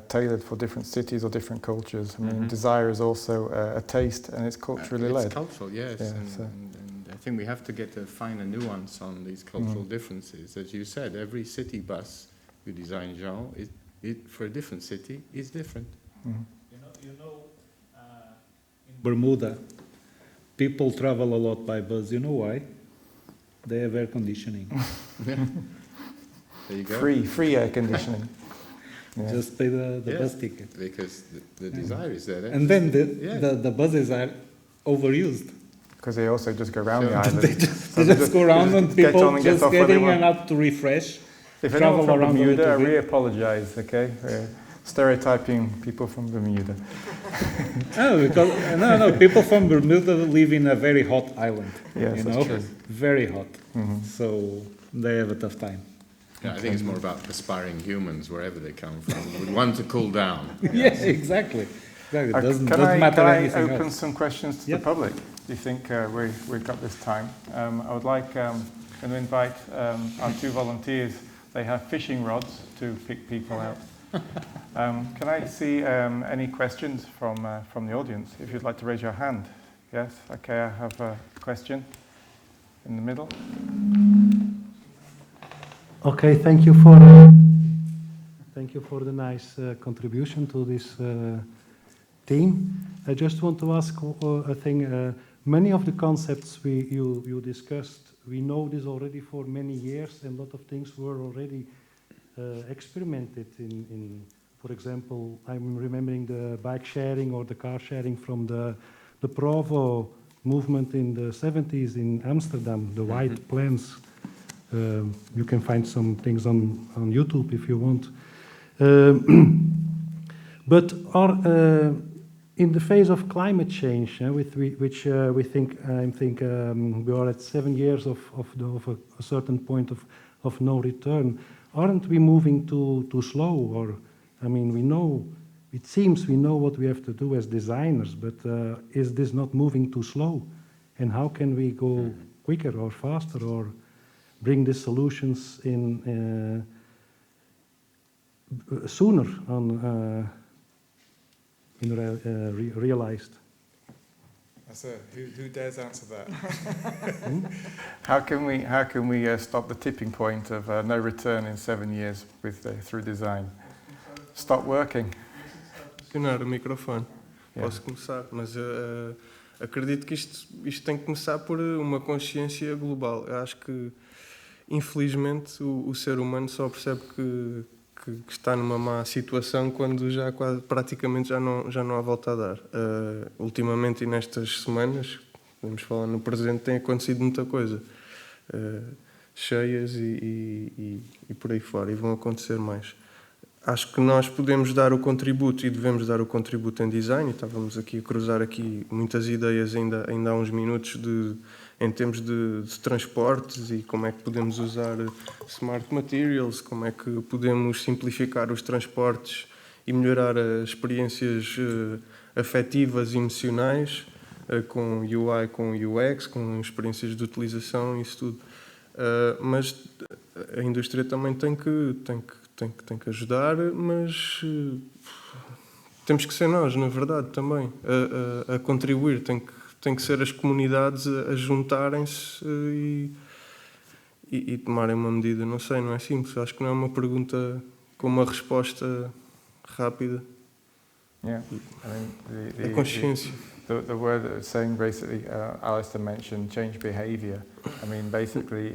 Tailored for different cities or different cultures. I mean, desire is also a taste, and it's culturally led. It's cultural, yes, Yeah, and I think we have to get a finer nuance on these cultural differences. As you said, every city bus you design, Jean, for a different city is different. You know, in Bermuda, people travel a lot by bus. You know why? They have air conditioning. Yeah. There you go. Free air conditioning. Yeah. Just pay the bus ticket. Because the desire is there. And then the buses are overused. Because they also just go around the island. They just go around and people just getting up to refresh. If travel anyone from around Bermuda, I a little really bit. apologize, okay? We're stereotyping people from Bermuda. No, people from Bermuda live in a very hot island. Yes, that's true. Very hot. So they have a tough time. Yeah, I think it's more about aspiring humans, wherever they come from, would want to cool down. Yes, exactly. It doesn't Can matter I anything open else. some questions to the public? Do you think we've got this time? I would like to invite our two volunteers. They have fishing rods to pick people out. Can I see any questions from the audience? If you'd like to raise your hand. Yes? Okay, I have a question in the middle. Okay, thank you for the nice contribution to this theme. I just want to ask a thing. Many of the concepts you discussed, we know this already for many years, and a lot of things were already experimented in. For example, I'm remembering the bike sharing or the car sharing from the Provo movement in the 70s in Amsterdam, the white plans. You can find some things on YouTube if you want. But in the phase of climate change, which we think, we are at 7 years of a certain point of no return. Aren't we moving too slow? Or, I mean, we know, it seems we know what we have to do as designers, but is this not moving too slow? And how can we go quicker or faster or bring the solutions in sooner on realized? Who dares answer that? How can we stop the tipping point of no return in 7 years through design? Stop working. Funcionar o microfone. Posso começar, mas acredito que isto tem que começar por uma consciência global. Eu acho que infelizmente o ser humano só percebe que está numa má situação quando já praticamente já não há volta a dar. Ultimamente e nestas semanas, podemos falar no presente, tem acontecido muita coisa. Cheias e por aí fora, e vão acontecer mais. Acho que nós podemos dar o contributo e devemos dar o contributo em design, e estávamos aqui a cruzar aqui muitas ideias ainda há uns minutos em termos de transportes e como é que podemos usar smart materials, como é que podemos simplificar os transportes e melhorar as experiências afetivas e emocionais com UI, com UX, com experiências de utilização e isso tudo. Mas a indústria também tem que ajudar, mas temos que ser nós, na verdade, também, a contribuir. Tem que ser as comunidades a juntarem-se e tomarem uma medida. Não sei, não é simples. Acho que não é uma pergunta com uma resposta rápida. Yeah, I mean, a consciência. The word that it's saying basically, Alistair mentioned change behaviour. I mean, basically,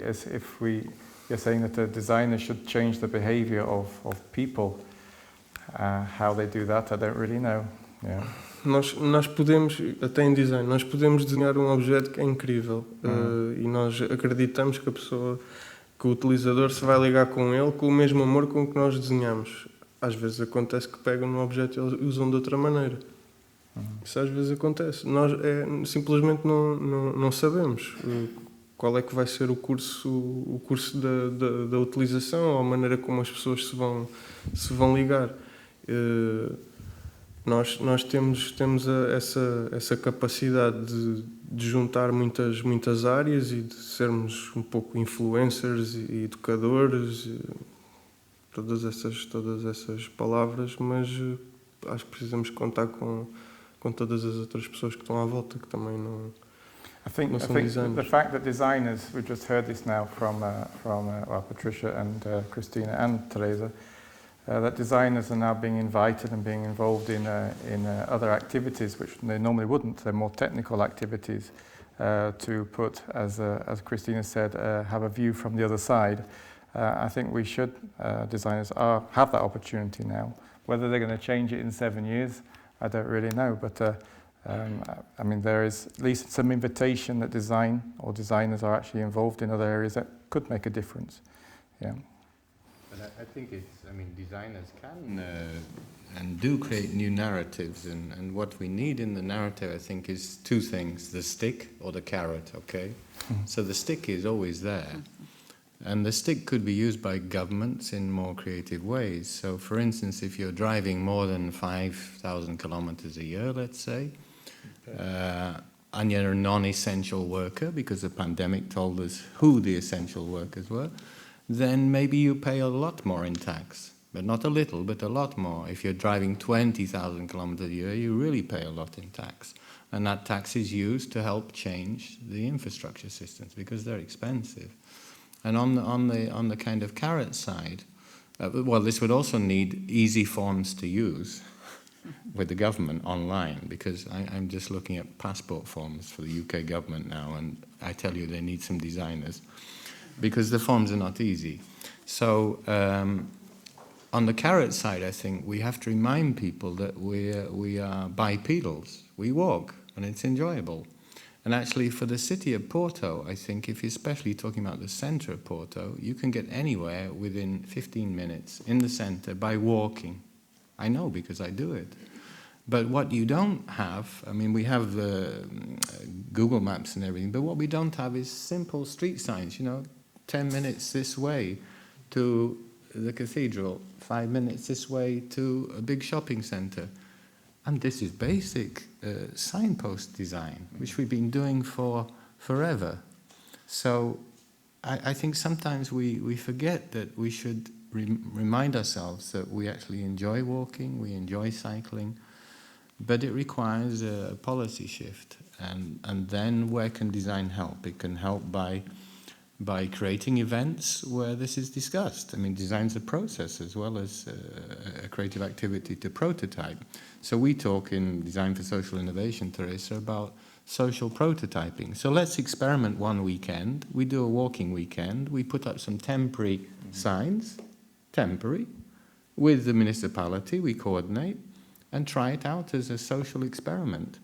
you're saying that the designer should change the behaviour of people. How they do that, I don't really know. Yeah. Nós podemos, até em design, nós podemos desenhar um objeto que é incrível e nós acreditamos que a pessoa que o utilizador se vai ligar com ele com o mesmo amor com que nós desenhamos. Às vezes acontece que pegam no objeto e usam de outra maneira. Isso às vezes acontece. Nós simplesmente não sabemos qual é que vai ser o curso da utilização ou a maneira como as pessoas se vão ligar. Nós temos essa capacidade de juntar muitas áreas e de sermos um pouco influencers e educadores, todas essas palavras, mas acho que precisamos contar com todas as outras pessoas que estão à volta, que também não são designers. The fact that designers, we've just heard this now from Patricia and Christina and Teresa, that designers are now being invited and being involved in other activities which they normally wouldn't. They're more technical activities to put, as Christina said, have a view from the other side. I think we should, designers have that opportunity now. Whether they're going to change it in 7 years, I don't really know. But I mean, there is at least some invitation that design or designers are actually involved in other areas that could make a difference. Yeah. But I think designers can and do create new narratives, and what we need in the narrative, I think, is two things: the stick or the carrot. Okay, so the stick is always there, and the stick could be used by governments in more creative ways. So, for instance, if you're driving more than 5,000 kilometers a year, let's say, and you're a non-essential worker, because the pandemic told us who the essential workers were, then maybe you pay a lot more in tax. But not a little, but a lot more. If you're driving 20,000 kilometers a year, you really pay a lot in tax. And that tax is used to help change the infrastructure systems, because they're expensive. And on the kind of carrot side, well, this would also need easy forms to use with the government online, because I'm just looking at passport forms for the UK government now, and I tell you they need some designers, because the forms are not easy. So on the carrot side, I think we have to remind people that we are bipedals. We walk, and it's enjoyable. And actually, for the city of Porto, I think, if you're especially talking about the centre of Porto, you can get anywhere within 15 minutes in the centre by walking. I know, because I do it. But what you don't have, we have Google Maps and everything, but what we don't have is simple street signs, 10 minutes this way to the cathedral, 5 minutes this way to a big shopping centre. And this is basic signpost design, which we've been doing for forever. So I think sometimes we forget that we should remind ourselves that we actually enjoy walking, we enjoy cycling, but it requires a policy shift. And then where can design help? It can help by creating events where this is discussed. Design's a process as well as a creative activity to prototype. So we talk in Design for Social Innovation, Teresa, about social prototyping. So let's experiment one weekend. We do a walking weekend. We put up some temporary signs, with the municipality. We coordinate and try it out as a social experiment.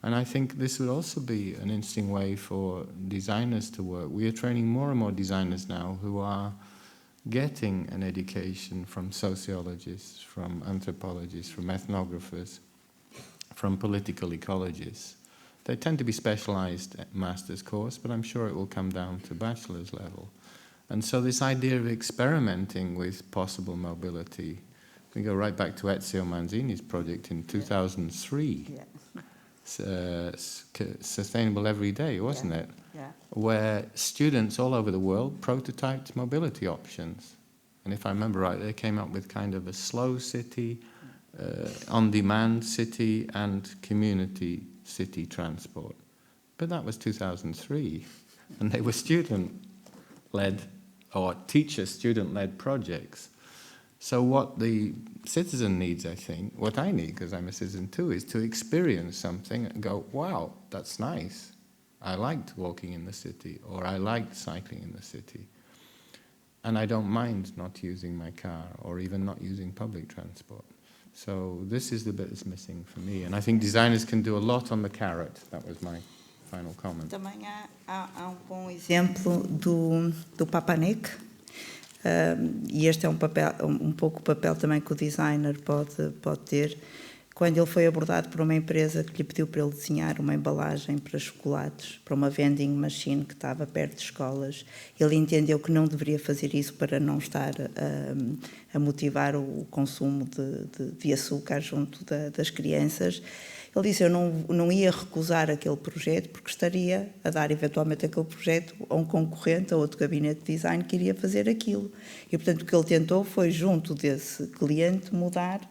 And I think this would also be an interesting way for designers to work. We are training more and more designers now who are getting an education from sociologists, from anthropologists, from ethnographers, from political ecologists. They tend to be specialized at master's course, but I'm sure it will come down to bachelor's level. And so this idea of experimenting with possible mobility, we go right back to Ezio Manzini's project in 2003. Yeah. Sustainable Every Day, wasn't it? Yeah. Where students all over the world prototyped mobility options. And if I remember right, they came up with kind of a slow city, on-demand city, and community city transport. But that was 2003, and they were student-led or teacher-student-led projects. So what the citizen needs, I think, what I need, because I'm a citizen too, is to experience something and go, wow, that's nice. I liked walking in the city, or I liked cycling in the city. And I don't mind not using my car, or even not using public transport. So this is the bit that's missing for me. And I think designers can do a lot on the carrot. That was my final comment. Também há um bom exemplo do Papanek, e este é um pouco o papel também que o designer pode ter. Quando ele foi abordado por uma empresa que lhe pediu para ele desenhar uma embalagem para chocolates, para uma vending machine que estava perto de escolas, ele entendeu que não deveria fazer isso para não estar a motivar o consumo de açúcar junto das crianças. Ele disse, eu não ia recusar aquele projeto porque estaria a dar eventualmente aquele projeto a um concorrente, a outro gabinete de design que iria fazer aquilo. E, portanto, o que ele tentou foi, junto desse cliente, mudar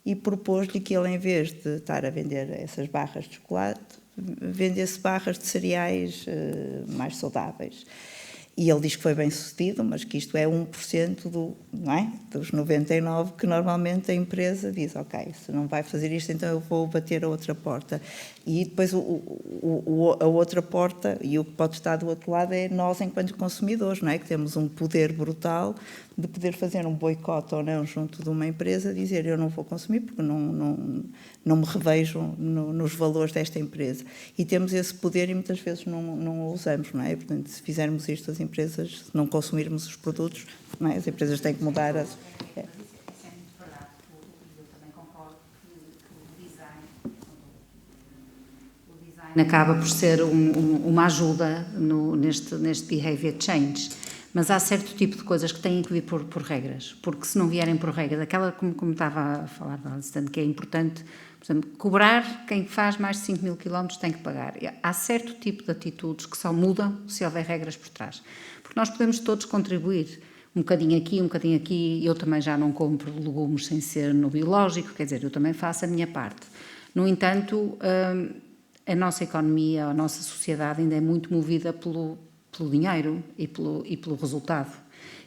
e propôs-lhe que ele, em vez de estar a vender essas barras de chocolate, vendesse barras de cereais mais saudáveis. E ele diz que foi bem sucedido, mas que isto é 1% dos 99% que normalmente a empresa diz, ok, se não vai fazer isto, então eu vou bater a outra porta. E depois a outra porta, e o que pode estar do outro lado, é nós enquanto consumidores, não é? Que temos um poder brutal de poder fazer um boicote ou não junto de uma empresa, dizer eu não vou consumir porque não me revejo nos valores desta empresa. E temos esse poder e muitas vezes não o usamos, não é? Portanto, se fizermos isto, as empresas, se não consumirmos os produtos, não é? As empresas têm que mudar. Isso é muito verdade. Eu também concordo que o design acaba por ser uma ajuda neste behavior change. Mas há certo tipo de coisas que têm que vir por regras, porque se não vierem por regras, aquela como estava a falar da Aston, que é importante, portanto, cobrar quem faz mais de 5 mil quilómetros tem que pagar. Há certo tipo de atitudes que só mudam se houver regras por trás. Porque nós podemos todos contribuir, um bocadinho aqui, eu também já não compro legumes sem ser no biológico, quer dizer, eu também faço a minha parte. No entanto, a nossa economia, a nossa sociedade ainda é muito movida pelo dinheiro e pelo resultado.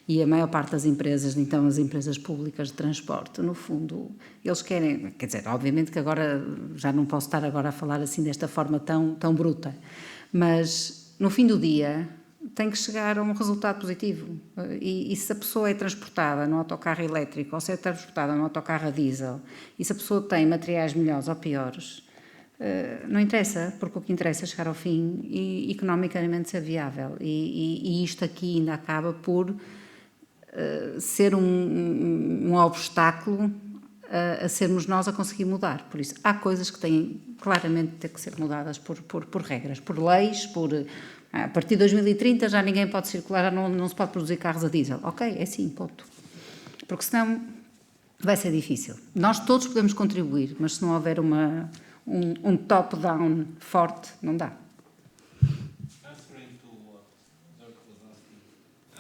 E a maior parte das empresas, então as empresas públicas de transporte, no fundo, eles querem, quer dizer, obviamente que agora, já não posso estar agora a falar assim desta forma tão bruta, mas no fim do dia tem que chegar a um resultado positivo. E se a pessoa é transportada num autocarro elétrico ou se é transportada num autocarro a diesel, e se a pessoa tem materiais melhores ou piores, não interessa, porque o que interessa é chegar ao fim e economicamente ser viável. E isto aqui ainda acaba por ser um obstáculo a sermos nós a conseguir mudar. Por isso, há coisas que têm claramente de ter que ser mudadas por regras, por leis, a partir de 2030 já ninguém pode circular, já não se pode produzir carros a diesel. Ok, é assim, ponto. Porque senão vai ser difícil. Nós todos podemos contribuir, mas se não houver um top-down forte, não dá.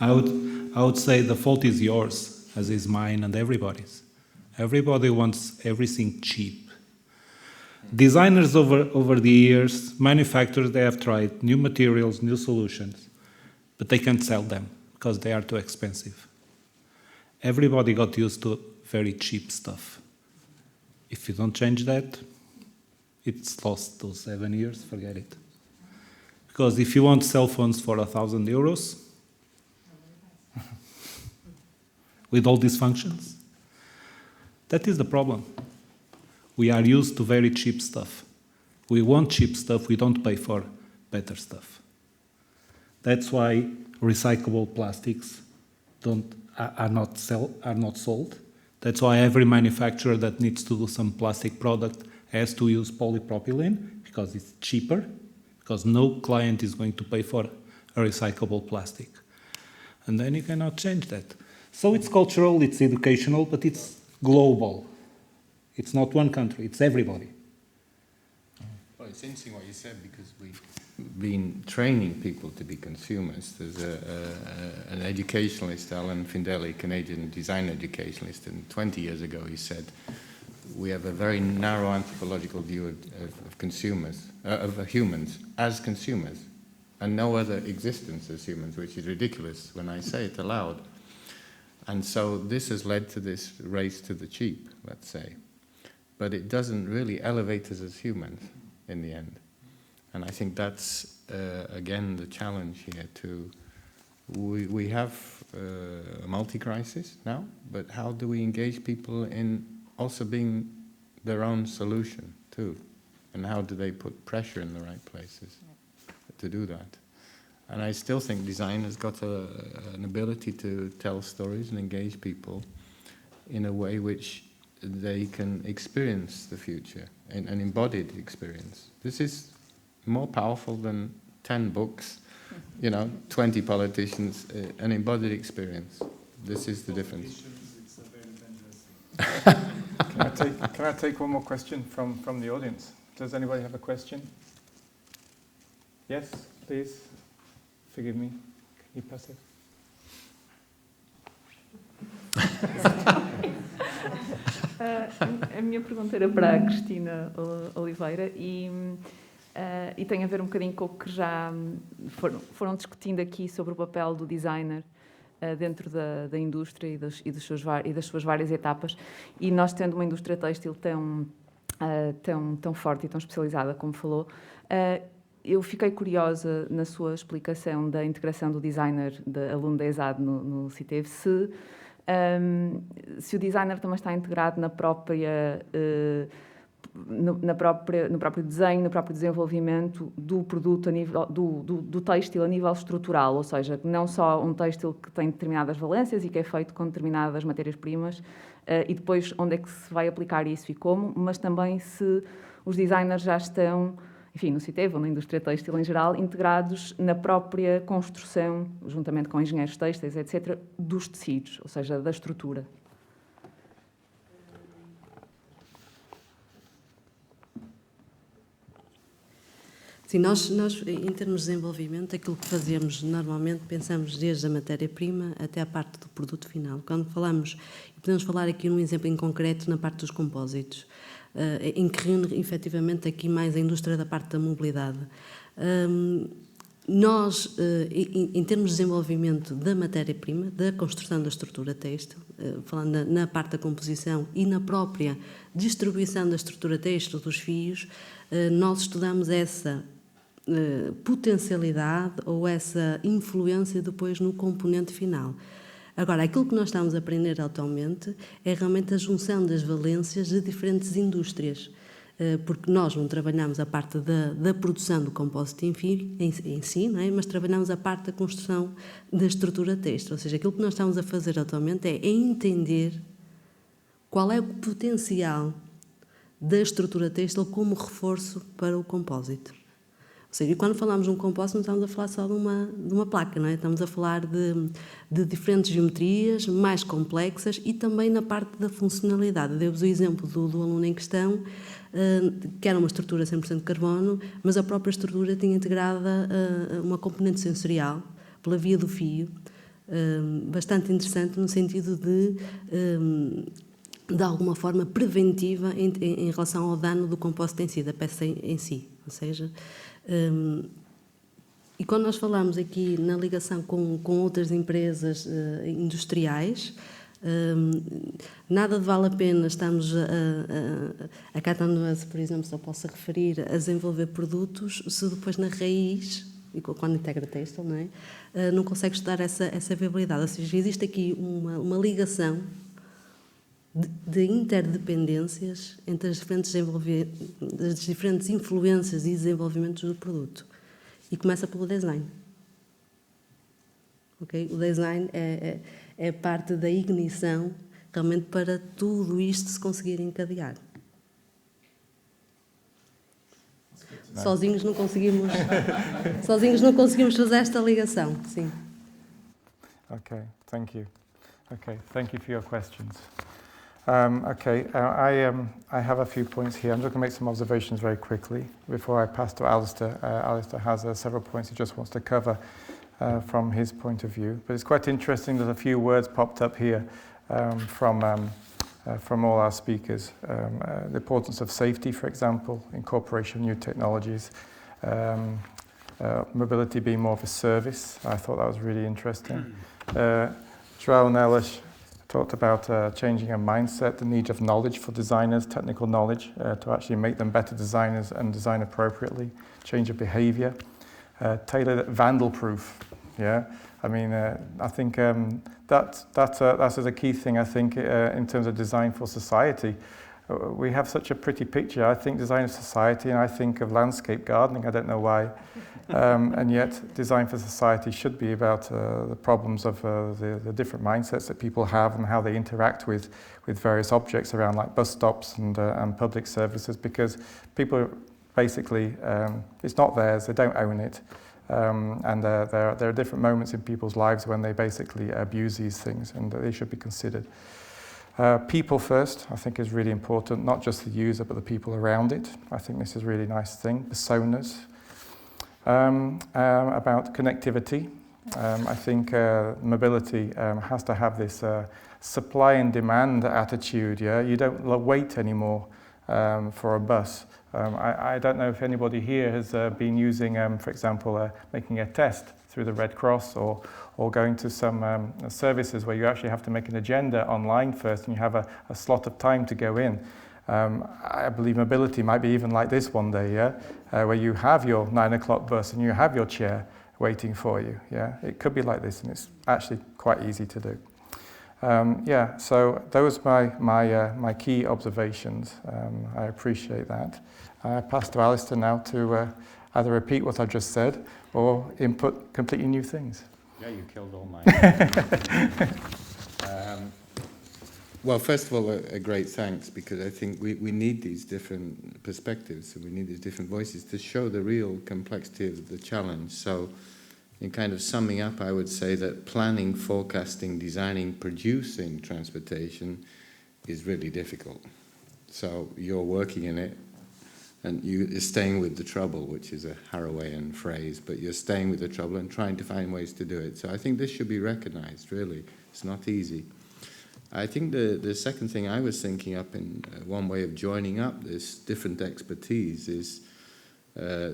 I would say the fault is yours, as is mine and everybody's. Everybody wants everything cheap. Designers over the years, manufacturers, they have tried new materials, new solutions, but they can't sell them because they are too expensive. Everybody got used to very cheap stuff. If you don't change that, it's lost those 7 years, forget it. Because if you want cell phones for €1,000, with all these functions, that is the problem. We are used to very cheap stuff. We want cheap stuff, we don't pay for better stuff. That's why recyclable plastics are not sold. That's why every manufacturer that needs to do some plastic product has to use polypropylene, because it's cheaper, because no client is going to pay for a recyclable plastic. And then you cannot change that. So it's cultural, it's educational, but it's global. It's not one country, it's everybody. Well, it's interesting what you said, because we've been training people to be consumers. There's an educationalist, Alan Findley, Canadian design educationalist, and 20 years ago he said, we have a very narrow anthropological view of consumers, of humans as consumers, and no other existence as humans, which is ridiculous when I say it aloud. And so this has led to this race to the cheap, let's say. But it doesn't really elevate us as humans in the end. And I think that's, again, the challenge here too. We have a multi-crisis now, but how do we engage people in also being their own solution too? And how do they put pressure in the right places to do that? And I still think design has got an ability to tell stories and engage people in a way which they can experience the future, an embodied experience. This is more powerful than 10 books, 20 politicians, an embodied experience. This is the difference. Can I take one more question from the audience? Does anybody have a question? Yes, please. Forgive me. Can you pass it? A minha pergunta era para a Cristina Oliveira e tem a ver um bocadinho com o que já foram discutindo aqui sobre o papel do designer dentro da indústria e das suas várias etapas. E nós, tendo uma indústria têxtil tão forte e tão especializada, como falou, eu fiquei curiosa na sua explicação da integração do designer, aluno da ESAD no CITEV, se o designer também está integrado no próprio desenho, no próprio desenvolvimento do produto do têxtil a nível estrutural, ou seja, não só um têxtil que tem determinadas valências e que é feito com determinadas matérias-primas, e depois onde é que se vai aplicar isso e como, mas também se os designers já estão, enfim, no CITEV ou na indústria têxtil em geral, integrados na própria construção, juntamente com engenheiros têxteis, etc., dos tecidos, ou seja, da estrutura. Sim, nós, em termos de desenvolvimento, aquilo que fazemos normalmente, pensamos desde a matéria-prima até a parte do produto final. Quando falamos, e podemos falar aqui num exemplo em concreto, na parte dos compósitos, em que reúne efetivamente aqui mais a indústria da parte da mobilidade. Nós, em termos de desenvolvimento da matéria-prima, da construção da estrutura têxtil, falando na parte da composição e na própria distribuição da estrutura têxtil, dos fios, nós estudamos essa potencialidade ou essa influência depois no componente final. Agora, aquilo que nós estamos a aprender atualmente é realmente a junção das valências de diferentes indústrias, porque nós não trabalhamos a parte da produção do compósito em si, não é? Mas trabalhamos a parte da construção da estrutura têxtil. Ou seja, aquilo que nós estamos a fazer atualmente é entender qual é o potencial da estrutura têxtil como reforço para o compósito. Ou seja, e quando falamos de um compósito, não estamos a falar só de uma placa, não é? Estamos a falar de diferentes geometrias mais complexas e também na parte da funcionalidade. Dei-vos o exemplo do aluno em questão, que era uma estrutura 100% de carbono, mas a própria estrutura tinha integrada uma componente sensorial pela via do fio, bastante interessante no sentido de alguma forma preventiva em relação ao dano do compósito em si, da peça em si. Ou seja, e quando nós falamos aqui na ligação com outras empresas industriais, nada vale a pena estamos a Catanduas, por exemplo, só posso referir a desenvolver produtos se depois na raiz, e quando integra têxtil, não é? Não consegue estudar essa viabilidade. Ou seja, existe aqui uma ligação de interdependências entre as diferentes influências e desenvolvimentos do produto. E começa pelo design. Okay? O design é parte da ignição realmente para tudo isto se conseguir encadear. Sozinhos não conseguimos fazer esta ligação. Sim. Okay, thank you. Okay, thank you for your questions. I have a few points here. I'm just going to make some observations very quickly before I pass to Alistair. Alistair has several points he just wants to cover from his point of view. But it's quite interesting, there's a few words popped up here from all our speakers. The importance of safety, for example, incorporation of new technologies, mobility being more of a service. I thought that was really interesting. João Nelas talked about changing a mindset, the need of knowledge for designers, technical knowledge, to actually make them better designers and design appropriately, change of behavior, tailor vandal-proof. Yeah, I mean, I think that is a key thing. I think in terms of design for society, we have such a pretty picture. I think design of society, and I think of landscape gardening. I don't know why. And yet, design for society should be about the problems of the different mindsets that people have and how they interact with various objects around, like bus stops and public services, because people basically, it's not theirs, they don't own it. And there are different moments in people's lives when they basically abuse these things, and they should be considered. People first, I think, is really important, not just the user, but the people around it. I think this is a really nice thing. Personas. About connectivity. I think mobility has to have this supply and demand attitude. Yeah, you don't wait anymore for a bus. I don't know if anybody here has been using, for example, making a test through the Red Cross, or going to some services where you actually have to make an agenda online first, and you have a slot of time to go in. I believe mobility might be even like this one day, yeah, where you have your 9 o'clock bus and you have your chair waiting for you. Yeah, it could be like this, and it's actually quite easy to do. Yeah, so those are my key observations. I appreciate that. I pass to Alistair now to either repeat what I've just said or input completely new things. Yeah, you killed all mine. Well, first of all, a great thanks, because I think we need these different perspectives, and we need these different voices to show the real complexity of the challenge. So, in kind of summing up, I would say that planning, forecasting, designing, producing transportation is really difficult. So you're working in it, and you're staying with the trouble, which is a Harawaian phrase, but you're staying with the trouble and trying to find ways to do it. So I think this should be recognized, really. It's not easy. I think the second thing I was thinking up in one way of joining up this different expertise is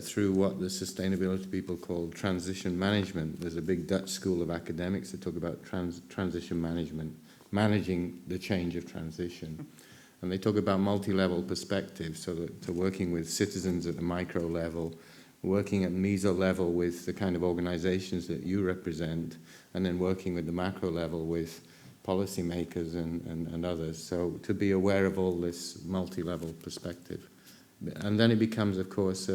through what the sustainability people call transition management. There's a big Dutch school of academics that talk about transition management, managing the change of transition. And they talk about multi-level perspectives, so that working with citizens at the micro level, working at meso level with the kind of organizations that you represent, and then working with the macro level with policymakers and others. So to be aware of all this multi-level perspective. And then it becomes, of course,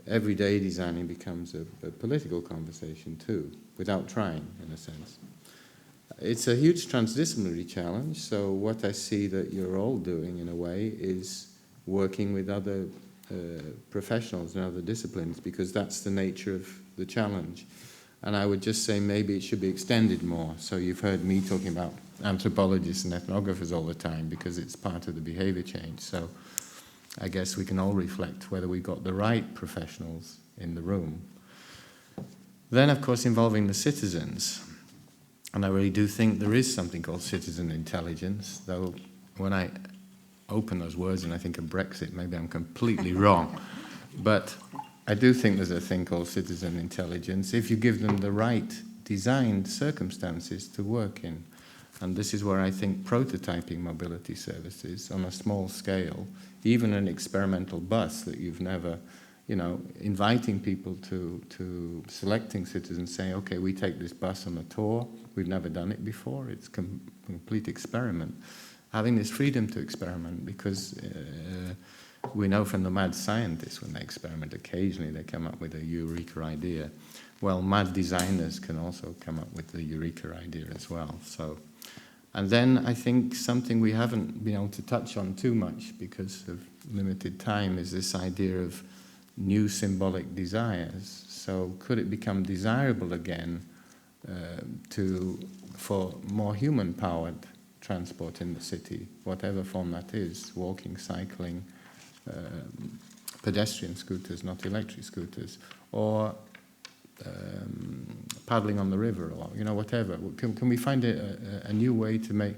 everyday designing becomes a political conversation too, without trying, in a sense. It's a huge transdisciplinary challenge, so what I see that you're all doing, in a way, is working with other professionals and other disciplines, because that's the nature of the challenge. And I would just say maybe it should be extended more. So you've heard me talking about anthropologists and ethnographers all the time, because it's part of the behavior change. So I guess we can all reflect whether we got the right professionals in the room. Then, of course, involving the citizens. And I really do think there is something called citizen intelligence, though when I open those words and I think of Brexit, maybe I'm completely wrong. But I do think there's a thing called citizen intelligence if you give them the right designed circumstances to work in. And this is where I think prototyping mobility services on a small scale, even an experimental bus that you've never, inviting people to selecting citizens, saying, okay, we take this bus on a tour, we've never done it before, it's a complete experiment. Having this freedom to experiment, because we know from the mad scientists, when they experiment, occasionally they come up with a eureka idea. Well, mad designers can also come up with the eureka idea as well. So, and then I think something we haven't been able to touch on too much because of limited time is this idea of new symbolic desires. So could it become desirable again for more human-powered transport in the city, whatever form that is, walking, cycling, pedestrian scooters, not electric scooters, or paddling on the river, or whatever. Can we find a new way to make?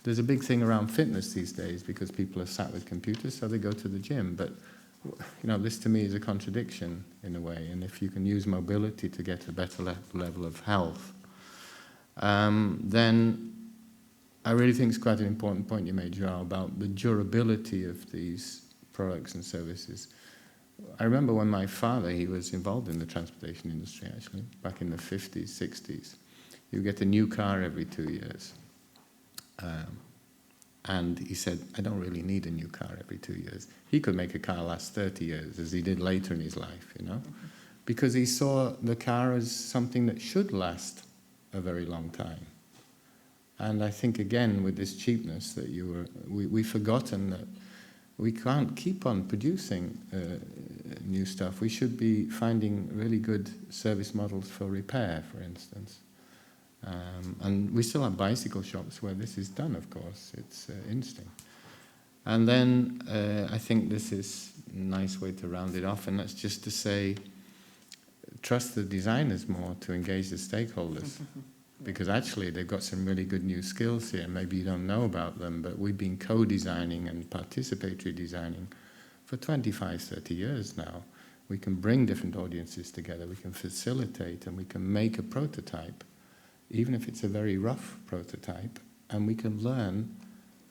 There's a big thing around fitness these days because people are sat with computers, so they go to the gym. But this to me is a contradiction in a way. And if you can use mobility to get a better level of health, then I really think it's quite an important point you made, Joao, about the durability of these products and services. I remember when my father, he was involved in the transportation industry actually, back in the 50s, 60s. You get a new car every 2 years. And he said, I don't really need a new car every 2 years. He could make a car last 30 years, as he did later in his life, you know, because he saw the car as something that should last a very long time. And I think, again, with this cheapness that we've forgotten that we can't keep on producing new stuff. We should be finding really good service models for repair, for instance. And we still have bicycle shops where this is done, of course. It's interesting. And then I think this is a nice way to round it off, and that's just to say, trust the designers more to engage the stakeholders. Because actually they've got some really good new skills here. Maybe you don't know about them, but we've been co-designing and participatory designing for 25, 30 years now. We can bring different audiences together, we can facilitate, and we can make a prototype, even if it's a very rough prototype, and we can learn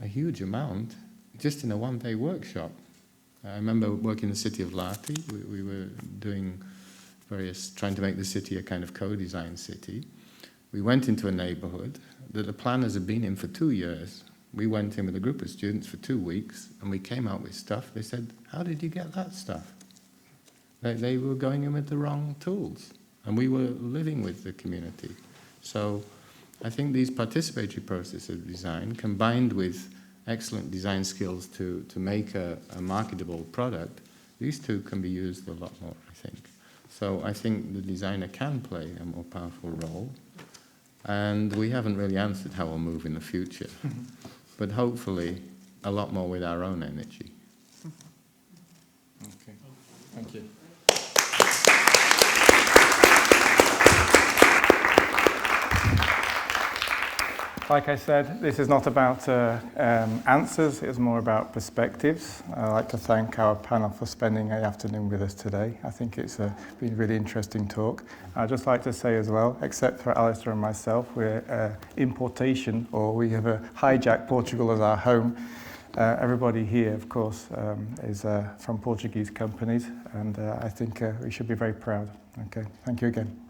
a huge amount just in a one-day workshop. I remember working in the city of Lahti. We were doing trying to make the city a kind of co-design city. We went into a neighborhood that the planners had been in for 2 years. We went in with a group of students for 2 weeks, and we came out with stuff. They said, how did you get that stuff? They were going in with the wrong tools, and we were living with the community. So I think these participatory processes of design, combined with excellent design skills to make a marketable product, these two can be used a lot more, I think. So I think the designer can play a more powerful role. And we haven't really answered how we'll move in the future, but hopefully a lot more with our own energy. Okay, thank you. Like I said, this is not about answers, it's more about perspectives. I'd like to thank our panel for spending an afternoon with us today. I think it's been a really interesting talk. I'd just like to say as well, except for Alistair and myself, we're importation, or we have hijacked Portugal as our home. Everybody here, of course, is from Portuguese companies, and I think we should be very proud. Okay, thank you again.